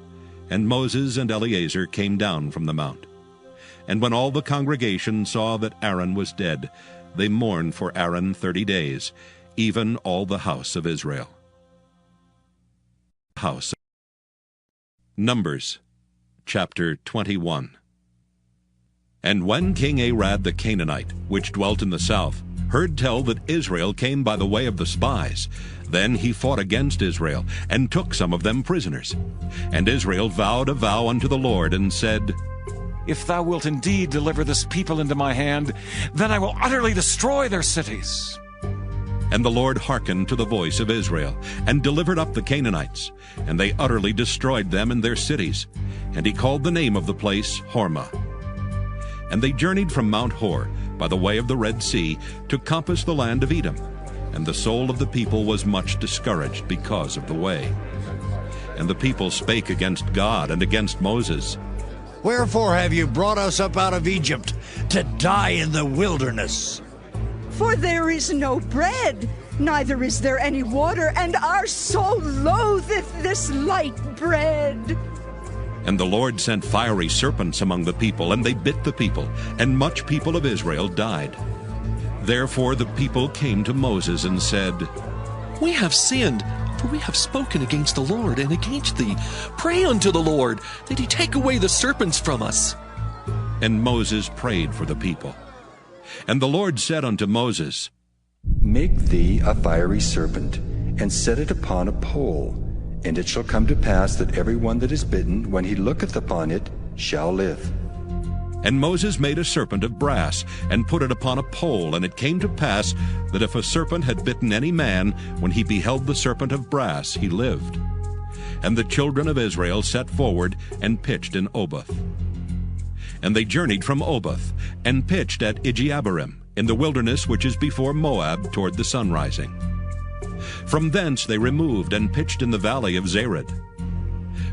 And Moses and Eleazar came down from the mount. And when all the congregation saw that Aaron was dead, they mourned for Aaron 30 days, even all the house of Israel. Numbers chapter 21. And when King Arad the Canaanite, which dwelt in the south, heard tell that Israel came by the way of the spies, then he fought against Israel, and took some of them prisoners. And Israel vowed a vow unto the Lord, and said, If thou wilt indeed deliver this people into my hand, then I will utterly destroy their cities. And the Lord hearkened to the voice of Israel, and delivered up the Canaanites, and they utterly destroyed them and their cities. And he called the name of the place Hormah. And they journeyed from Mount Hor by the way of the Red Sea to compass the land of Edom. And the soul of the people was much discouraged because of the way. And the people spake against God and against Moses. Wherefore have you brought us up out of Egypt to die in the wilderness? For there is no bread, neither is there any water, and our soul loatheth this light bread. And the Lord sent fiery serpents among the people, and they bit the people, and much people of Israel died. Therefore the people came to Moses and said, We have sinned, for we have spoken against the Lord and against thee. Pray unto the Lord, that he take away the serpents from us. And Moses prayed for the people. And the Lord said unto Moses, Make thee a fiery serpent, and set it upon a pole, and it shall come to pass that every one that is bitten, when he looketh upon it, shall live. And Moses made a serpent of brass, and put it upon a pole. And it came to pass that if a serpent had bitten any man, when he beheld the serpent of brass, he lived. And the children of Israel set forward, and pitched in Oboth. And they journeyed from Oboth, and pitched at Ijeabarim, in the wilderness which is before Moab, toward the sunrising. From thence they removed, and pitched in the valley of Zered.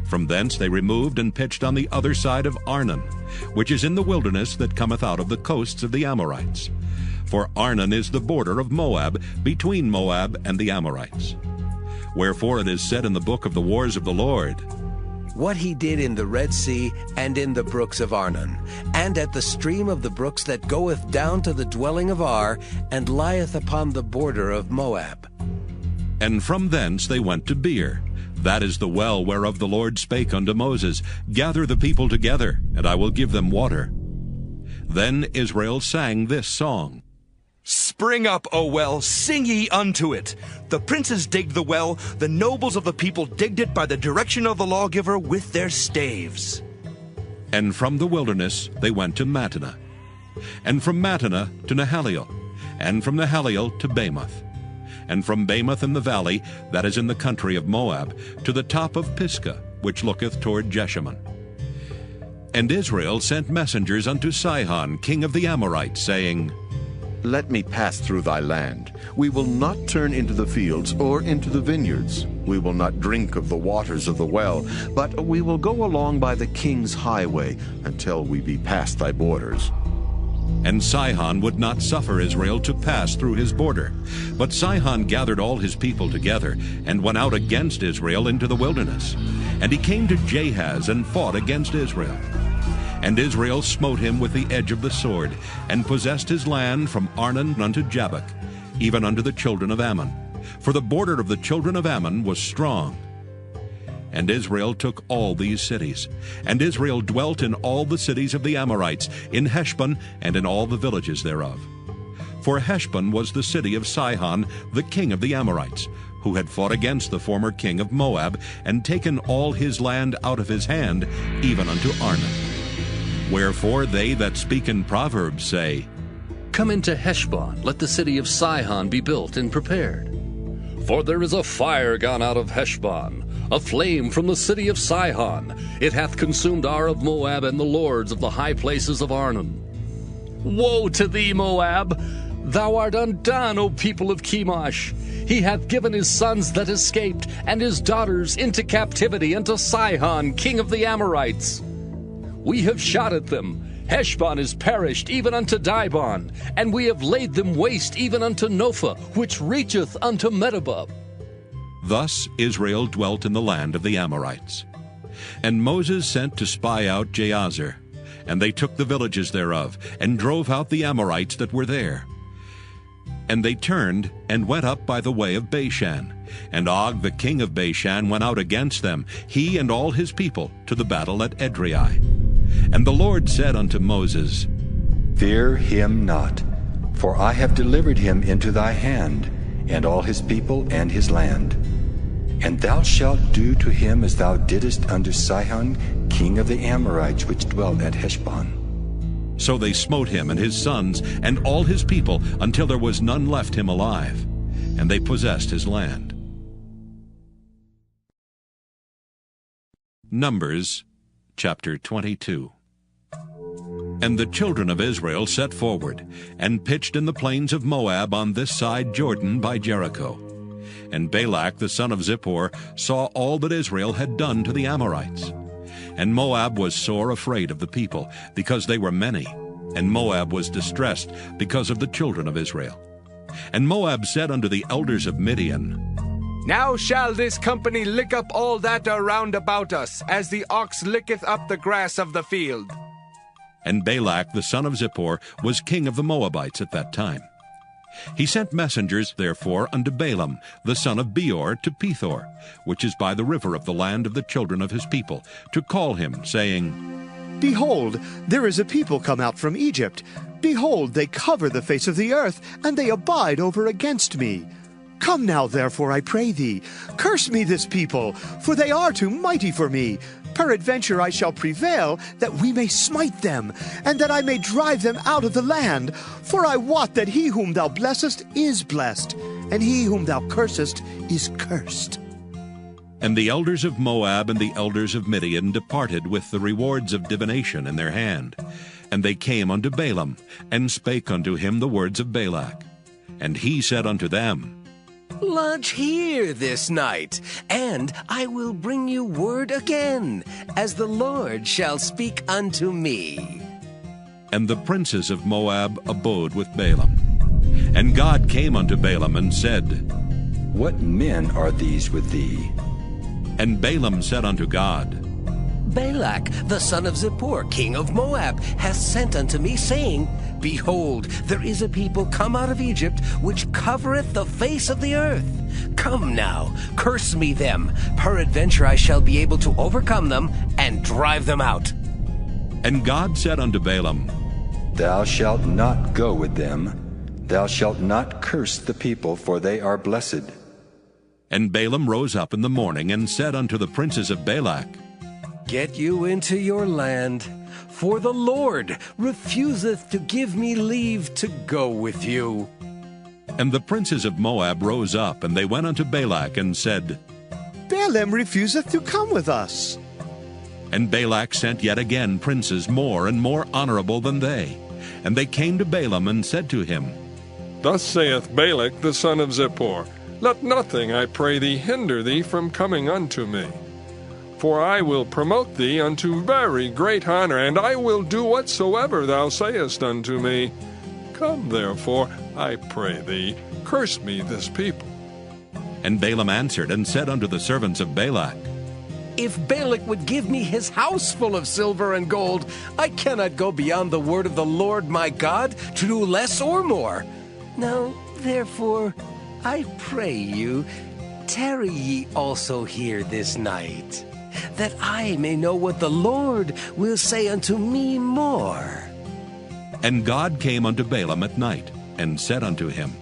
From thence they removed, and pitched on the other side of Arnon, which is in the wilderness that cometh out of the coasts of the Amorites. For Arnon is the border of Moab, between Moab and the Amorites. Wherefore it is said in the book of the wars of the Lord, What he did in the Red Sea, and in the brooks of Arnon, and at the stream of the brooks that goeth down to the dwelling of Ar, and lieth upon the border of Moab. And from thence they went to Beer. That is the well whereof the Lord spake unto Moses, Gather the people together, and I will give them water. Then Israel sang this song, Spring up, O well, sing ye unto it. The princes digged the well, the nobles of the people digged it by the direction of the lawgiver with their staves. And from the wilderness they went to Mattanah, and from Mattanah to Nahaliel, and from Nahaliel to Bamoth, and from Bamoth in the valley, that is in the country of Moab, to the top of Pisgah, which looketh toward Jeshimon. And Israel sent messengers unto Sihon, king of the Amorites, saying, Let me pass through thy land. We will not turn into the fields or into the vineyards. We will not drink of the waters of the well, but we will go along by the king's highway until we be past thy borders. And Sihon would not suffer Israel to pass through his border. But Sihon gathered all his people together, and went out against Israel into the wilderness. And he came to Jahaz, and fought against Israel. And Israel smote him with the edge of the sword, and possessed his land from Arnon unto Jabbok, even unto the children of Ammon. For the border of the children of Ammon was strong. And Israel took all these cities. And Israel dwelt in all the cities of the Amorites, in Heshbon, and in all the villages thereof. For Heshbon was the city of Sihon, the king of the Amorites, who had fought against the former king of Moab, and taken all his land out of his hand, even unto Arnon. Wherefore they that speak in Proverbs say, Come into Heshbon, let the city of Sihon be built and prepared. For there is a fire gone out of Heshbon, a flame from the city of Sihon. It hath consumed Ar of Moab, and the lords of the high places of Arnon. Woe to thee, Moab! Thou art undone, O people of Chemosh! He hath given his sons that escaped, and his daughters into captivity unto Sihon, king of the Amorites. We have shot at them. Heshbon is perished, even unto Dibon, and we have laid them waste, even unto Nophah, which reacheth unto Medeba. Thus Israel dwelt in the land of the Amorites. And Moses sent to spy out Jazer, and they took the villages thereof, and drove out the Amorites that were there. And they turned, and went up by the way of Bashan. And Og the king of Bashan went out against them, he and all his people, to the battle at Edrei. And the Lord said unto Moses, Fear him not, for I have delivered him into thy hand, and all his people and his land. And thou shalt do to him as thou didst unto Sihon, king of the Amorites, which dwelt at Heshbon. So they smote him and his sons and all his people, until there was none left him alive, and they possessed his land. Numbers chapter 22. And the children of Israel set forward, and pitched in the plains of Moab on this side Jordan by Jericho. And Balak the son of Zippor saw all that Israel had done to the Amorites. And Moab was sore afraid of the people, because they were many, and Moab was distressed because of the children of Israel. And Moab said unto the elders of Midian, Now shall this company lick up all that are round about us, as the ox licketh up the grass of the field. And Balak the son of Zippor was king of the Moabites at that time. He sent messengers, therefore, unto Balaam the son of Beor to Pethor, which is by the river of the land of the children of his people, to call him, saying, Behold, there is a people come out from Egypt. Behold, they cover the face of the earth, and they abide over against me. Come now, therefore, I pray thee, curse me this people, for they are too mighty for me. Peradventure I shall prevail, that we may smite them, and that I may drive them out of the land. For I wot that he whom thou blessest is blessed, and he whom thou cursest is cursed. And the elders of Moab and the elders of Midian departed with the rewards of divination in their hand. And they came unto Balaam, and spake unto him the words of Balak. And he said unto them, Lodge here this night, and I will bring you word again, as the Lord shall speak unto me. And the princes of Moab abode with Balaam. And God came unto Balaam and said, What men are these with thee? And Balaam said unto God, Balak, the son of Zippor, king of Moab, hath sent unto me, saying, Behold, there is a people come out of Egypt, which covereth the face of the earth. Come now, curse me them. Peradventure I shall be able to overcome them, and drive them out. And God said unto Balaam, Thou shalt not go with them. Thou shalt not curse the people, for they are blessed. And Balaam rose up in the morning, and said unto the princes of Balak, Get you into your land, for the Lord refuseth to give me leave to go with you. And the princes of Moab rose up, and they went unto Balak, and said, Balaam refuseth to come with us. And Balak sent yet again princes more and more honorable than they. And they came to Balaam, and said to him, Thus saith Balak the son of Zippor, Let nothing, I pray thee, hinder thee from coming unto me. For I will promote thee unto very great honor, and I will do whatsoever thou sayest unto me. Come therefore, I pray thee, curse me this people. And Balaam answered and said unto the servants of Balak, If Balak would give me his house full of silver and gold, I cannot go beyond the word of the Lord my God to do less or more. Now, therefore, I pray you, tarry ye also here this night, that I may know what the Lord will say unto me more. And God came unto Balaam at night, and said unto him,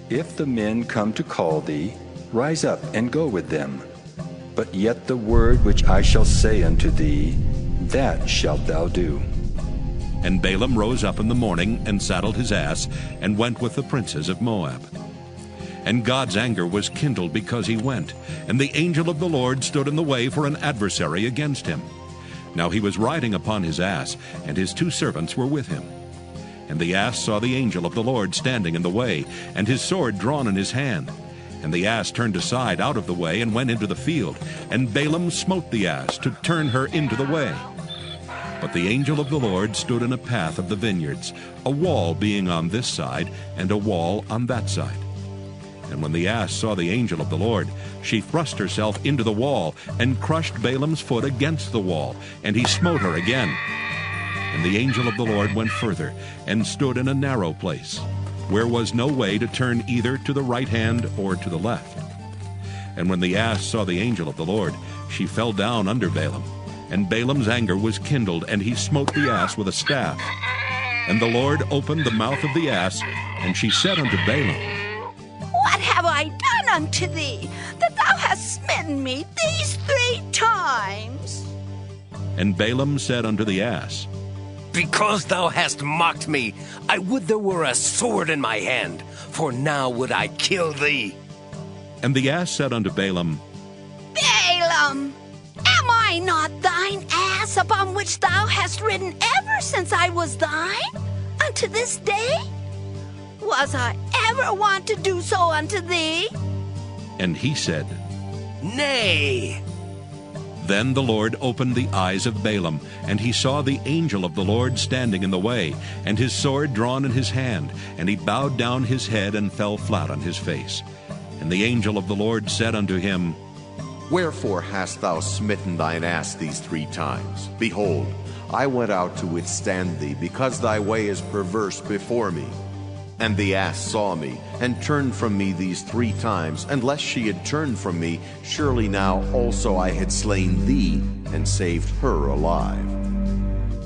If the men come to call thee, rise up and go with them. But yet the word which I shall say unto thee, that shalt thou do. And Balaam rose up in the morning, and saddled his ass, and went with the princes of Moab. And God's anger was kindled because he went, and the angel of the Lord stood in the way for an adversary against him. Now he was riding upon his ass, and his 2 servants were with him. And the ass saw the angel of the Lord standing in the way, and his sword drawn in his hand. And the ass turned aside out of the way, and went into the field. And Balaam smote the ass to turn her into the way. But the angel of the Lord stood in a path of the vineyards, a wall being on this side, and a wall on that side. And when the ass saw the angel of the Lord, she thrust herself into the wall, and crushed Balaam's foot against the wall, and he smote her again. And the angel of the Lord went further, and stood in a narrow place, where was no way to turn either to the right hand or to the left. And when the ass saw the angel of the Lord, she fell down under Balaam. And Balaam's anger was kindled, and he smote the ass with a staff. And the Lord opened the mouth of the ass, and she said unto Balaam, What have I done unto thee, that thou hast smitten me these 3 times? And Balaam said unto the ass, Because thou hast mocked me, I would there were a sword in my hand, for now would I kill thee. And the ass said unto Balaam, Balaam, am I not thine ass upon which thou hast ridden ever since I was thine, unto this day? Was I ever wont to do so unto thee? And he said, Nay. Then the Lord opened the eyes of Balaam, and he saw the angel of the Lord standing in the way, and his sword drawn in his hand, and he bowed down his head and fell flat on his face. And the angel of the Lord said unto him, Wherefore hast thou smitten thine ass these 3 times? Behold, I went out to withstand thee, because thy way is perverse before me. And the ass saw me, and turned from me these 3 times, and lest she had turned from me, surely now also I had slain thee, and saved her alive.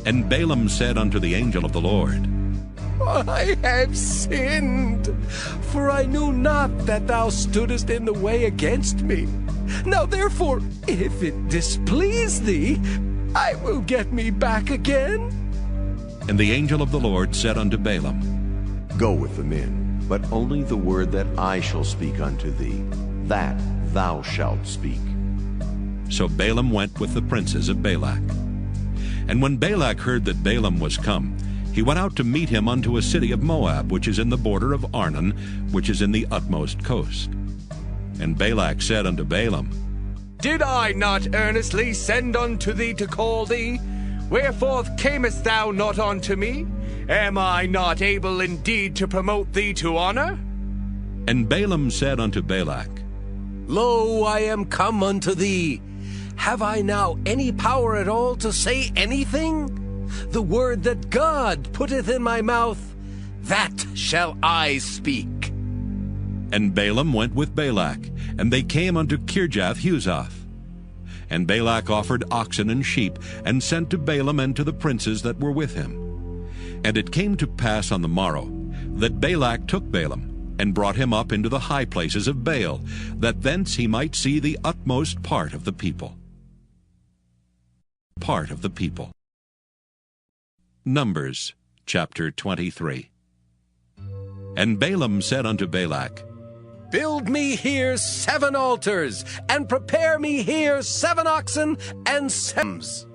And Balaam said unto the angel of the Lord, I have sinned, for I knew not that thou stoodest in the way against me. Now therefore, if it displease thee, I will get me back again. And the angel of the Lord said unto Balaam, Go with the men, but only the word that I shall speak unto thee, that thou shalt speak. So Balaam went with the princes of Balak. And when Balak heard that Balaam was come, he went out to meet him unto a city of Moab, which is in the border of Arnon, which is in the utmost coast. And Balak said unto Balaam, Did I not earnestly send unto thee to call thee? Wherefore camest thou not unto me? Am I not able indeed to promote thee to honor? And Balaam said unto Balak, Lo, I am come unto thee. Have I now any power at all to say anything? The word that God putteth in my mouth, that shall I speak. And Balaam went with Balak, and they came unto Kirjath-Huzoth. And Balak offered oxen and sheep, and sent to Balaam and to the princes that were with him. And it came to pass on the morrow, that Balak took Balaam, and brought him up into the high places of Baal, that thence he might see the utmost part of the people. Numbers chapter 23. And Balaam said unto Balak, Build me here 7 altars, and prepare me here 7 oxen and 7 rams.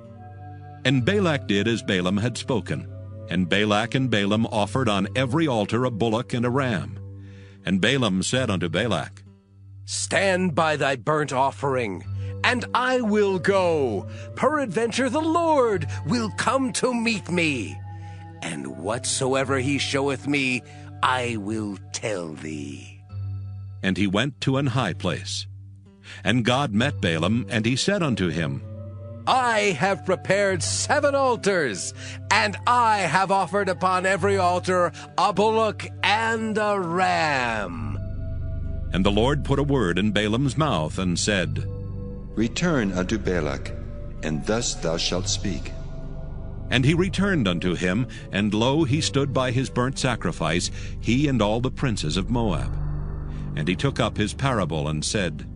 And Balak did as Balaam had spoken. And Balak and Balaam offered on every altar a bullock and a ram. And Balaam said unto Balak, Stand by thy burnt offering, and I will go. Peradventure the Lord will come to meet me. And whatsoever he showeth me, I will tell thee. And he went to an high place. And God met Balaam, and he said unto him, I have prepared 7 altars, and I have offered upon every altar a bullock and a ram. And the Lord put a word in Balaam's mouth, and said, Return unto Balak, and thus thou shalt speak. And he returned unto him, and lo, he stood by his burnt sacrifice, he and all the princes of Moab. And he took up his parable, and said,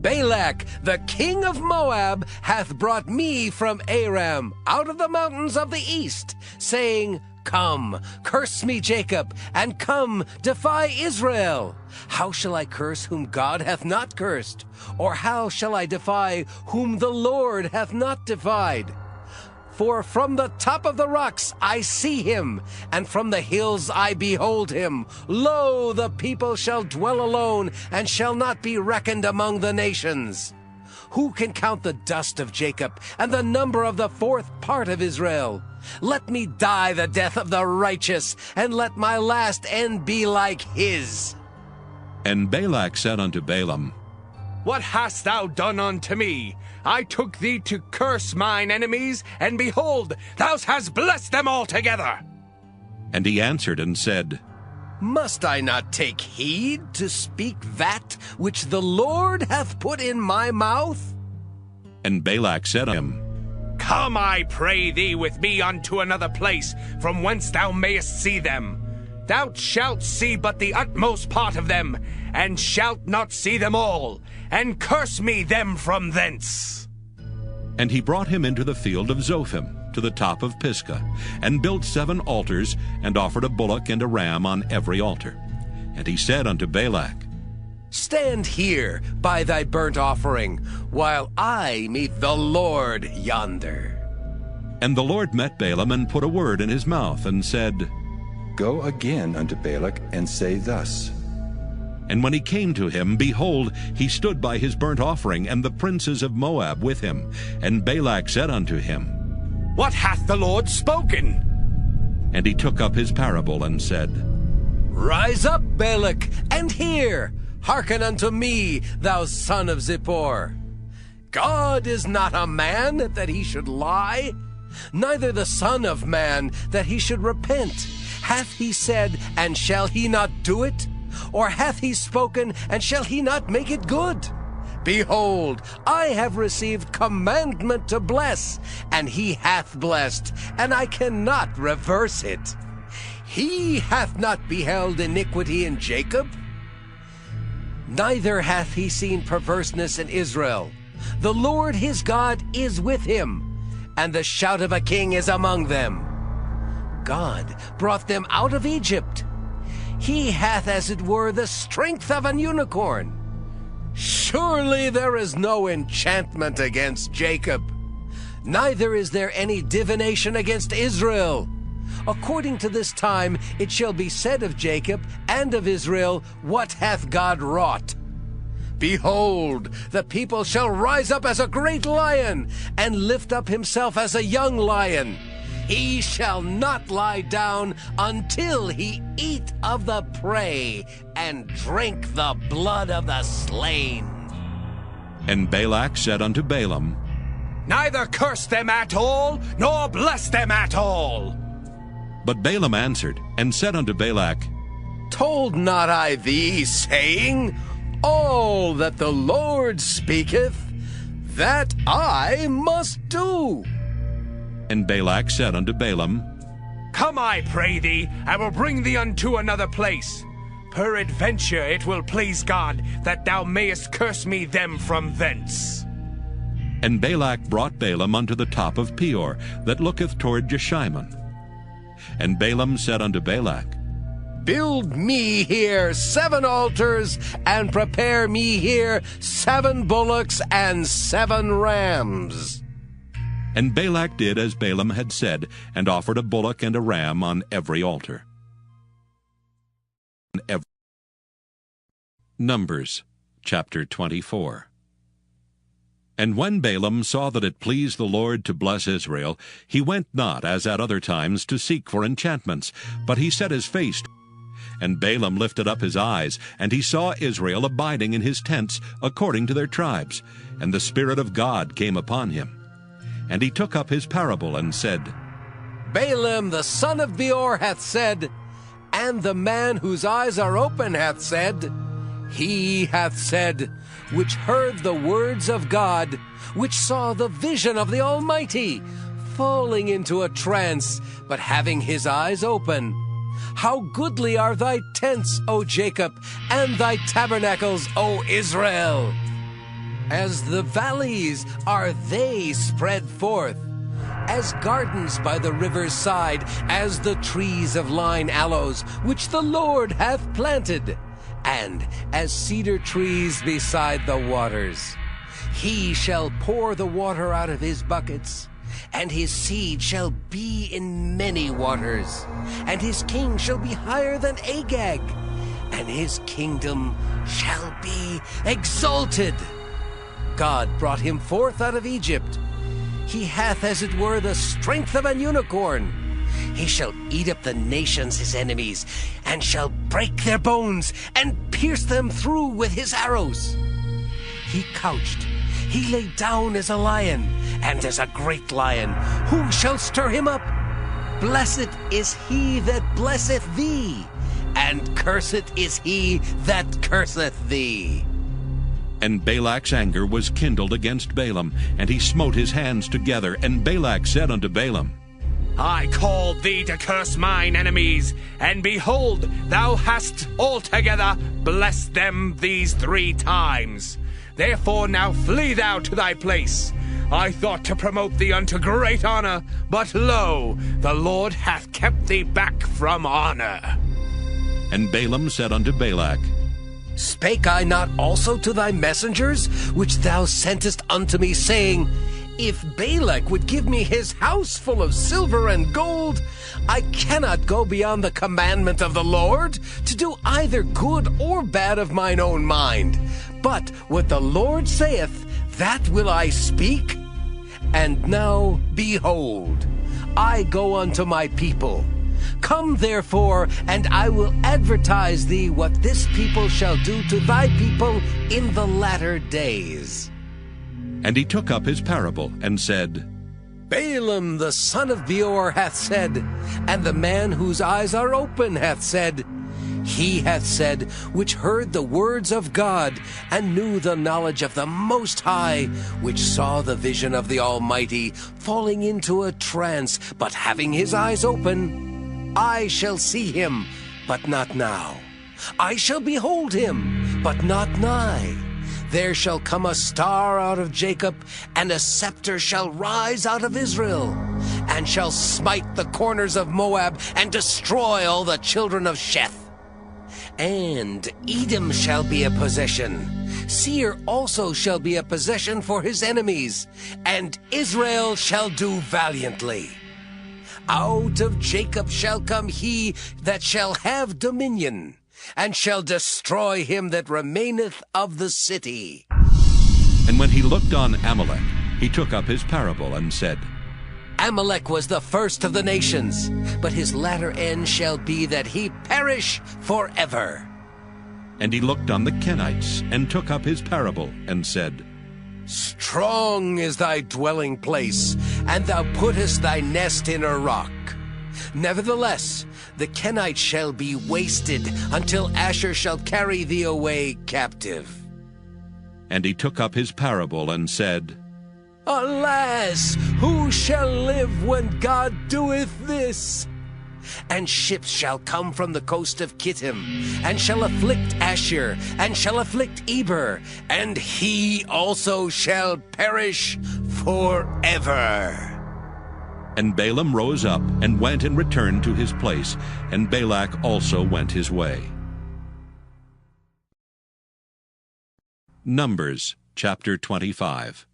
Balak, the king of Moab, hath brought me from Aram, out of the mountains of the east, saying, Come, curse me, Jacob, and come, defy Israel. How shall I curse whom God hath not cursed? Or how shall I defy whom the Lord hath not defied? For from the top of the rocks I see him, and from the hills I behold him. Lo, the people shall dwell alone, and shall not be reckoned among the nations. Who can count the dust of Jacob, and the number of the 4th part of Israel? Let me die the death of the righteous, and let my last end be like his. And Balak said unto Balaam, What hast thou done unto me? I took thee to curse mine enemies, and behold, thou hast blessed them altogether. And he answered and said, Must I not take heed to speak that which the Lord hath put in my mouth? And Balak said unto him, Come, I pray thee, with me unto another place, from whence thou mayest see them. Thou shalt see but the utmost part of them, and shalt not see them all, and curse me them from thence. And he brought him into the field of Zophim, to the top of Pisgah, and built 7 altars, and offered a bullock and a ram on every altar. And he said unto Balak, Stand here by thy burnt offering, while I meet the Lord yonder. And the Lord met Balaam, and put a word in his mouth, and said, Go again unto Balak, and say thus. And when he came to him, behold, he stood by his burnt offering, and the princes of Moab with him. And Balak said unto him, What hath the Lord spoken? And he took up his parable, and said, Rise up, Balak, and hear. Hearken unto me, thou son of Zippor. God is not a man, that he should lie, neither the Son of Man, that he should repent. Hath he said, and shall he not do it? Or hath he spoken, and shall he not make it good? Behold, I have received commandment to bless, and he hath blessed, and I cannot reverse it. He hath not beheld iniquity in Jacob, neither hath he seen perverseness in Israel. The Lord his God is with him, and the shout of a king is among them. God brought them out of Egypt. He hath, as it were, the strength of an unicorn. Surely there is no enchantment against Jacob, neither is there any divination against Israel. According to this time it shall be said of Jacob and of Israel, What hath God wrought? Behold, the people shall rise up as a great lion, and lift up himself as a young lion. He shall not lie down until he eat of the prey, and drink the blood of the slain. And Balak said unto Balaam, Neither curse them at all, nor bless them at all. But Balaam answered, and said unto Balak, Told not I thee, saying, All that the Lord speaketh, that I must do? And Balak said unto Balaam, Come, I pray thee, I will bring thee unto another place. Peradventure it will please God that thou mayest curse me them from thence. And Balak brought Balaam unto the top of Peor, that looketh toward Jeshimon. And Balaam said unto Balak, Build me here 7 altars, and prepare me here 7 bullocks and 7 rams. And Balak did as Balaam had said, and offered a bullock and a ram on every altar. Numbers chapter 24. And when Balaam saw that it pleased the Lord to bless Israel, he went not, as at other times, to seek for enchantments, but he set his face. And Balaam lifted up his eyes, and he saw Israel abiding in his tents according to their tribes, and the Spirit of God came upon him. And he took up his parable, and said, Balaam the son of Beor hath said, and the man whose eyes are open hath said, He hath said, which heard the words of God, which saw the vision of the Almighty, falling into a trance, but having his eyes open. How goodly are thy tents, O Jacob, and thy tabernacles, O Israel! As the valleys are they spread forth, as gardens by the river's side, as the trees of lign aloes, which the Lord hath planted, and as cedar trees beside the waters. He shall pour the water out of his buckets, and his seed shall be in many waters, and his king shall be higher than Agag, and his kingdom shall be exalted. God brought him forth out of Egypt. He hath, as it were, the strength of an unicorn. He shall eat up the nations his enemies, and shall break their bones, and pierce them through with his arrows. He couched, he lay down as a lion, and as a great lion. Who shall stir him up? Blessed is he that blesseth thee, and cursed is he that curseth thee. And Balak's anger was kindled against Balaam, and he smote his hands together. And Balak said unto Balaam, I called thee to curse mine enemies, and behold, thou hast altogether blessed them these 3 times. Therefore now flee thou to thy place. I thought to promote thee unto great honor, but lo, the Lord hath kept thee back from honor. And Balaam said unto Balak, Spake I not also to thy messengers, which thou sentest unto me, saying, If Balak would give me his house full of silver and gold, I cannot go beyond the commandment of the Lord to do either good or bad of mine own mind. But what the Lord saith, that will I speak. And now, behold, I go unto my people. Come therefore, and I will advertise thee what this people shall do to thy people in the latter days. And he took up his parable, and said, Balaam the son of Beor hath said, and the man whose eyes are open hath said, he hath said, which heard the words of God, and knew the knowledge of the Most High, which saw the vision of the Almighty, falling into a trance, but having his eyes open. I shall see him, but not now. I shall behold him, but not nigh. There shall come a star out of Jacob, and a scepter shall rise out of Israel, and shall smite the corners of Moab, and destroy all the children of Sheth. And Edom shall be a possession. Seir also shall be a possession for his enemies, and Israel shall do valiantly. Out of Jacob shall come he that shall have dominion, and shall destroy him that remaineth of the city. And when he looked on Amalek, he took up his parable, and said, Amalek was the first of the nations, but his latter end shall be that he perish forever. And he looked on the Kenites, and took up his parable, and said, Strong is thy dwelling place, and thou puttest thy nest in a rock. Nevertheless, the Kenites shall be wasted, until Asher shall carry thee away captive. And he took up his parable, and said, Alas, who shall live when God doeth this? And ships shall come from the coast of Kittim, and shall afflict Asher, and shall afflict Eber, and he also shall perish forever. And Balaam rose up, and went and returned to his place, and Balak also went his way. Numbers chapter 25.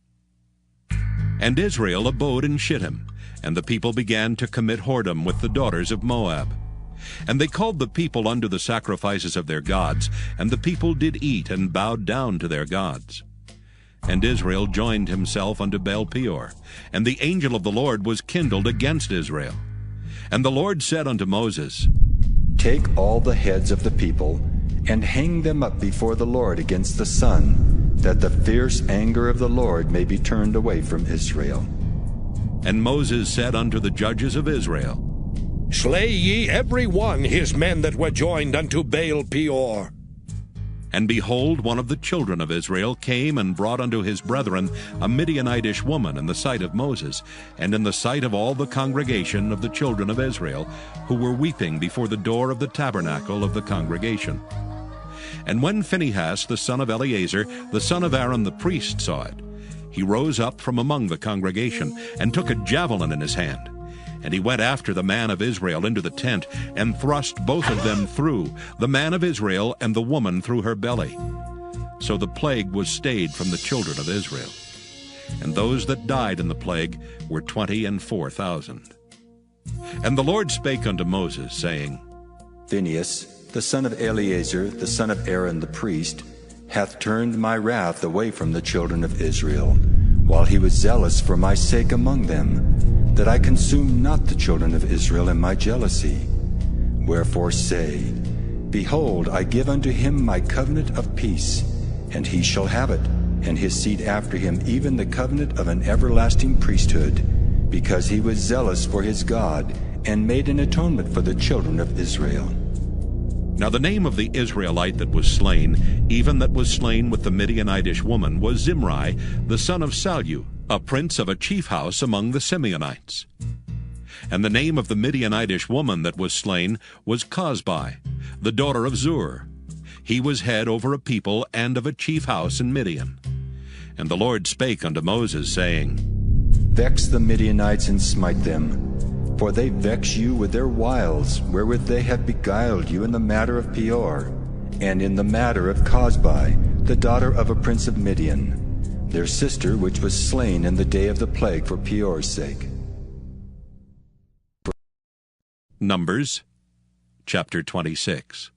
And Israel abode in Shittim, and the people began to commit whoredom with the daughters of Moab. And they called the people unto the sacrifices of their gods, and the people did eat and bowed down to their gods. And Israel joined himself unto Baal Peor, and the angel of the Lord was kindled against Israel. And the Lord said unto Moses, Take all the heads of the people, and hang them up before the Lord against the sun, that the fierce anger of the Lord may be turned away from Israel. And Moses said unto the judges of Israel, Slay ye every one his men that were joined unto Baal Peor. And behold, one of the children of Israel came and brought unto his brethren a Midianitish woman in the sight of Moses, and in the sight of all the congregation of the children of Israel, who were weeping before the door of the tabernacle of the congregation. And when Phinehas the son of Eleazar, the son of Aaron the priest, saw it, he rose up from among the congregation, and took a javelin in his hand. And he went after the man of Israel into the tent, and thrust both of them through, the man of Israel and the woman through her belly. So the plague was stayed from the children of Israel. And those that died in the plague were 24,000. And the Lord spake unto Moses, saying, Phinehas, the son of Eleazar, the son of Aaron the priest, hath turned my wrath away from the children of Israel, while he was zealous for my sake among them, that I consume not the children of Israel in my jealousy. Wherefore say, Behold, I give unto him my covenant of peace, and he shall have it, and his seed after him even the covenant of an everlasting priesthood, because he was zealous for his God, and made an atonement for the children of Israel. Now the name of the Israelite that was slain, even that was slain with the Midianitish woman, was Zimri, the son of Salu, a prince of a chief house among the Simeonites. And the name of the Midianitish woman that was slain was Cosbi, the daughter of Zur. He was head over a people and of a chief house in Midian. And the Lord spake unto Moses, saying, Vex the Midianites and smite them, for they vex you with their wiles, wherewith they have beguiled you in the matter of Peor, and in the matter of Cosbi, the daughter of a prince of Midian. their sister which was slain in the day of the plague for Peor's sake. Numbers chapter 26.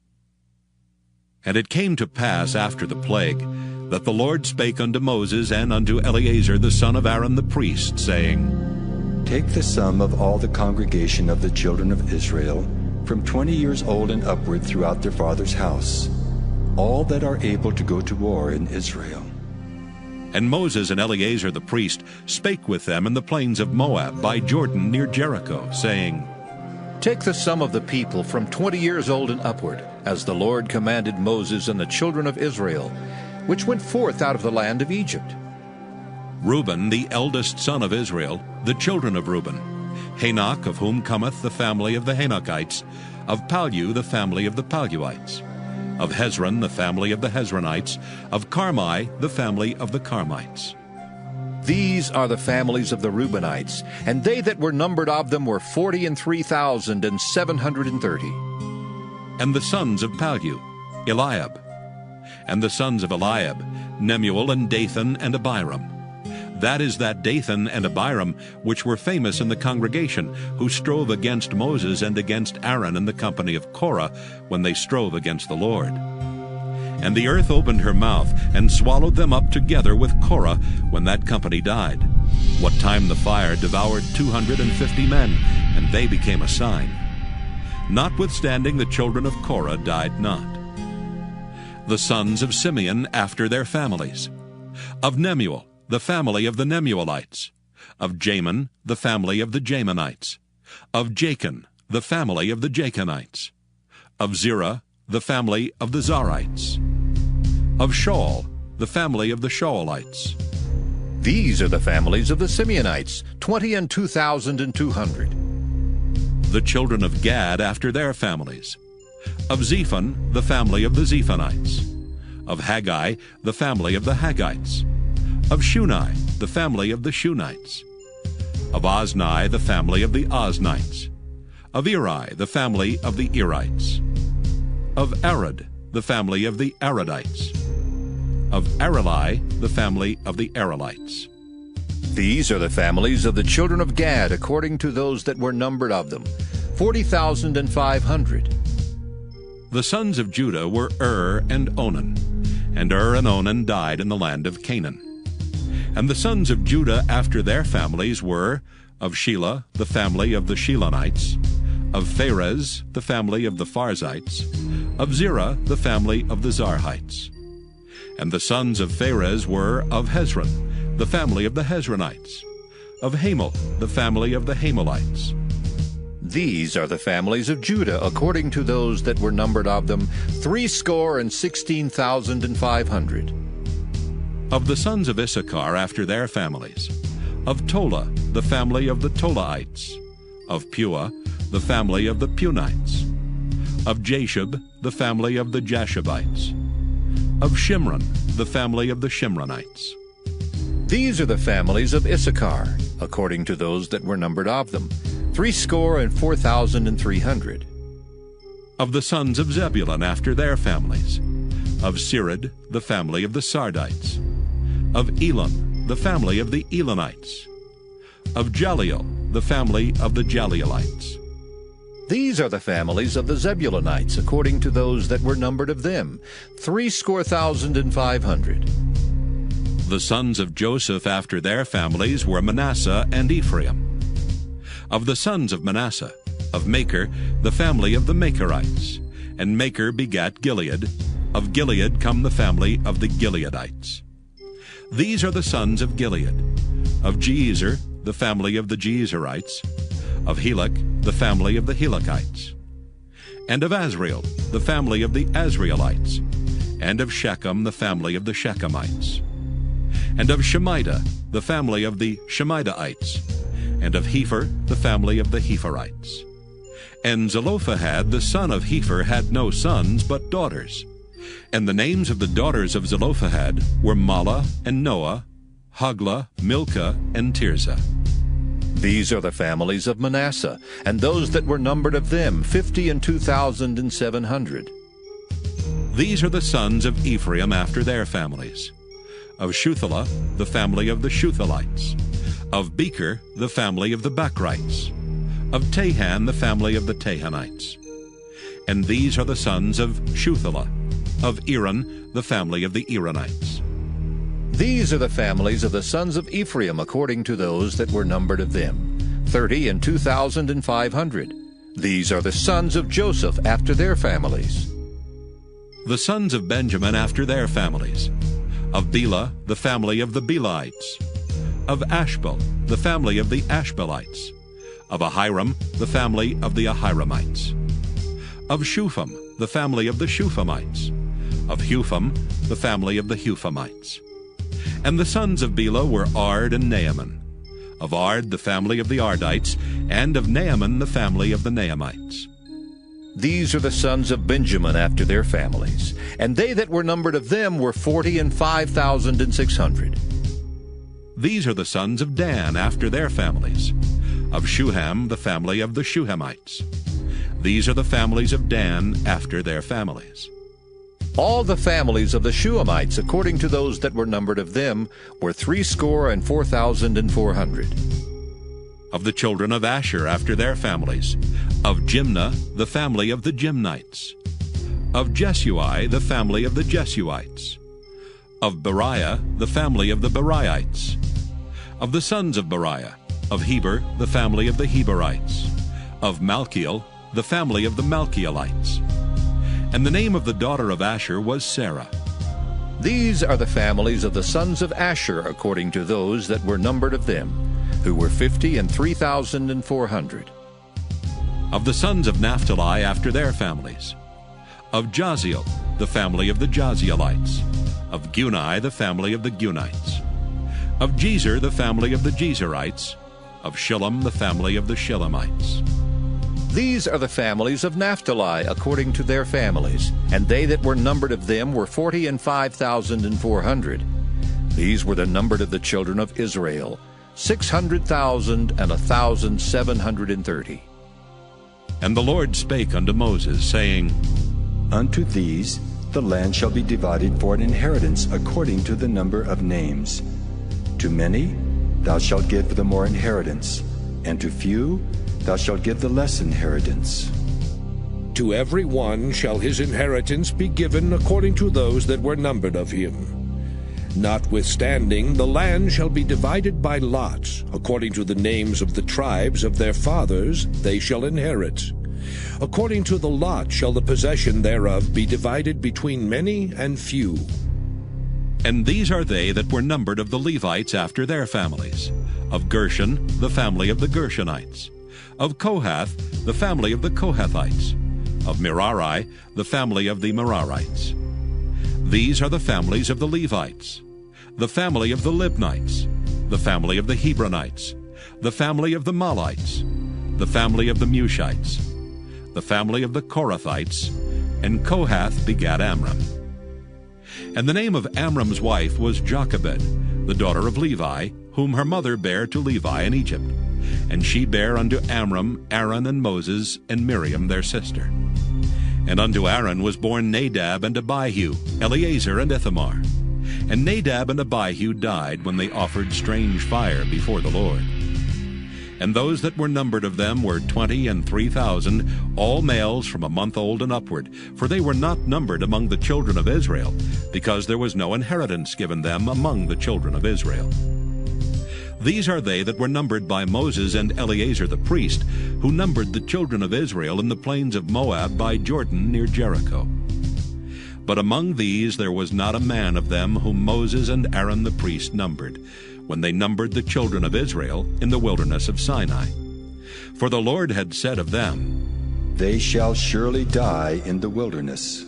And it came to pass after the plague, that the Lord spake unto Moses and unto Eleazar the son of Aaron the priest, saying, Take the sum of all the congregation of the children of Israel, from 20 years old and upward throughout their father's house, all that are able to go to war in Israel. And Moses and Eleazar the priest spake with them in the plains of Moab by Jordan near Jericho, saying, Take the sum of the people from 20 years old and upward, as the Lord commanded Moses and the children of Israel, which went forth out of the land of Egypt. Reuben, the eldest son of Israel, the children of Reuben, Hanok, of whom cometh the family of the Hanokites, of Pallu, the family of the Palluites, of Hezron, the family of the Hezronites, of Carmi, the family of the Carmites. These are the families of the Reubenites, and they that were numbered of them were 43,730. And the sons of Pallu, Eliab. And the sons of Eliab, Nemuel and Dathan and Abiram. That is that Dathan and Abiram which were famous in the congregation, who strove against Moses and against Aaron in the company of Korah, when they strove against the Lord. And the earth opened her mouth, and swallowed them up together with Korah, when that company died, what time the fire devoured 250 men, and they became a sign. Notwithstanding the children of Korah died not. The sons of Simeon after their families. Of Nemuel, the family of the Nemuelites. Of Jamin, the family of the Jamanites. Of Jachin, the family of the Jachanites. Of Zerah, the family of the Zarites. Of Shaul, the family of the Shaulites. These are the families of the Simeonites, 22,200. The children of Gad after their families. Of Zephon, the family of the Zephonites. Of Haggai, the family of the Haggites. Of Shuni, the family of the Shunites. Of Ozni, the family of the Oznites. Of Eri, the family of the Erites. Of Arad, the family of the Aradites. Of Areli, the family of the Arelites. These are the families of the children of Gad, according to those that were numbered of them, 40,500. The sons of Judah were and Onan, and and Onan died in the land of Canaan. And the sons of Judah after their families were, of Shelah, the family of the Shelonites, of Pharez, the family of the Pharzites, of Zerah, the family of the Zarhites. And the sons of Pharez were, of Hezron, the family of the Hezronites, of Hamel, the family of the Hamelites. These are the families of Judah, according to those that were numbered of them, 16,500. Of the sons of Issachar after their families, of Tola, the family of the Tolaites, of Pua, the family of the Punites, of Jashub, the family of the Jashubites, of Shimron, the family of the Shimronites. These are the families of Issachar, according to those that were numbered of them, 4,300. Of the sons of Zebulun after their families, of Sirid, the family of the Sardites, of Elam, the family of the Elonites, of Jaleel, the family of the Jaleelites. These are the families of the Zebulunites, according to those that were numbered of them, 3,500. The sons of Joseph after their families were Manasseh and Ephraim. Of the sons of Manasseh, of Machir, the family of the Machirites, and Machir begat Gilead. Of Gilead come the family of the Gileadites. These are the sons of Gilead. Of Jeezer, the family of the Jeezerites. Of Helek, the family of the Helekites. And of Azriel, the family of the Azrielites. And of Shechem, the family of the Shechemites. And of Shemida, the family of the Shemidaites. And of Hepher, the family of the Hepherites. And Zelophehad, the son of Hepher, had no sons, but daughters. And the names of the daughters of Zelophehad were Mahlah and Noah, Hoglah, Milcah, and Tirzah. These are the families of Manasseh, and those that were numbered of them, 52,700. These are the sons of Ephraim after their families. Of Shuthelah, the family of the Shuthelites. Of Becher, the family of the Bachrites. Of Tahan, the family of the Tahanites. And these are the sons of Shuthelah. Of Eran, the family of the Eranites. These are the families of the sons of Ephraim according to those that were numbered of them, 30,002,500. These are the sons of Joseph after their families. The sons of Benjamin after their families. Of Bela, the family of the Belaites. Of Ashbel, the family of the Ashbelites. Of Ahiram, the family of the Ahiramites. Of Shupham, the family of the Shuphamites. Of Hupham, the family of the Huphamites. And the sons of Bela were Ard and Naaman. Of Ard, the family of the Ardites, and of Naaman, the family of the Naamites. These are the sons of Benjamin after their families, and they that were numbered of them were 40,005,600. These are the sons of Dan after their families. Of Shuham, the family of the Shuhamites. These are the families of Dan after their families. All the families of the Shuhamites, according to those that were numbered of them, were 64,400. Of the children of Asher after their families. Of Jimnah, the family of the Jimnites. Of Jesui, the family of the Jesuites. Of Beriah, the family of the Beriites. Of the sons of Beriah. Of Heber, the family of the Heberites. Of Malchiel, the family of the Malchielites. And the name of the daughter of Asher was Sarah. These are the families of the sons of Asher according to those that were numbered of them, who were 50,003,400. Of the sons of Naphtali after their families. Of Jaziel, the family of the Jazielites. Of Guni, the family of the Gunites. Of Jezer, the family of the Jezerites. Of Shillem, the family of the Shillemites. These are the families of Naphtali according to their families, and they that were numbered of them were 40,005,400. These were the numbered of the children of Israel, 600,1,730. And the Lord spake unto Moses, saying, Unto these the land shall be divided for an inheritance according to the number of names. To many thou shalt give the more inheritance, and to few thou shalt give the less inheritance. To every one shall his inheritance be given according to those that were numbered of him. Notwithstanding, the land shall be divided by lots, according to the names of the tribes of their fathers they shall inherit. According to the lot shall the possession thereof be divided between many and few. And these are they that were numbered of the Levites after their families. Of Gershon, the family of the Gershonites. Of Kohath, the family of the Kohathites. Of Merari, the family of the Merarites. These are the families of the Levites. The family of the Libnites. The family of the Hebronites. The family of the Malites. The family of the Mushites. The family of the Korathites. And Kohath begat Amram. And the name of Amram's wife was Jochebed, the daughter of Levi, whom her mother bare to Levi in Egypt. And she bare unto Amram Aaron and Moses and Miriam their sister. And unto Aaron was born Nadab and Abihu, Eleazar and Ithamar. And Nadab and Abihu died when they offered strange fire before the Lord. And those that were numbered of them were 23,000, all males from a month old and upward, for they were not numbered among the children of Israel, because there was no inheritance given them among the children of Israel. These are they that were numbered by Moses and Eleazar the priest, who numbered the children of Israel in the plains of Moab by Jordan near Jericho. But among these there was not a man of them whom Moses and Aaron the priest numbered, when they numbered the children of Israel in the wilderness of Sinai. For the Lord had said of them, They shall surely die in the wilderness.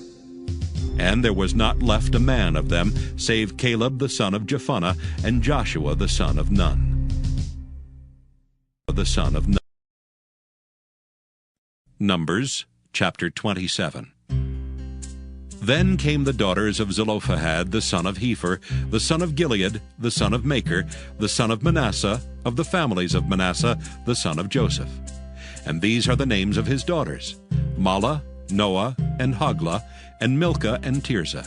And there was not left a man of them, save Caleb the son of Jephunneh, and Joshua the son of Nun. The son of Nun. Numbers chapter 27. Then came the daughters of Zelophehad the son of Hepher, the son of Gilead, the son of Machir, the son of Manasseh, of the families of Manasseh, the son of Joseph. And these are the names of his daughters, Mahlah, Noah, and Hoglah, and Milcah, and Tirzah.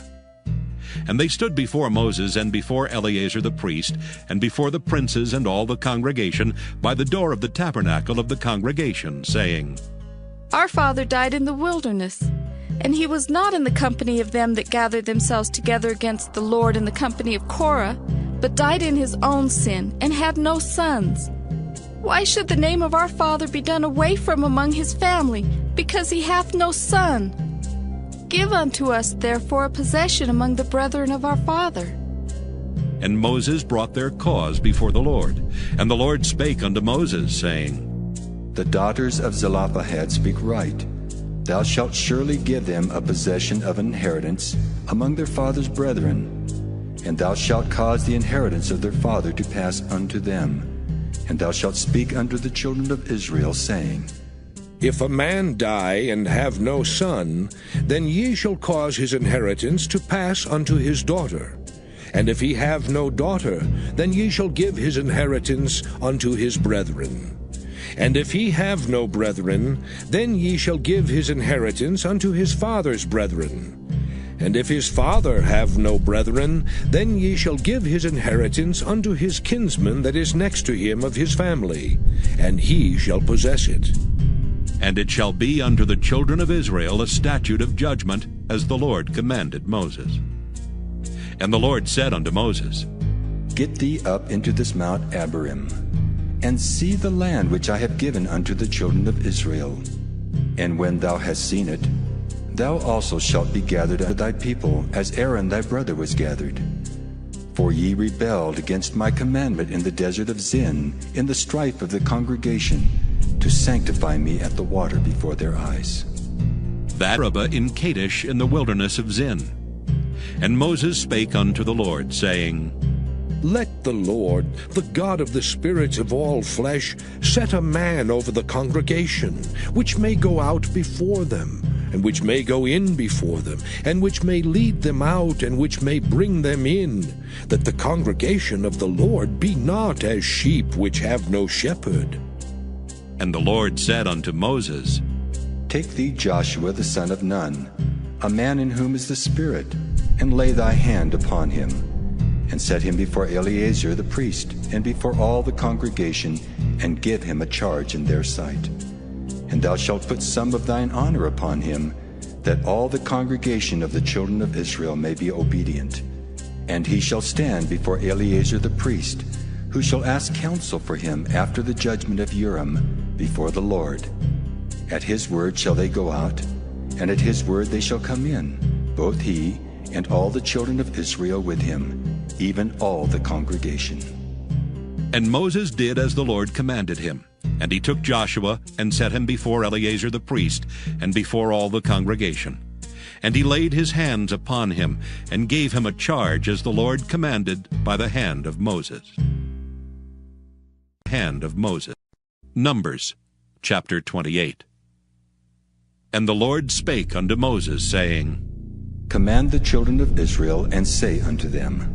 And they stood before Moses and before Eleazar the priest, and before the princes and all the congregation, by the door of the tabernacle of the congregation, saying, Our father died in the wilderness, and he was not in the company of them that gathered themselves together against the Lord in the company of Korah, but died in his own sin, and had no sons. Why should the name of our father be done away from among his family, because he hath no son? Give unto us therefore a possession among the brethren of our father. And Moses brought their cause before the Lord. And the Lord spake unto Moses, saying, The daughters of Zelophehad speak right. Thou shalt surely give them a possession of inheritance among their father's brethren, and thou shalt cause the inheritance of their father to pass unto them. And thou shalt speak unto the children of Israel, saying, If a man die and have no son, then ye shall cause his inheritance to pass unto his daughter. And if he have no daughter, then ye shall give his inheritance unto his brethren. And if he have no brethren, then ye shall give his inheritance unto his father's brethren. And if his father have no brethren, then ye shall give his inheritance unto his kinsman that is next to him of his family, and he shall possess it. And it shall be unto the children of Israel a statute of judgment, as the Lord commanded Moses. And the Lord said unto Moses, Get thee up into this Mount Abarim, and see the land which I have given unto the children of Israel. And when thou hast seen it, thou also shalt be gathered unto thy people, as Aaron thy brother was gathered. For ye rebelled against my commandment in the desert of Zin, in the strife of the congregation, to sanctify me at the water before their eyes. That Arabah in Kadesh in the wilderness of Zin. And Moses spake unto the Lord, saying, Let the Lord, the God of the spirits of all flesh, set a man over the congregation, which may go out before them, and which may go in before them, and which may lead them out, and which may bring them in, that the congregation of the Lord be not as sheep which have no shepherd. And the Lord said unto Moses, Take thee Joshua the son of Nun, a man in whom is the Spirit, and lay thy hand upon him, and set him before Eleazar the priest, and before all the congregation, and give him a charge in their sight. And thou shalt put some of thine honor upon him, that all the congregation of the children of Israel may be obedient. And he shall stand before Eleazar the priest, who shall ask counsel for him after the judgment of Urim before the Lord. At his word shall they go out, and at his word they shall come in, both he and all the children of Israel with him, even all the congregation. And Moses did as the Lord commanded him. And he took Joshua, and set him before Eleazar the priest, and before all the congregation. And he laid his hands upon him, and gave him a charge as the Lord commanded by the hand of Moses. Numbers chapter 28. And the Lord spake unto Moses, saying, Command the children of Israel, and say unto them,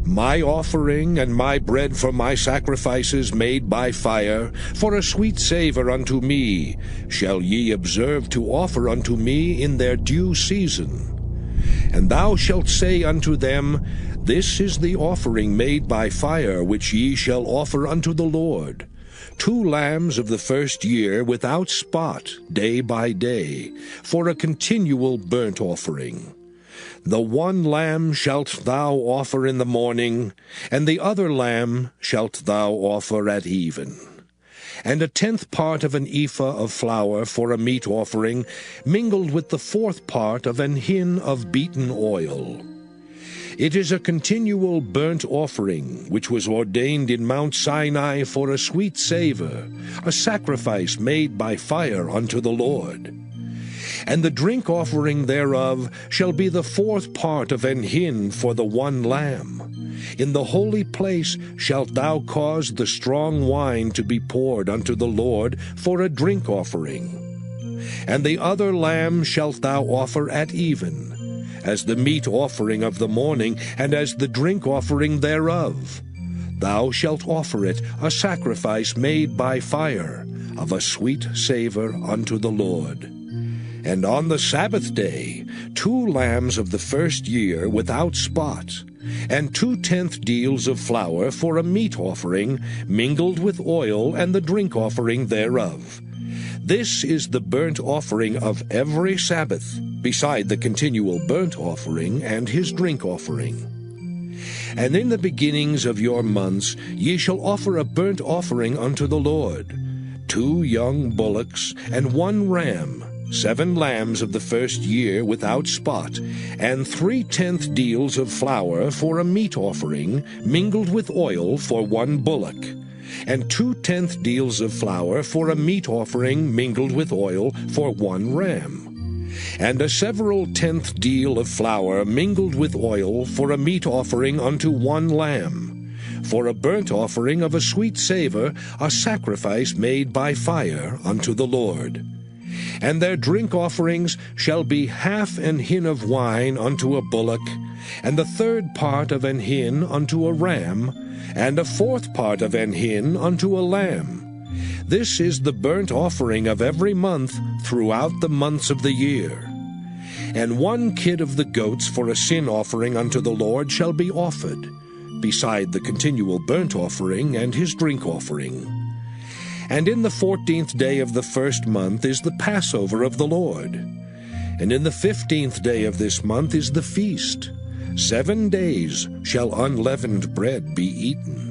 My offering and my bread for my sacrifices made by fire, for a sweet savour unto me, shall ye observe to offer unto me in their due season. And thou shalt say unto them, This is the offering made by fire which ye shall offer unto the Lord. 2 lambs of the first year without spot, day by day, for a continual burnt offering. The 1 lamb shalt thou offer in the morning, and the other lamb shalt thou offer at even. And a 10th part of an ephah of flour for a meat offering, mingled with the 4th part of an hin of beaten oil. It is a continual burnt offering, which was ordained in Mount Sinai for a sweet savour, a sacrifice made by fire unto the Lord. And the drink offering thereof shall be the 4th part of an hin for the 1 lamb. In the holy place shalt thou cause the strong wine to be poured unto the Lord for a drink offering. And the other lamb shalt thou offer at even, as the meat offering of the morning, and as the drink offering thereof. Thou shalt offer it a sacrifice made by fire, of a sweet savour unto the Lord. And on the Sabbath day 2 lambs of the first year without spot, and 2/10 deals of flour for a meat offering, mingled with oil, and the drink offering thereof. This is the burnt offering of every Sabbath, beside the continual burnt offering and his drink offering. And in the beginnings of your months ye shall offer a burnt offering unto the Lord, 2 young bullocks, and 1 ram, 7 lambs of the first year without spot, and 3/10 deals of flour for a meat offering, mingled with oil for 1 bullock, and 2/10 deals of flour for a meat offering, mingled with oil for 1 ram, and a several 10th deal of flour mingled with oil for a meat offering unto 1 lamb, for a burnt offering of a sweet savour, a sacrifice made by fire unto the Lord. And their drink offerings shall be 1/2 an hin of wine unto a bullock, and the 1/3 part of an hin unto a ram, and a 1/4 part of an hin unto a lamb. This is the burnt offering of every month throughout the months of the year. And 1 kid of the goats for a sin offering unto the Lord shall be offered, beside the continual burnt offering and his drink offering. And in the 14th day of the first month is the Passover of the Lord. And in the 15th day of this month is the feast. 7 days shall unleavened bread be eaten.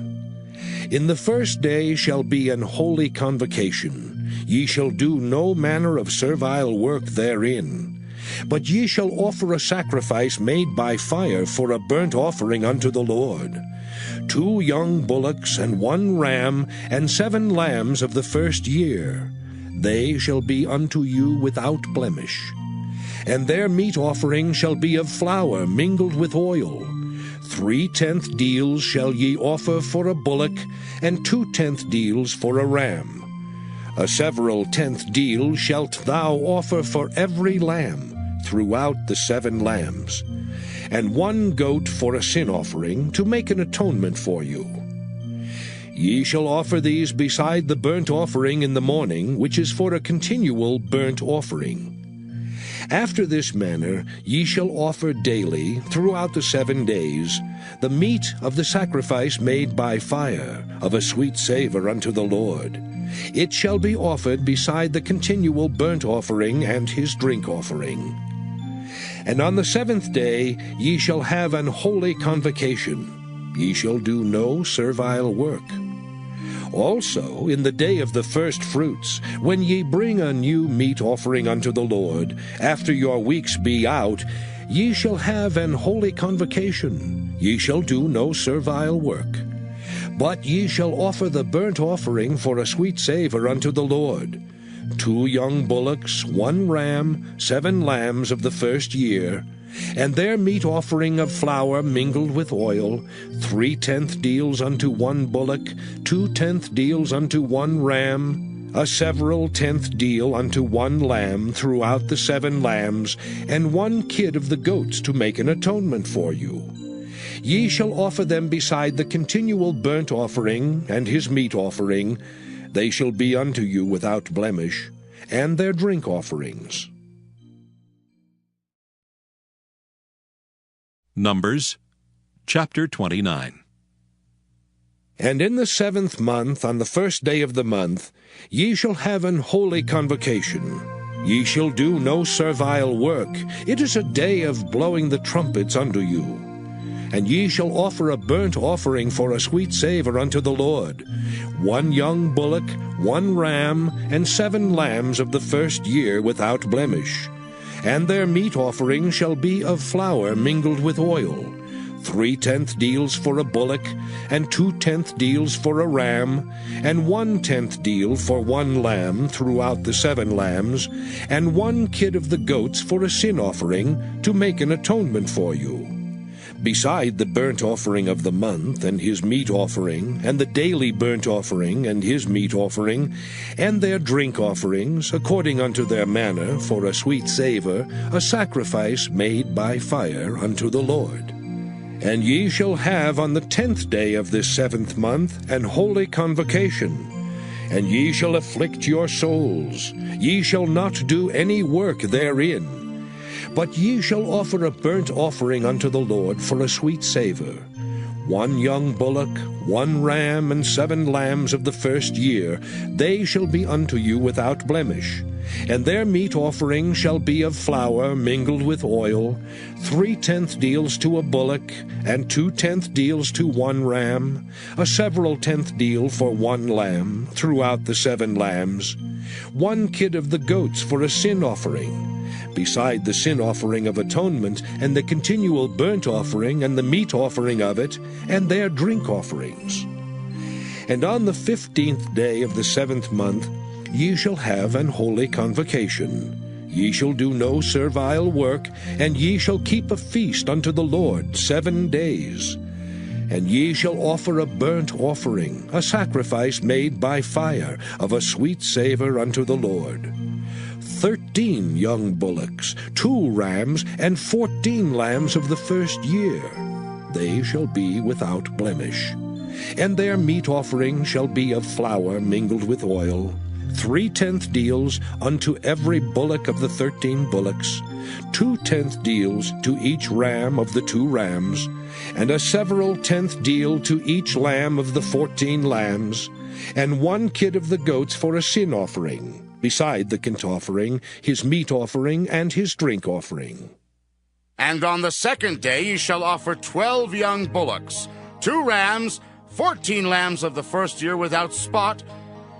In the first day shall be an holy convocation. Ye shall do no manner of servile work therein. But ye shall offer a sacrifice made by fire for a burnt offering unto the Lord. 2 young bullocks, and 1 ram, and 7 lambs of the first year. They shall be unto you without blemish. And their meat offering shall be of flour mingled with oil. 3/10 deals shall ye offer for a bullock, and 2/10 deals for a ram. A several 10th deal shalt thou offer for every lamb throughout the 7 lambs, and 1 goat for a sin offering, to make an atonement for you. Ye shall offer these beside the burnt offering in the morning, which is for a continual burnt offering. After this manner ye shall offer daily, throughout the 7 days, the meat of the sacrifice made by fire, of a sweet savour unto the Lord. It shall be offered beside the continual burnt offering and his drink offering. And on the 7th day ye shall have an holy convocation. Ye shall do no servile work. Also in the day of the first fruits, when ye bring a new meat offering unto the Lord, after your weeks be out, ye shall have an holy convocation. Ye shall do no servile work. But ye shall offer the burnt offering for a sweet savour unto the Lord. 2 young bullocks, 1 ram, 7 lambs of the first year, and their meat offering of flour mingled with oil, 3/10 deals unto 1 bullock, 2/10 deals unto 1 ram, a several 10th deal unto 1 lamb throughout the 7 lambs, and 1 kid of the goats to make an atonement for you. Ye shall offer them beside the continual burnt offering and his meat offering. They shall be unto you without blemish, and their drink offerings. Numbers chapter 29. And in the 7th month, on the first day of the month, ye shall have an holy convocation. Ye shall do no servile work. It is a day of blowing the trumpets unto you. And ye shall offer a burnt offering for a sweet savour unto the Lord, 1 young bullock, 1 ram, and 7 lambs of the first year without blemish. And their meat offering shall be of flour mingled with oil, 3/10 deals for a bullock, and 2/10 deals for a ram, and 1/10 deal for 1 lamb throughout the 7 lambs, and 1 kid of the goats for a sin offering, to make an atonement for you. Beside the burnt offering of the month, and his meat offering, and the daily burnt offering, and his meat offering, and their drink offerings, according unto their manner, for a sweet savour, a sacrifice made by fire unto the Lord. And ye shall have on the 10th day of this 7th month an holy convocation. and ye shall afflict your souls. Ye shall not do any work therein. But ye shall offer a burnt offering unto the Lord for a sweet savour. 1 young bullock, 1 ram, and 7 lambs of the first year, they shall be unto you without blemish. And their meat offering shall be of flour mingled with oil, 3/10 deals to a bullock, and 2/10 deals to 1 ram, a several tenth deal for 1 lamb, throughout the 7 lambs, 1 kid of the goats for a sin offering, beside the sin offering of atonement, and the continual burnt offering, and the meat offering of it, and their drink offerings. And on the 15th day of the 7th month ye shall have an holy convocation. Ye shall do no servile work, and ye shall keep a feast unto the Lord 7 days. And ye shall offer a burnt offering, a sacrifice made by fire, of a sweet savour unto the Lord. 13 young bullocks, 2 rams, and 14 lambs of the first year. They shall be without blemish. And their meat offering shall be of flour mingled with oil, 3/10 deals unto every bullock of the 13 bullocks, 2/10 deals to each ram of the 2 rams, and a several tenth deal to each lamb of the 14 lambs, and 1 kid of the goats for a sin offering, beside the burnt offering, his meat offering, and his drink offering. And on the 2nd day ye shall offer 12 young bullocks, 2 rams, 14 lambs of the first year without spot,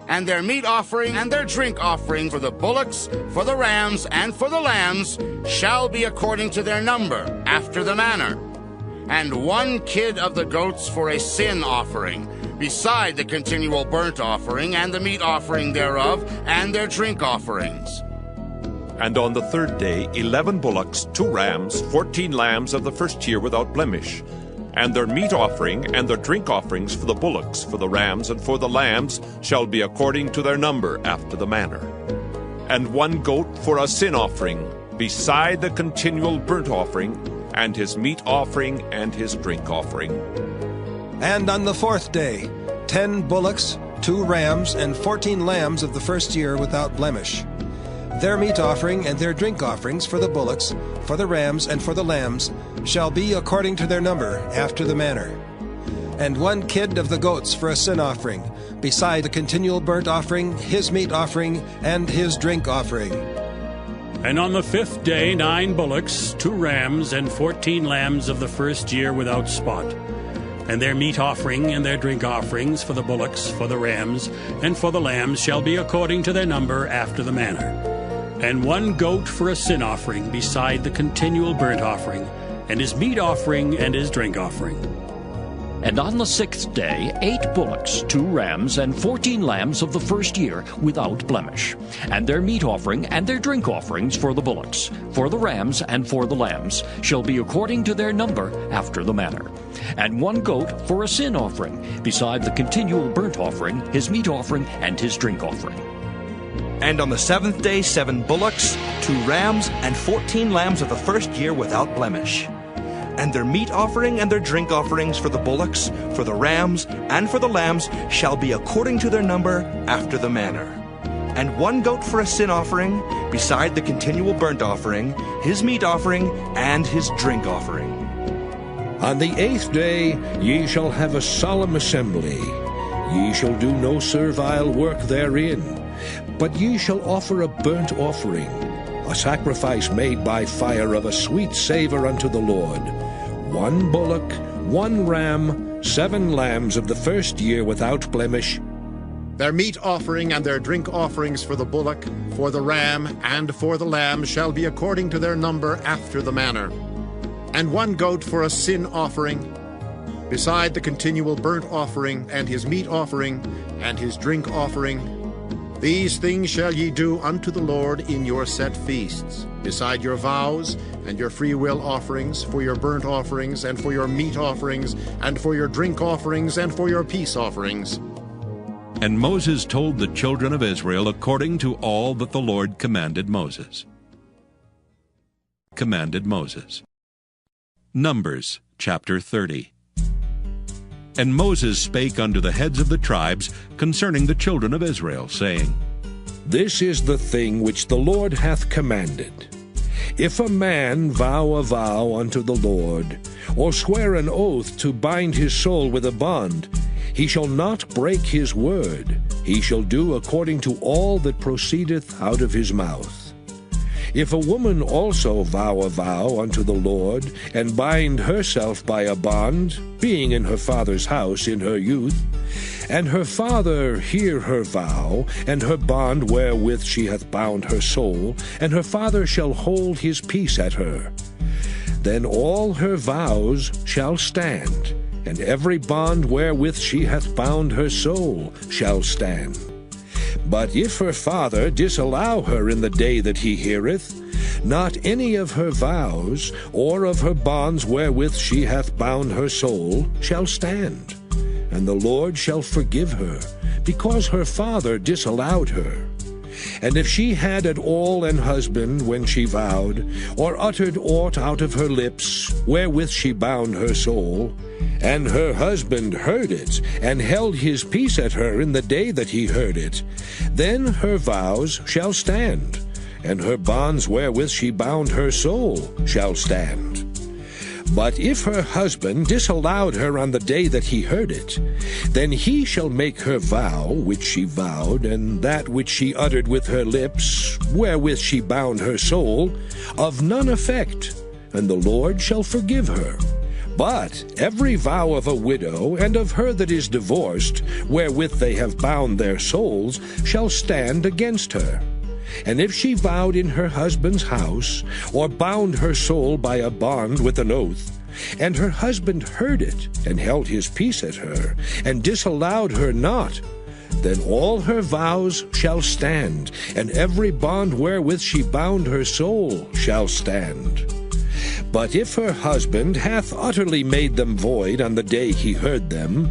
and their meat offering and their drink offering for the bullocks, for the rams, and for the lambs shall be according to their number, after the manner. And 1 kid of the goats for a sin offering, beside the continual burnt offering, and the meat offering thereof, and their drink offerings. And on the 3rd day 11 bullocks, 2 rams, 14 lambs of the first year without blemish, and their meat offering and their drink offerings for the bullocks, for the rams, and for the lambs shall be according to their number, after the manner. And 1 goat for a sin offering, beside the continual burnt offering, and his meat offering and his drink offering. And on the 4th day 10 bullocks, 2 rams, and 14 lambs of the first year without blemish. Their meat offering and their drink offerings for the bullocks, for the rams, and for the lambs shall be according to their number, after the manner. And 1 kid of the goats for a sin offering, beside the continual burnt offering, his meat offering, and his drink offering. And on the 5th day 9 bullocks, 2 rams, and 14 lambs of the first year without spot, and their meat offering and their drink offerings for the bullocks, for the rams, and for the lambs shall be according to their number, after the manner. And 1 goat for a sin offering, beside the continual burnt offering, and his meat offering and his drink offering. And on the 6th day 8 bullocks, 2 rams, and 14 lambs of the first year without blemish, and their meat offering and their drink offerings for the bullocks, for the rams, and for the lambs shall be according to their number, after the manner. And 1 goat for a sin offering, beside the continual burnt offering, his meat offering, and his drink offering. And on the 7th day 7 bullocks, 2 rams, and 14 lambs of the first year without blemish. And their meat offering and their drink offerings for the bullocks, for the rams, and for the lambs shall be according to their number, after the manner. And 1 goat for a sin offering, beside the continual burnt offering, his meat offering, and his drink offering. On the 8th day ye shall have a solemn assembly. Ye shall do no servile work therein, but ye shall offer a burnt offering, a sacrifice made by fire of a sweet savour unto the Lord. 1 bullock, 1 ram, 7 lambs of the first year without blemish. Their meat offering and their drink offerings for the bullock, for the ram, and for the lamb shall be according to their number, after the manner. And 1 goat for a sin offering, beside the continual burnt offering, and his meat offering, and his drink offering. These things shall ye do unto the Lord in your set feasts, beside your vows, and your freewill offerings, for your burnt offerings, and for your meat offerings, and for your drink offerings, and for your peace offerings. And Moses told the children of Israel according to all that the Lord commanded Moses. Numbers chapter 30. And Moses spake unto the heads of the tribes concerning the children of Israel, saying, This is the thing which the Lord hath commanded. If a man vow a vow unto the Lord, or swear an oath to bind his soul with a bond, he shall not break his word. He shall do according to all that proceedeth out of his mouth. If a woman also vow a vow unto the Lord, and bind herself by a bond, being in her father's house in her youth, and her father hear her vow, and her bond wherewith she hath bound her soul, and her father shall hold his peace at her, then all her vows shall stand, and every bond wherewith she hath bound her soul shall stand. But if her father disallow her in the day that he heareth, not any of her vows, or of her bonds wherewith she hath bound her soul, shall stand. And the Lord shall forgive her, because her father disallowed her. And if she had at all an husband when she vowed, or uttered aught out of her lips, wherewith she bound her soul, and her husband heard it, and held his peace at her in the day that he heard it, then her vows shall stand, and her bonds wherewith she bound her soul shall stand. But if her husband disallowed her on the day that he heard it, then he shall make her vow which she vowed, and that which she uttered with her lips, wherewith she bound her soul, of none effect, and the Lord shall forgive her. But every vow of a widow, and of her that is divorced, wherewith they have bound their souls, shall stand against her. And if she vowed in her husband's house, or bound her soul by a bond with an oath, and her husband heard it, and held his peace at her, and disallowed her not, then all her vows shall stand, and every bond wherewith she bound her soul shall stand. But if her husband hath utterly made them void on the day he heard them,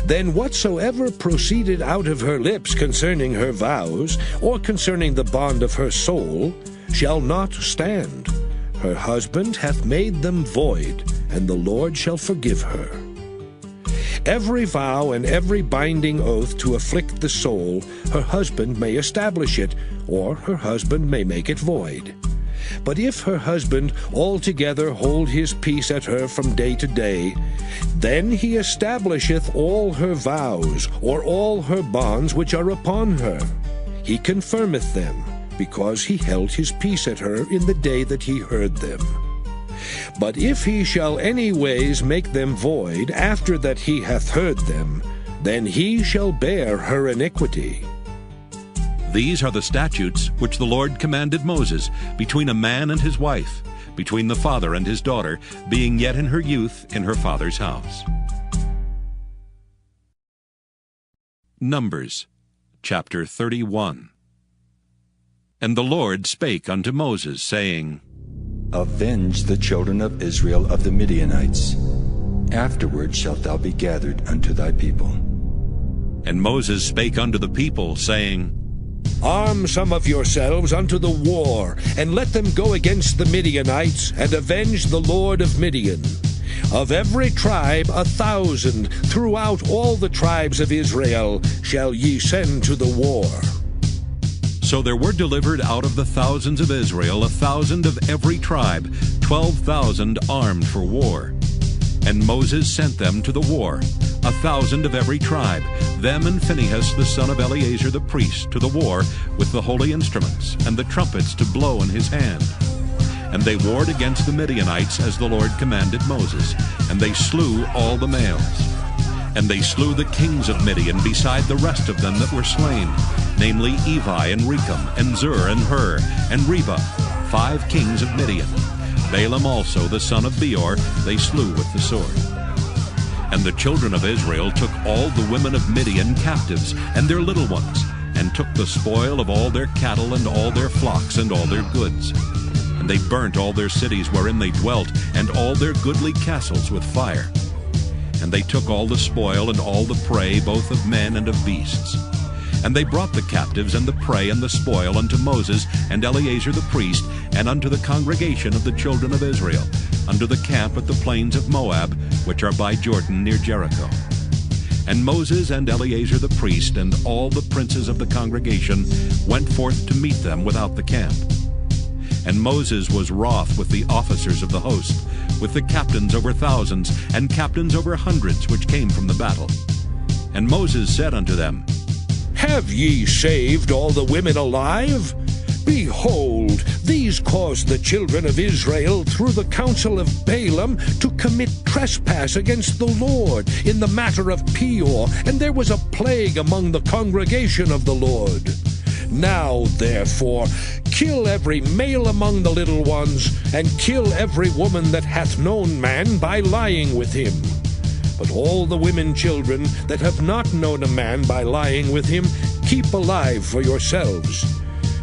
then whatsoever proceeded out of her lips concerning her vows, or concerning the bond of her soul, shall not stand. Her husband hath made them void, and the Lord shall forgive her. Every vow and every binding oath to afflict the soul, her husband may establish it, or her husband may make it void. But if her husband altogether hold his peace at her from day to day, then he establisheth all her vows, or all her bonds which are upon her. He confirmeth them, because he held his peace at her in the day that he heard them. But if he shall any ways make them void after that he hath heard them, then he shall bear her iniquity. These are the statutes which the Lord commanded Moses between a man and his wife, between the father and his daughter, being yet in her youth in her father's house. Numbers chapter 31. And the Lord spake unto Moses, saying, Avenge the children of Israel of the Midianites. Afterward shalt thou be gathered unto thy people. And Moses spake unto the people, saying, Arm some of yourselves unto the war, and let them go against the Midianites, and avenge the Lord of Midian. Of every tribe 1,000 throughout all the tribes of Israel shall ye send to the war. So there were delivered out of the thousands of Israel 1,000 of every tribe, 12,000 armed for war. And Moses sent them to the war, 1,000 of every tribe, them and Phinehas the son of Eleazar the priest, to the war with the holy instruments, and the trumpets to blow in his hand. And they warred against the Midianites as the Lord commanded Moses, and they slew all the males. And they slew the kings of Midian beside the rest of them that were slain, namely Evi and Rechem, and Zur and Hur, and Reba, 5 kings of Midian. Balaam also the son of Beor they slew with the sword. And the children of Israel took all the women of Midian captives, and their little ones, and took the spoil of all their cattle, and all their flocks, and all their goods. And they burnt all their cities wherein they dwelt, and all their goodly castles with fire. And they took all the spoil and all the prey, both of men and of beasts. And they brought the captives and the prey and the spoil unto Moses and Eleazar the priest, and unto the congregation of the children of Israel, unto the camp at the plains of Moab, which are by Jordan near Jericho. And Moses and Eleazar the priest and all the princes of the congregation went forth to meet them without the camp. And Moses was wroth with the officers of the host, with the captains over thousands, and captains over hundreds, which came from the battle. And Moses said unto them, Have ye saved all the women alive? Behold, these caused the children of Israel through the counsel of Balaam to commit trespass against the Lord in the matter of Peor, and there was a plague among the congregation of the Lord. Now, therefore, kill every male among the little ones, and kill every woman that hath known man by lying with him. But all the women children that have not known a man by lying with him, keep alive for yourselves.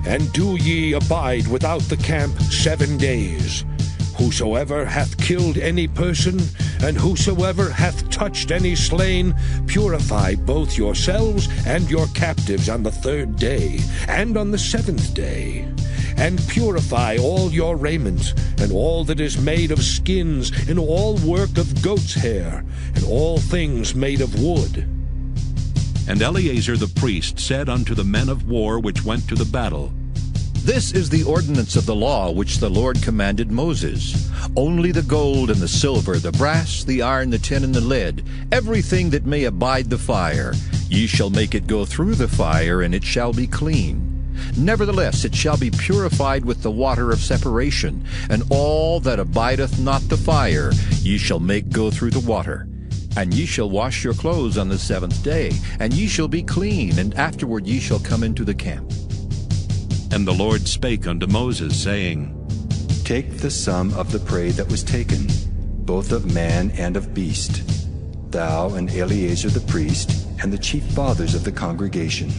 And do ye abide without the camp 7 days. Whosoever hath killed any person, and whosoever hath touched any slain, purify both yourselves and your captives on the 3rd day, and on the 7th day. And purify all your raiment, and all that is made of skins, and all work of goat's hair, and all things made of wood. And Eleazar the priest said unto the men of war which went to the battle, This is the ordinance of the law which the Lord commanded Moses. Only the gold and the silver, the brass, the iron, the tin, and the lead, everything that may abide the fire, ye shall make it go through the fire, and it shall be clean. Nevertheless, it shall be purified with the water of separation, and all that abideth not the fire ye shall make go through the water. And ye shall wash your clothes on the 7th day, and ye shall be clean, and afterward ye shall come into the camp. And the Lord spake unto Moses, saying, Take the sum of the prey that was taken, both of man and of beast, thou and Eleazar the priest, and the chief fathers of the congregation.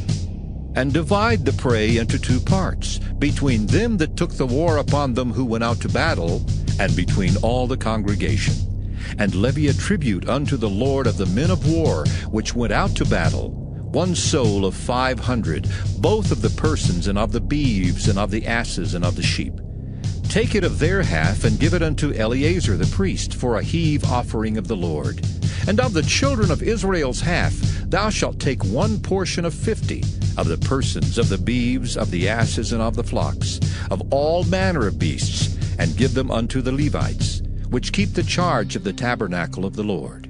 And divide the prey into 2 parts, between them that took the war upon them who went out to battle, and between all the congregation. And levy a tribute unto the Lord of the men of war which went out to battle, 1 soul of 500, both of the persons, and of the beeves, and of the asses, and of the sheep. Take it of their half, and give it unto Eleazar the priest for a heave offering of the Lord. And of the children of Israel's half thou shalt take 1 portion of 50, of the persons, of the beeves, of the asses, and of the flocks, of all manner of beasts, and give them unto the Levites, which keep the charge of the tabernacle of the Lord.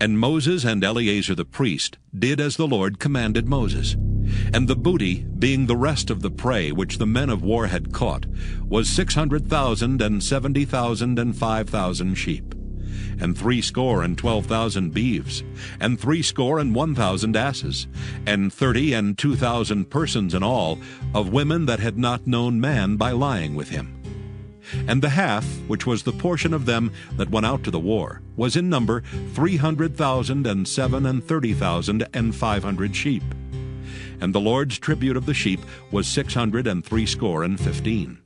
And Moses and Eleazar the priest did as the Lord commanded Moses. And the booty, being the rest of the prey which the men of war had caught, was 600,000 and 70,000 and 5,000 sheep, and 62,000 beeves, and 61,000 asses, and 30 and 2,000 persons in all, of women that had not known man by lying with him. And the half, which was the portion of them that went out to the war, was in number 300,000 and 37,000 and 500 sheep. And the Lord's tribute of the sheep was 615.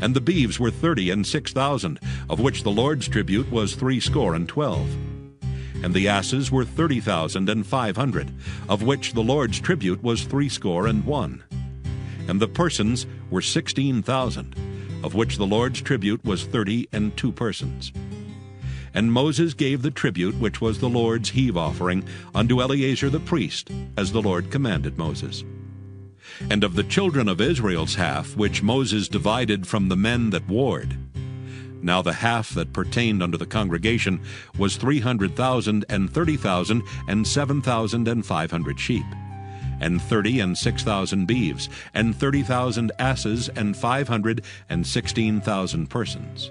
And the beeves were 30 and 6,000, of which the Lord's tribute was 12. And the asses were 30,500, of which the Lord's tribute was 61. And the persons were 16,000, of which the Lord's tribute was 32 persons. And Moses gave the tribute which was the Lord's heave offering unto Eleazar the priest, as the Lord commanded Moses. And of the children of Israel's half, which Moses divided from the men that warred, now the half that pertained unto the congregation was 300,000 and 30,000 and 7,500 sheep, and 30 and 6,000 beeves, and 30,000 asses, and 516,000 persons.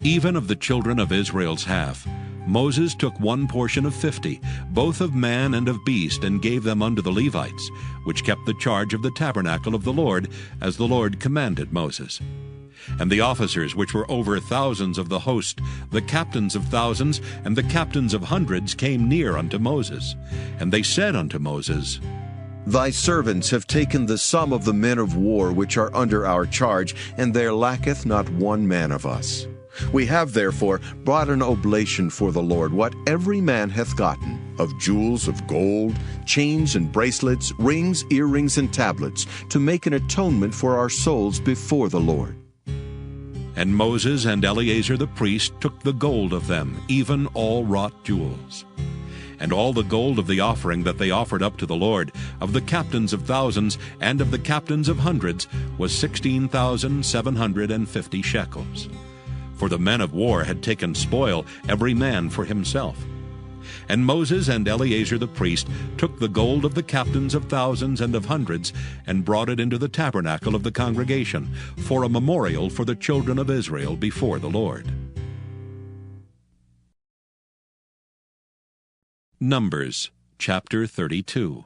Even of the children of Israel's half, Moses took 1 portion of 50, both of man and of beast, and gave them unto the Levites, which kept the charge of the tabernacle of the Lord, as the Lord commanded Moses. And the officers which were over thousands of the host, the captains of thousands, and the captains of hundreds came near unto Moses. And they said unto Moses, Thy servants have taken the sum of the men of war which are under our charge, and there lacketh not 1 man of us. We have therefore brought an oblation for the Lord, what every man hath gotten, of jewels of gold, chains and bracelets, rings, earrings, and tablets, to make an atonement for our souls before the Lord. And Moses and Eleazar the priest took the gold of them, even all wrought jewels. And all the gold of the offering that they offered up to the Lord, of the captains of thousands and of the captains of hundreds, was 16,750 shekels. For the men of war had taken spoil, every man for himself. And Moses and Eleazar the priest took the gold of the captains of thousands and of hundreds, and brought it into the tabernacle of the congregation, for a memorial for the children of Israel before the Lord. Numbers chapter 32.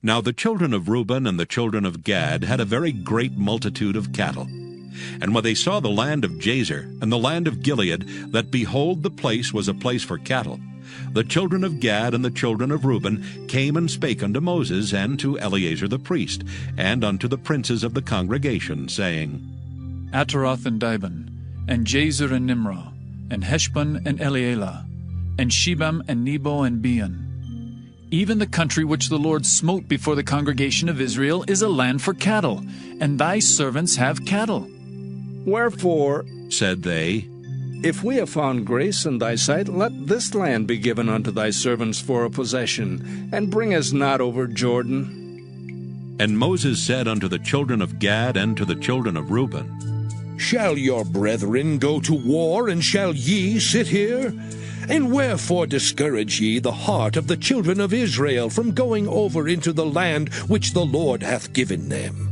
Now the children of Reuben and the children of Gad had a very great multitude of cattle. And when they saw the land of Jazer and the land of Gilead, that behold, the place was a place for cattle, the children of Gad and the children of Reuben came and spake unto Moses and to Eleazar the priest, and unto the princes of the congregation, saying, Ataroth and Dibon, and Jazer and Nimrah, and Heshbon and Elealeh, and Shebam and Nebo and Beon. Even the country which the Lord smote before the congregation of Israel is a land for cattle, and thy servants have cattle. Wherefore, said they, if we have found grace in thy sight, let this land be given unto thy servants for a possession, and bring us not over Jordan. And Moses said unto the children of Gad and to the children of Reuben, Shall your brethren go to war, and shall ye sit here? And wherefore discourage ye the heart of the children of Israel from going over into the land which the Lord hath given them?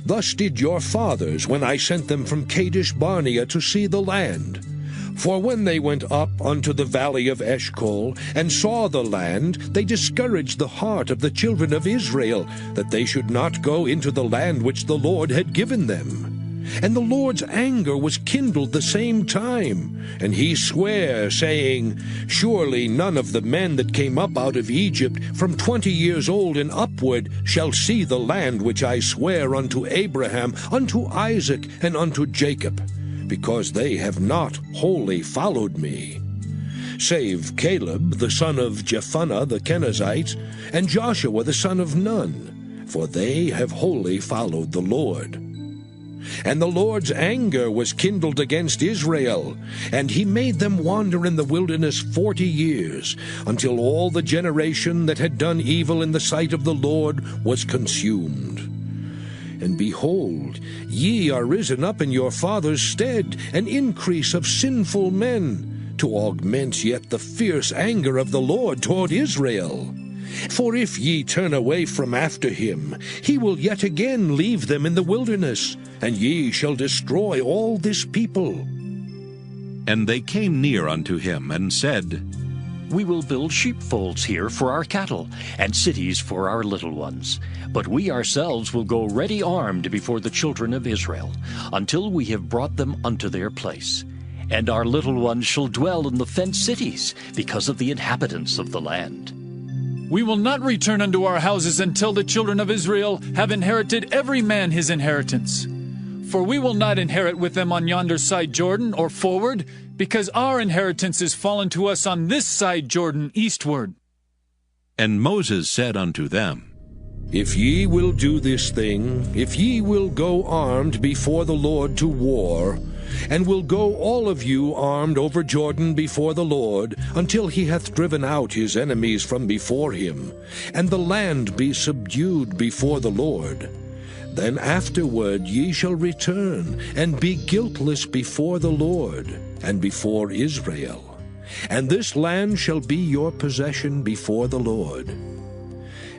Thus did your fathers when I sent them from Kadesh Barnea to see the land. For when they went up unto the valley of Eshcol, and saw the land, they discouraged the heart of the children of Israel, that they should not go into the land which the Lord had given them. And the Lord's anger was kindled the same time, and he sware, saying, Surely none of the men that came up out of Egypt from 20 years old and upward shall see the land which I swear unto Abraham, unto Isaac, and unto Jacob, because they have not wholly followed me. Save Caleb the son of Jephunneh the Kenizzite, and Joshua the son of Nun, for they have wholly followed the Lord. And the Lord's anger was kindled against Israel, and he made them wander in the wilderness 40 years, until all the generation that had done evil in the sight of the Lord was consumed. And behold, ye are risen up in your father's stead, an increase of sinful men, to augment yet the fierce anger of the Lord toward Israel. For if ye turn away from after him, he will yet again leave them in the wilderness, and ye shall destroy all this people. And they came near unto him, and said, We will build sheepfolds here for our cattle, and cities for our little ones. But we ourselves will go ready armed before the children of Israel, until we have brought them unto their place. And our little ones shall dwell in the fenced cities, because of the inhabitants of the land. We will not return unto our houses until the children of Israel have inherited every man his inheritance. For we will not inherit with them on yonder side Jordan, or forward, because our inheritance is fallen to us on this side Jordan eastward. And Moses said unto them, If ye will do this thing, if ye will go armed before the Lord to war, and will go all of you armed over Jordan before the Lord, until he hath driven out his enemies from before him, and the land be subdued before the Lord, then afterward ye shall return, and be guiltless before the Lord, and before Israel. And this land shall be your possession before the Lord.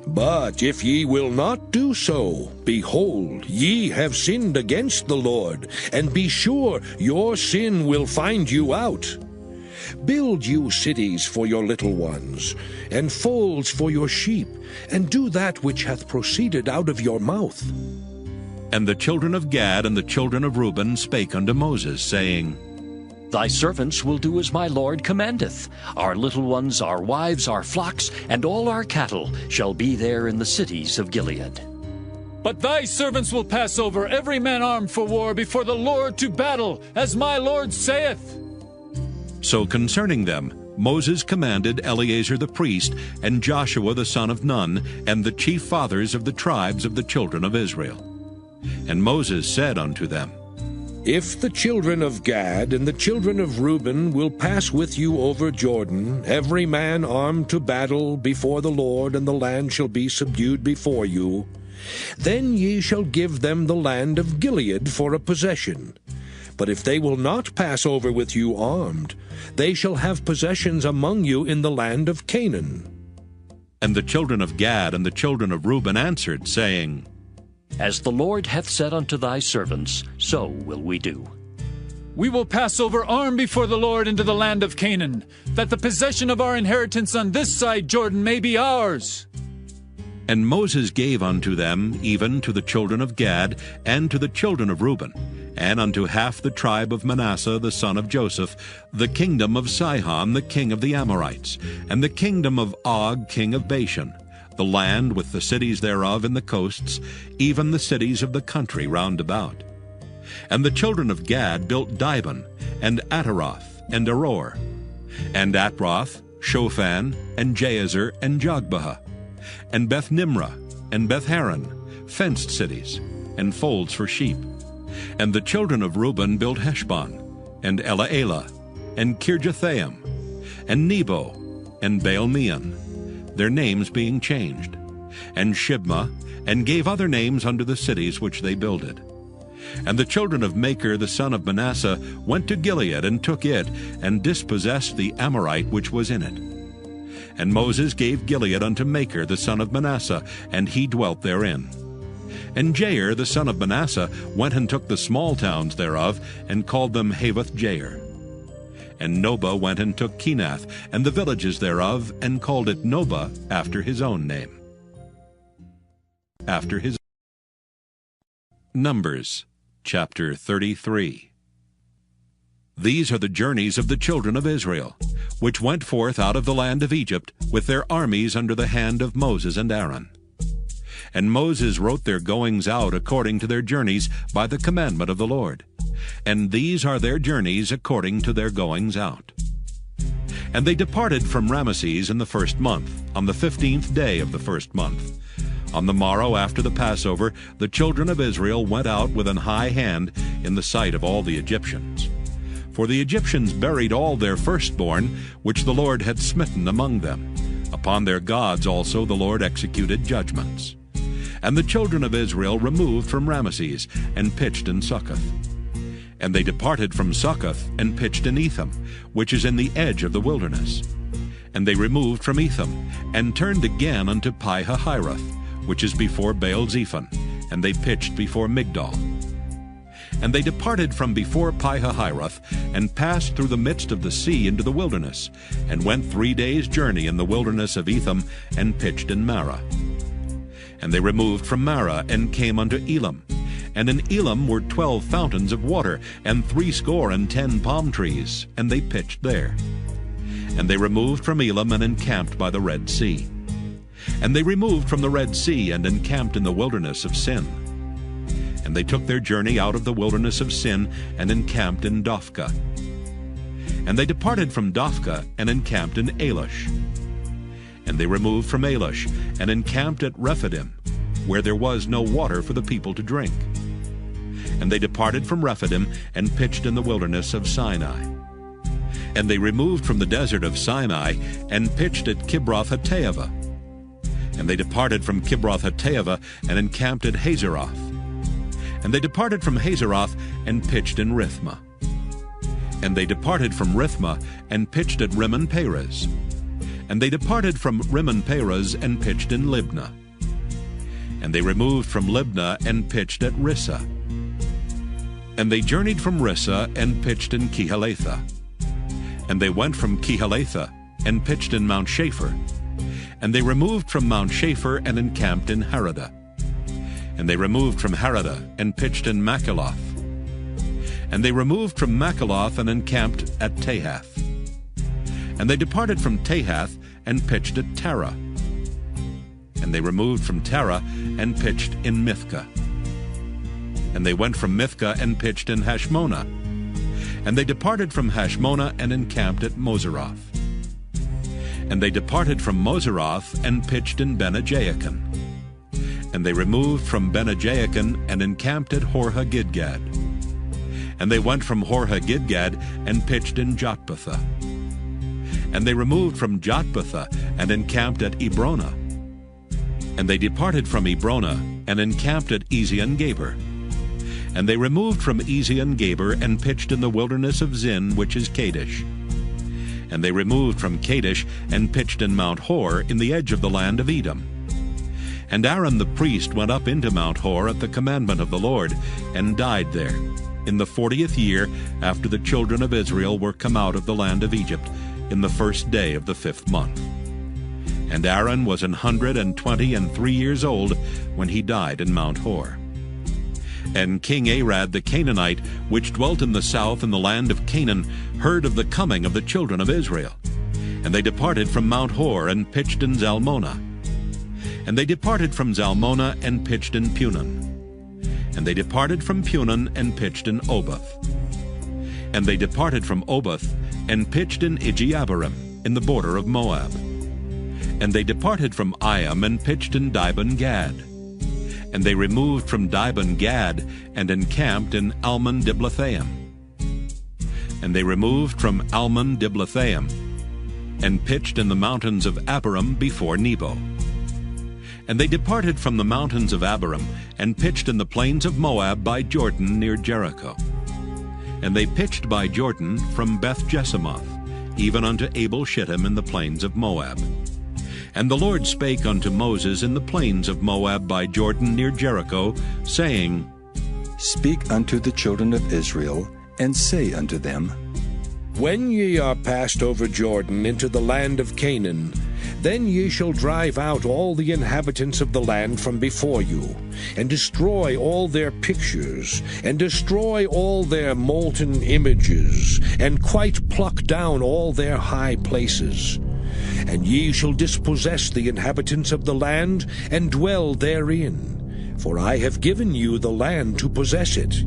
But if ye will not do so, behold, ye have sinned against the Lord, and be sure your sin will find you out. Build you cities for your little ones, and folds for your sheep, and do that which hath proceeded out of your mouth. And the children of Gad and the children of Reuben spake unto Moses, saying, Thy servants will do as my Lord commandeth. Our little ones, our wives, our flocks, and all our cattle shall be there in the cities of Gilead. But thy servants will pass over every man armed for war before the Lord to battle, as my Lord saith. So concerning them, Moses commanded Eleazar the priest, and Joshua the son of Nun, and the chief fathers of the tribes of the children of Israel. And Moses said unto them, If the children of Gad and the children of Reuben will pass with you over Jordan, every man armed to battle before the Lord, and the land shall be subdued before you, then ye shall give them the land of Gilead for a possession. But if they will not pass over with you armed, they shall have possessions among you in the land of Canaan. And the children of Gad and the children of Reuben answered, saying, As the Lord hath said unto thy servants, so will we do. We will pass over armed before the Lord into the land of Canaan, that the possession of our inheritance on this side Jordan may be ours. And Moses gave unto them, even to the children of Gad, and to the children of Reuben, and unto half the tribe of Manasseh the son of Joseph, the kingdom of Sihon the king of the Amorites, and the kingdom of Og king of Bashan, the land with the cities thereof in the coasts, even the cities of the country round about. And the children of Gad built Dibon, and Ataroth, and Aror, and Atroth, Shophan, and Jazer, and Jogbehah, and Beth Nimrah, and Beth Haran, fenced cities, and folds for sheep. And the children of Reuben built Heshbon, and Elealeh, and Kirjathaim, and Nebo, and Baal-meon, their names being changed, and Shibmah, and gave other names unto the cities which they builded. And the children of Machir the son of Manasseh went to Gilead, and took it, and dispossessed the Amorite which was in it. And Moses gave Gilead unto Machir the son of Manasseh, and he dwelt therein. And Jair the son of Manasseh went and took the small towns thereof, and called them Havoth-Jair. And Nobah went and took Kenath, and the villages thereof, and called it Nobah after his own name. Numbers chapter 33. These are the journeys of the children of Israel, which went forth out of the land of Egypt, with their armies under the hand of Moses and Aaron. And Moses wrote their goings out according to their journeys by the commandment of the Lord. And these are their journeys according to their goings out. And they departed from Ramesses in the first month, on the 15th day of the first month. On the morrow after the Passover, the children of Israel went out with an high hand in the sight of all the Egyptians. For the Egyptians buried all their firstborn, which the Lord had smitten among them. Upon their gods also the Lord executed judgments. And the children of Israel removed from Ramesses, and pitched in Succoth. And they departed from Succoth, and pitched in Etham, which is in the edge of the wilderness. And they removed from Etham, and turned again unto Pi-hahiroth, which is before Baal-zephon, and they pitched before Migdol. And they departed from before Pi-hahiroth, and passed through the midst of the sea into the wilderness, and went 3 days' journey in the wilderness of Etham, and pitched in Marah. And they removed from Marah, and came unto Elam. And in Elam were 12 fountains of water, and 70 palm trees, and they pitched there. And they removed from Elam, and encamped by the Red Sea. And they removed from the Red Sea, and encamped in the wilderness of Sin. And they took their journey out of the wilderness of Sin, and encamped in Dophkah. And they departed from Dophkah, and encamped in Alush. And they removed from Alush, and encamped at Rephidim, where there was no water for the people to drink. And they departed from Rephidim, and pitched in the wilderness of Sinai. And they removed from the desert of Sinai, and pitched at Kibroth-hattaavah. And they departed from Kibroth-hattaavah, and encamped at Hazeroth. And they departed from Hazeroth, and pitched in Rithmah. And they departed from Rithmah, and pitched at Rimmon-Perez. And they departed from Rimmon-Perez, and pitched in Libnah. And they removed from Libnah, and pitched at Rissah. And they journeyed from Rissah, and pitched in Kehelatha. And they went from Kehelatha, and pitched in Mount Shapher. And they removed from Mount Shapher, and encamped in Haradah. And they removed from Haradah, and pitched in Makheloth. And they removed from Makheloth, and encamped at Tahath. And they departed from Tahath, and pitched at Tarah. And they removed from Tarah, and pitched in Mithkah. And they went from Mithkah, and pitched in Hashmonah. And they departed from Hashmonah, and encamped at Moseroth. And they departed from Moseroth, and pitched in Bene-Jaakan. And they removed from Bene-Jaakan, and encamped at Hor-Haggidgad. And they went from Hor-Haggidgad and pitched in Jotbathah. And they removed from Jotbathah and encamped at Ebrona. And they departed from Ebrona and encamped at Ezion-Geber. And they removed from Ezion-Geber and pitched in the wilderness of Zin, which is Kadesh. And they removed from Kadesh and pitched in Mount Hor in the edge of the land of Edom. And Aaron the priest went up into Mount Hor at the commandment of the Lord, and died there, in the 40th year after the children of Israel were come out of the land of Egypt, in the 1st day of the 5th month. And Aaron was 123 years old when he died in Mount Hor. And King Arad the Canaanite, which dwelt in the south in the land of Canaan, heard of the coming of the children of Israel. And they departed from Mount Hor and pitched in Zalmonah. And they departed from Zalmonah and pitched in Punon. And they departed from Punon and pitched in Oboth. And they departed from Oboth and pitched in Ijeabarim, in the border of Moab. And they departed from Iam and pitched in Dibon-Gad. And they removed from Dibon-Gad and encamped in Almon-Diblathaim. And they removed from Almon-Diblathaim and pitched in the mountains of Abarim before Nebo. And they departed from the mountains of Abarim and pitched in the plains of Moab by Jordan near Jericho. And they pitched by Jordan from Beth-Jesimoth, even unto Abel-Shittim in the plains of Moab. And the Lord spake unto Moses in the plains of Moab by Jordan near Jericho, saying, Speak unto the children of Israel, and say unto them, When ye are passed over Jordan into the land of Canaan, then ye shall drive out all the inhabitants of the land from before you, and destroy all their pictures, and destroy all their molten images, and quite pluck down all their high places. And ye shall dispossess the inhabitants of the land, and dwell therein, for I have given you the land to possess it.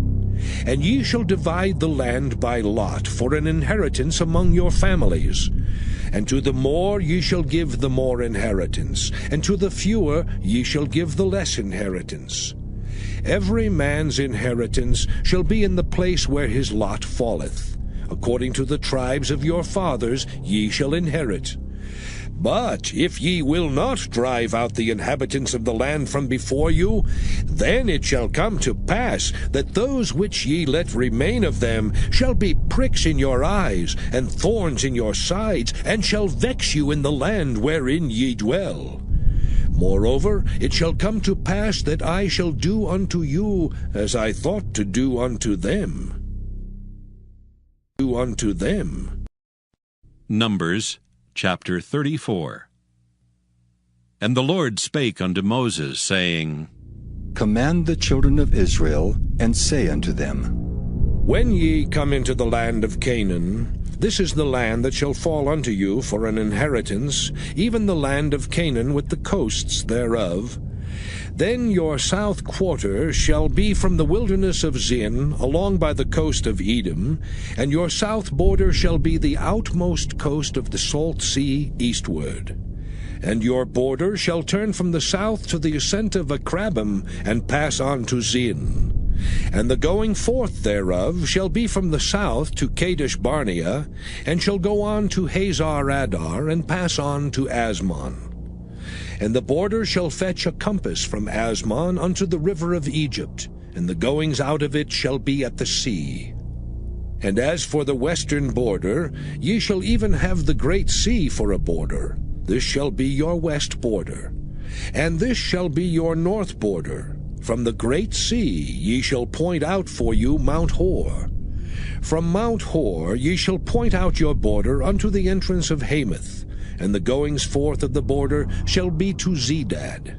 And ye shall divide the land by lot for an inheritance among your families. And to the more ye shall give the more inheritance, and to the fewer ye shall give the less inheritance. Every man's inheritance shall be in the place where his lot falleth. According to the tribes of your fathers ye shall inherit. But if ye will not drive out the inhabitants of the land from before you, then it shall come to pass that those which ye let remain of them shall be pricks in your eyes, and thorns in your sides, and shall vex you in the land wherein ye dwell. Moreover, it shall come to pass that I shall do unto you as I thought to do unto them. Numbers chapter 34. And the Lord spake unto Moses, saying, Command the children of Israel, and say unto them, When ye come into the land of Canaan, this is the land that shall fall unto you for an inheritance, even the land of Canaan with the coasts thereof. Then your south quarter shall be from the wilderness of Zin, along by the coast of Edom, and your south border shall be the outmost coast of the salt sea eastward. And your border shall turn from the south to the ascent of Akrabim, and pass on to Zin. And the going forth thereof shall be from the south to Kadesh Barnea, and shall go on to Hazar Adar, and pass on to Asmon. And the border shall fetch a compass from Asmon unto the river of Egypt, and the goings out of it shall be at the sea. And as for the western border, ye shall even have the great sea for a border. This shall be your west border. And this shall be your north border. From the great sea ye shall point out for you Mount Hor. From Mount Hor ye shall point out your border unto the entrance of Hamath, and the goings forth of the border shall be to Zedad.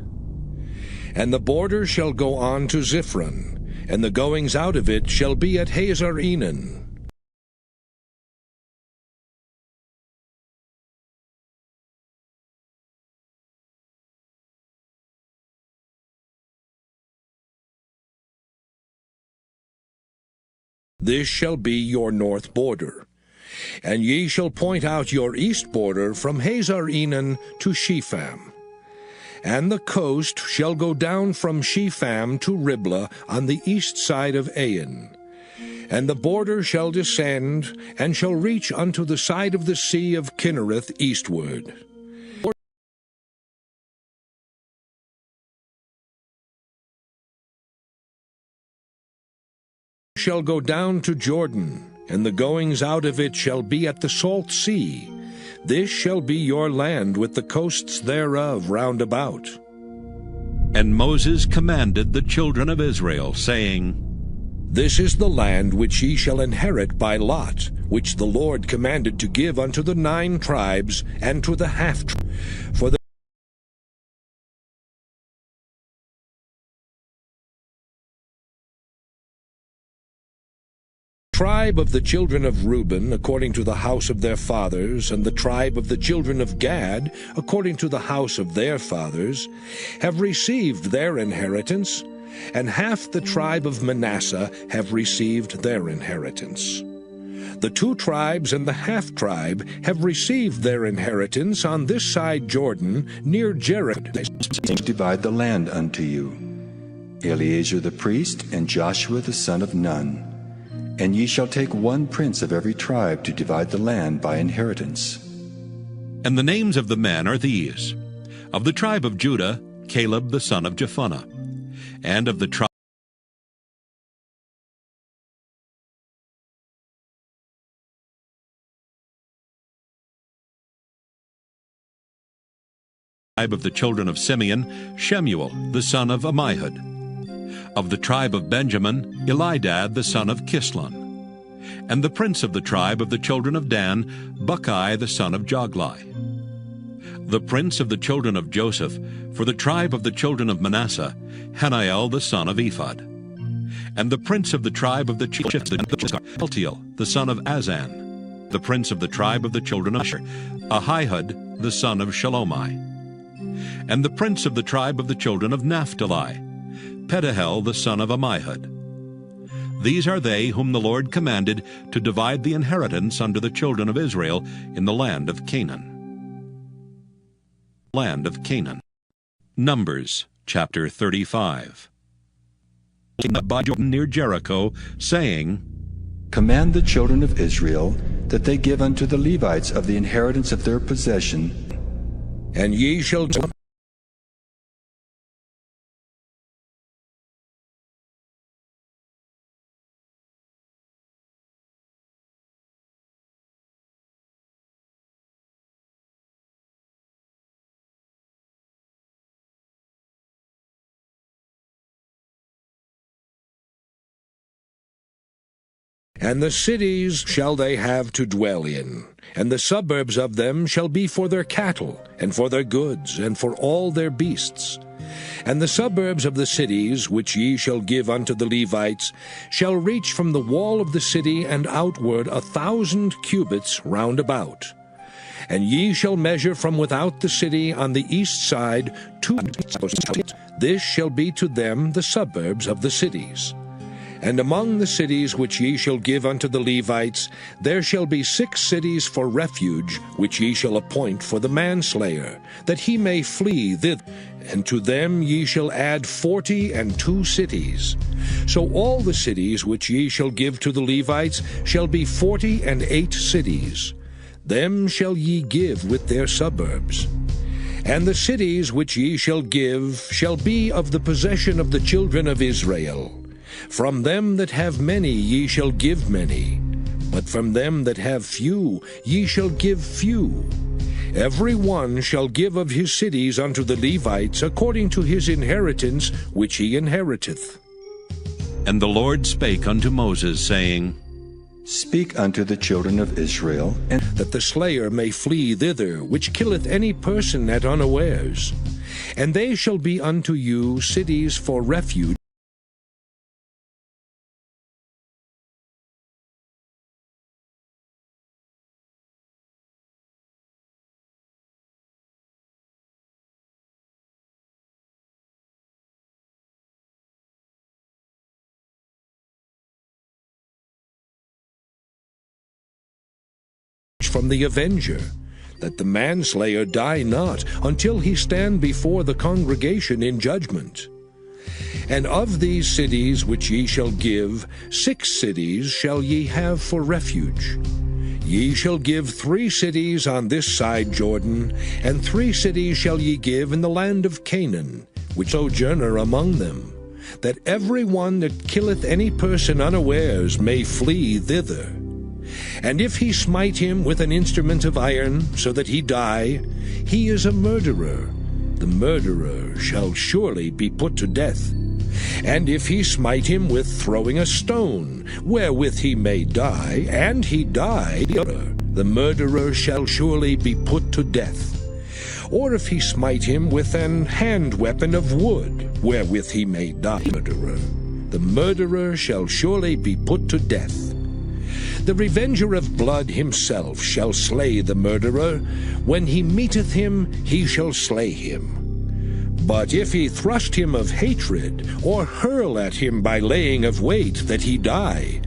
And the border shall go on to Ziphron, and the goings out of it shall be at Hazar Enan. This shall be your north border. And ye shall point out your east border from Hazar Enan to Shepham. And the coast shall go down from Shepham to Riblah on the east side of Ain. And the border shall descend, and shall reach unto the side of the sea of Kinnereth eastward. Shall go down to Jordan, and the goings out of it shall be at the salt sea. This shall be your land with the coasts thereof round about. And Moses commanded the children of Israel, saying, This is the land which ye shall inherit by lot, which the Lord commanded to give unto the 9 tribes, and to the half-tribe. For the tribe of the children of Reuben, according to the house of their fathers, and the tribe of the children of Gad, according to the house of their fathers, have received their inheritance, and half the tribe of Manasseh have received their inheritance. The 2 tribes and the half-tribe have received their inheritance on this side Jordan, near Jericho. Divide the land unto you, Eleazar the priest, and Joshua the son of Nun. And ye shall take 1 prince of every tribe to divide the land by inheritance. And the names of the men are these: of the tribe of Judah, Caleb the son of Jephunneh; and of the tribe of the children of Simeon, Shemuel the son of Ammihud; of the tribe of Benjamin, Elidad the son of Kislon; and the prince of the tribe of the children of Dan, Buckai the son of Joglai; the prince of the children of Joseph, for the tribe of the children of Manasseh, Haniel the son of Ephod; and the prince of the tribe of the children of Eltiel the son of Azan; the prince of the tribe of the children of Asher, Ahihud the son of Shalomai; and the prince of the tribe of the children of Naphtali, Pedahel the son of Ammihud. These are they whom the Lord commanded to divide the inheritance unto the children of Israel in the land of Canaan. Land of Canaan. Numbers chapter 35. By Jordan near Jericho, saying, Command the children of Israel that they give unto the Levites of the inheritance of their possession, and ye shall and the cities shall they have to dwell in, and the suburbs of them shall be for their cattle, and for their goods, and for all their beasts. And the suburbs of the cities, which ye shall give unto the Levites, shall reach from the wall of the city and outward 1,000 cubits round about. And ye shall measure from without the city on the east side 2,000. This shall be to them the suburbs of the cities. And among the cities which ye shall give unto the Levites, there shall be 6 cities for refuge, which ye shall appoint for the manslayer, that he may flee thither. And to them ye shall add 42 cities. So all the cities which ye shall give to the Levites shall be 48 cities. Them shall ye give with their suburbs. And the cities which ye shall give shall be of the possession of the children of Israel. From them that have many ye shall give many, but from them that have few ye shall give few. Every one shall give of his cities unto the Levites according to his inheritance which he inheriteth. And the Lord spake unto Moses, saying, Speak unto the children of Israel, and that the slayer may flee thither, which killeth any person at unawares. And they shall be unto you cities for refuge, from the avenger, that the manslayer die not until he stand before the congregation in judgment. And of these cities which ye shall give, 6 cities shall ye have for refuge. Ye shall give 3 cities on this side Jordan, and 3 cities shall ye give in the land of Canaan, which sojourner among them, that every one that killeth any person unawares may flee thither. And if he smite him with an instrument of iron, so that he die, he is a murderer. The murderer shall surely be put to death. And if he smite him with throwing a stone, wherewith he may die, and he die, the murderer shall surely be put to death. Or if he smite him with an hand weapon of wood, wherewith he may die, the murderer shall surely be put to death. The revenger of blood himself shall slay the murderer. When he meeteth him, he shall slay him. But if he thrust him of hatred, or hurl at him by laying of wait, that he die,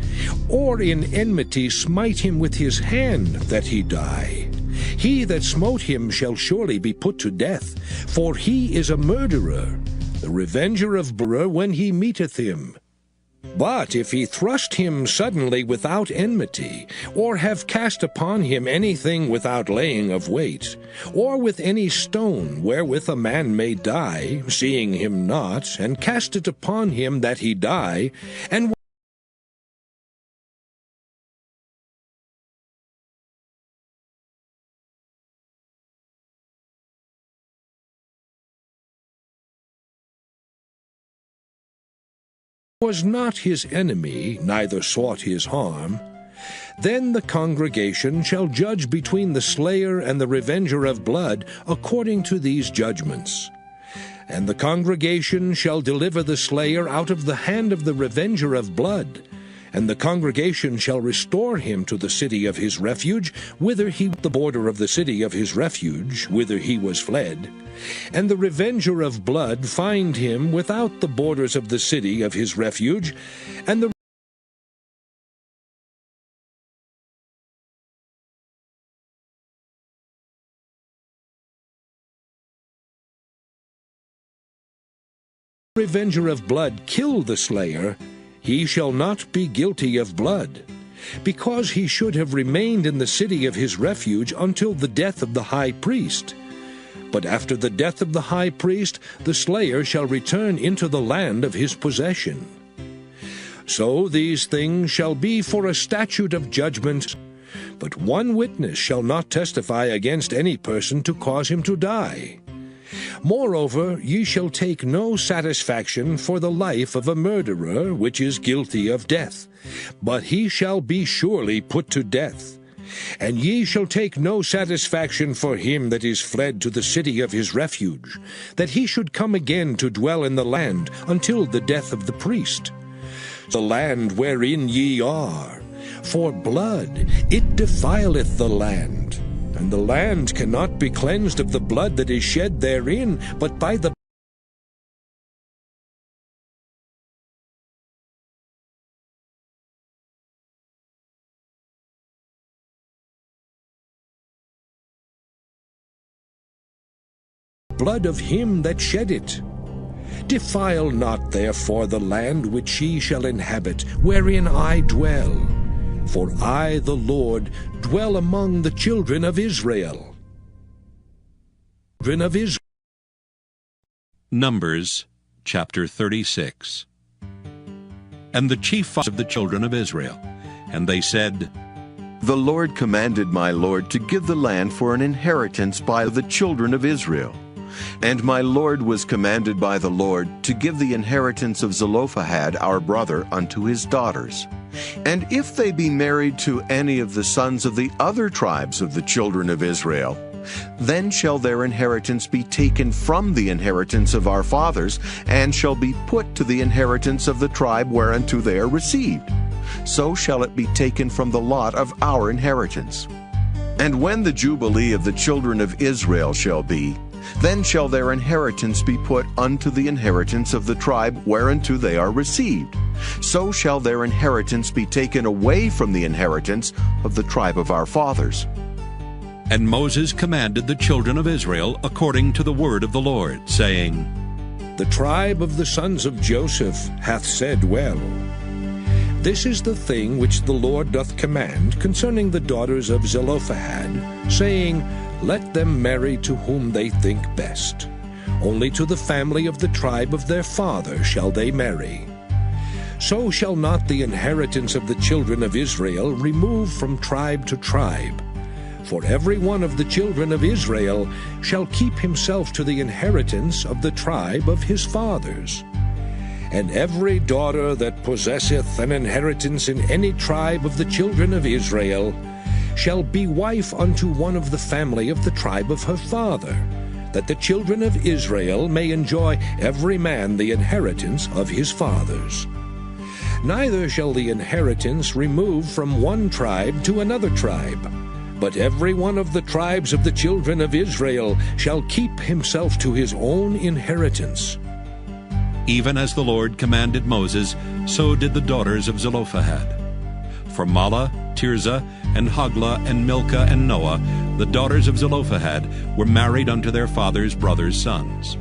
or in enmity smite him with his hand, that he die, he that smote him shall surely be put to death, for he is a murderer, the revenger of blood when he meeteth him. But if he thrust him suddenly without enmity, or have cast upon him anything without laying of wait, or with any stone wherewith a man may die, seeing him not, and cast it upon him that he die, and was not his enemy, neither sought his harm, then the congregation shall judge between the slayer and the revenger of blood according to these judgments. And the congregation shall deliver the slayer out of the hand of the revenger of blood, and the congregation shall restore him to the city of his refuge, whither he the border of the city of his refuge, whither he was fled. And the revenger of blood find him without the borders of the city of his refuge, and the revenger of blood kill the slayer, he shall not be guilty of blood, because he should have remained in the city of his refuge until the death of the high priest. But after the death of the high priest, the slayer shall return into the land of his possession. So these things shall be for a statute of judgment, but one witness shall not testify against any person to cause him to die. Moreover, ye shall take no satisfaction for the life of a murderer which is guilty of death, but he shall be surely put to death. And ye shall take no satisfaction for him that is fled to the city of his refuge, that he should come again to dwell in the land until the death of the priest. The land wherein ye are, for blood it defileth the land, and the land cannot be cleansed of the blood that is shed therein, but by the blood of him that shed it. Defile not therefore the land which ye shall inhabit, wherein I dwell. For I, the Lord, dwell among the children of Israel. Numbers chapter 36. And the chief fathers of the children of Israel, and they said, The Lord commanded my Lord to give the land for an inheritance by the children of Israel. And my Lord was commanded by the Lord to give the inheritance of Zelophehad our brother unto his daughters. And if they be married to any of the sons of the other tribes of the children of Israel, then shall their inheritance be taken from the inheritance of our fathers, and shall be put to the inheritance of the tribe whereunto they are received. So shall it be taken from the lot of our inheritance. And when the Jubilee of the children of Israel shall be, then shall their inheritance be put unto the inheritance of the tribe whereunto they are received. So shall their inheritance be taken away from the inheritance of the tribe of our fathers. And Moses commanded the children of Israel according to the word of the Lord, saying, The tribe of the sons of Joseph hath said well. This is the thing which the Lord doth command concerning the daughters of Zelophehad, saying, Let them marry to whom they think best. Only to the family of the tribe of their father shall they marry. So shall not the inheritance of the children of Israel remove from tribe to tribe. For every one of the children of Israel shall keep himself to the inheritance of the tribe of his fathers. And every daughter that possesseth an inheritance in any tribe of the children of Israel shall be wife unto one of the family of the tribe of her father, that the children of Israel may enjoy every man the inheritance of his fathers. Neither shall the inheritance remove from one tribe to another tribe, but every one of the tribes of the children of Israel shall keep himself to his own inheritance. Even as the Lord commanded Moses, so did the daughters of Zelophehad. For Mahlah, Tirzah, and Hoglah, and Milcah, and Noah, the daughters of Zelophehad, were married unto their father's brothers' sons.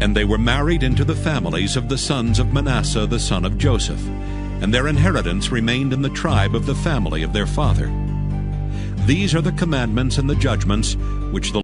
And they were married into the families of the sons of Manasseh the son of Joseph, and their inheritance remained in the tribe of the family of their father. These are the commandments and the judgments which the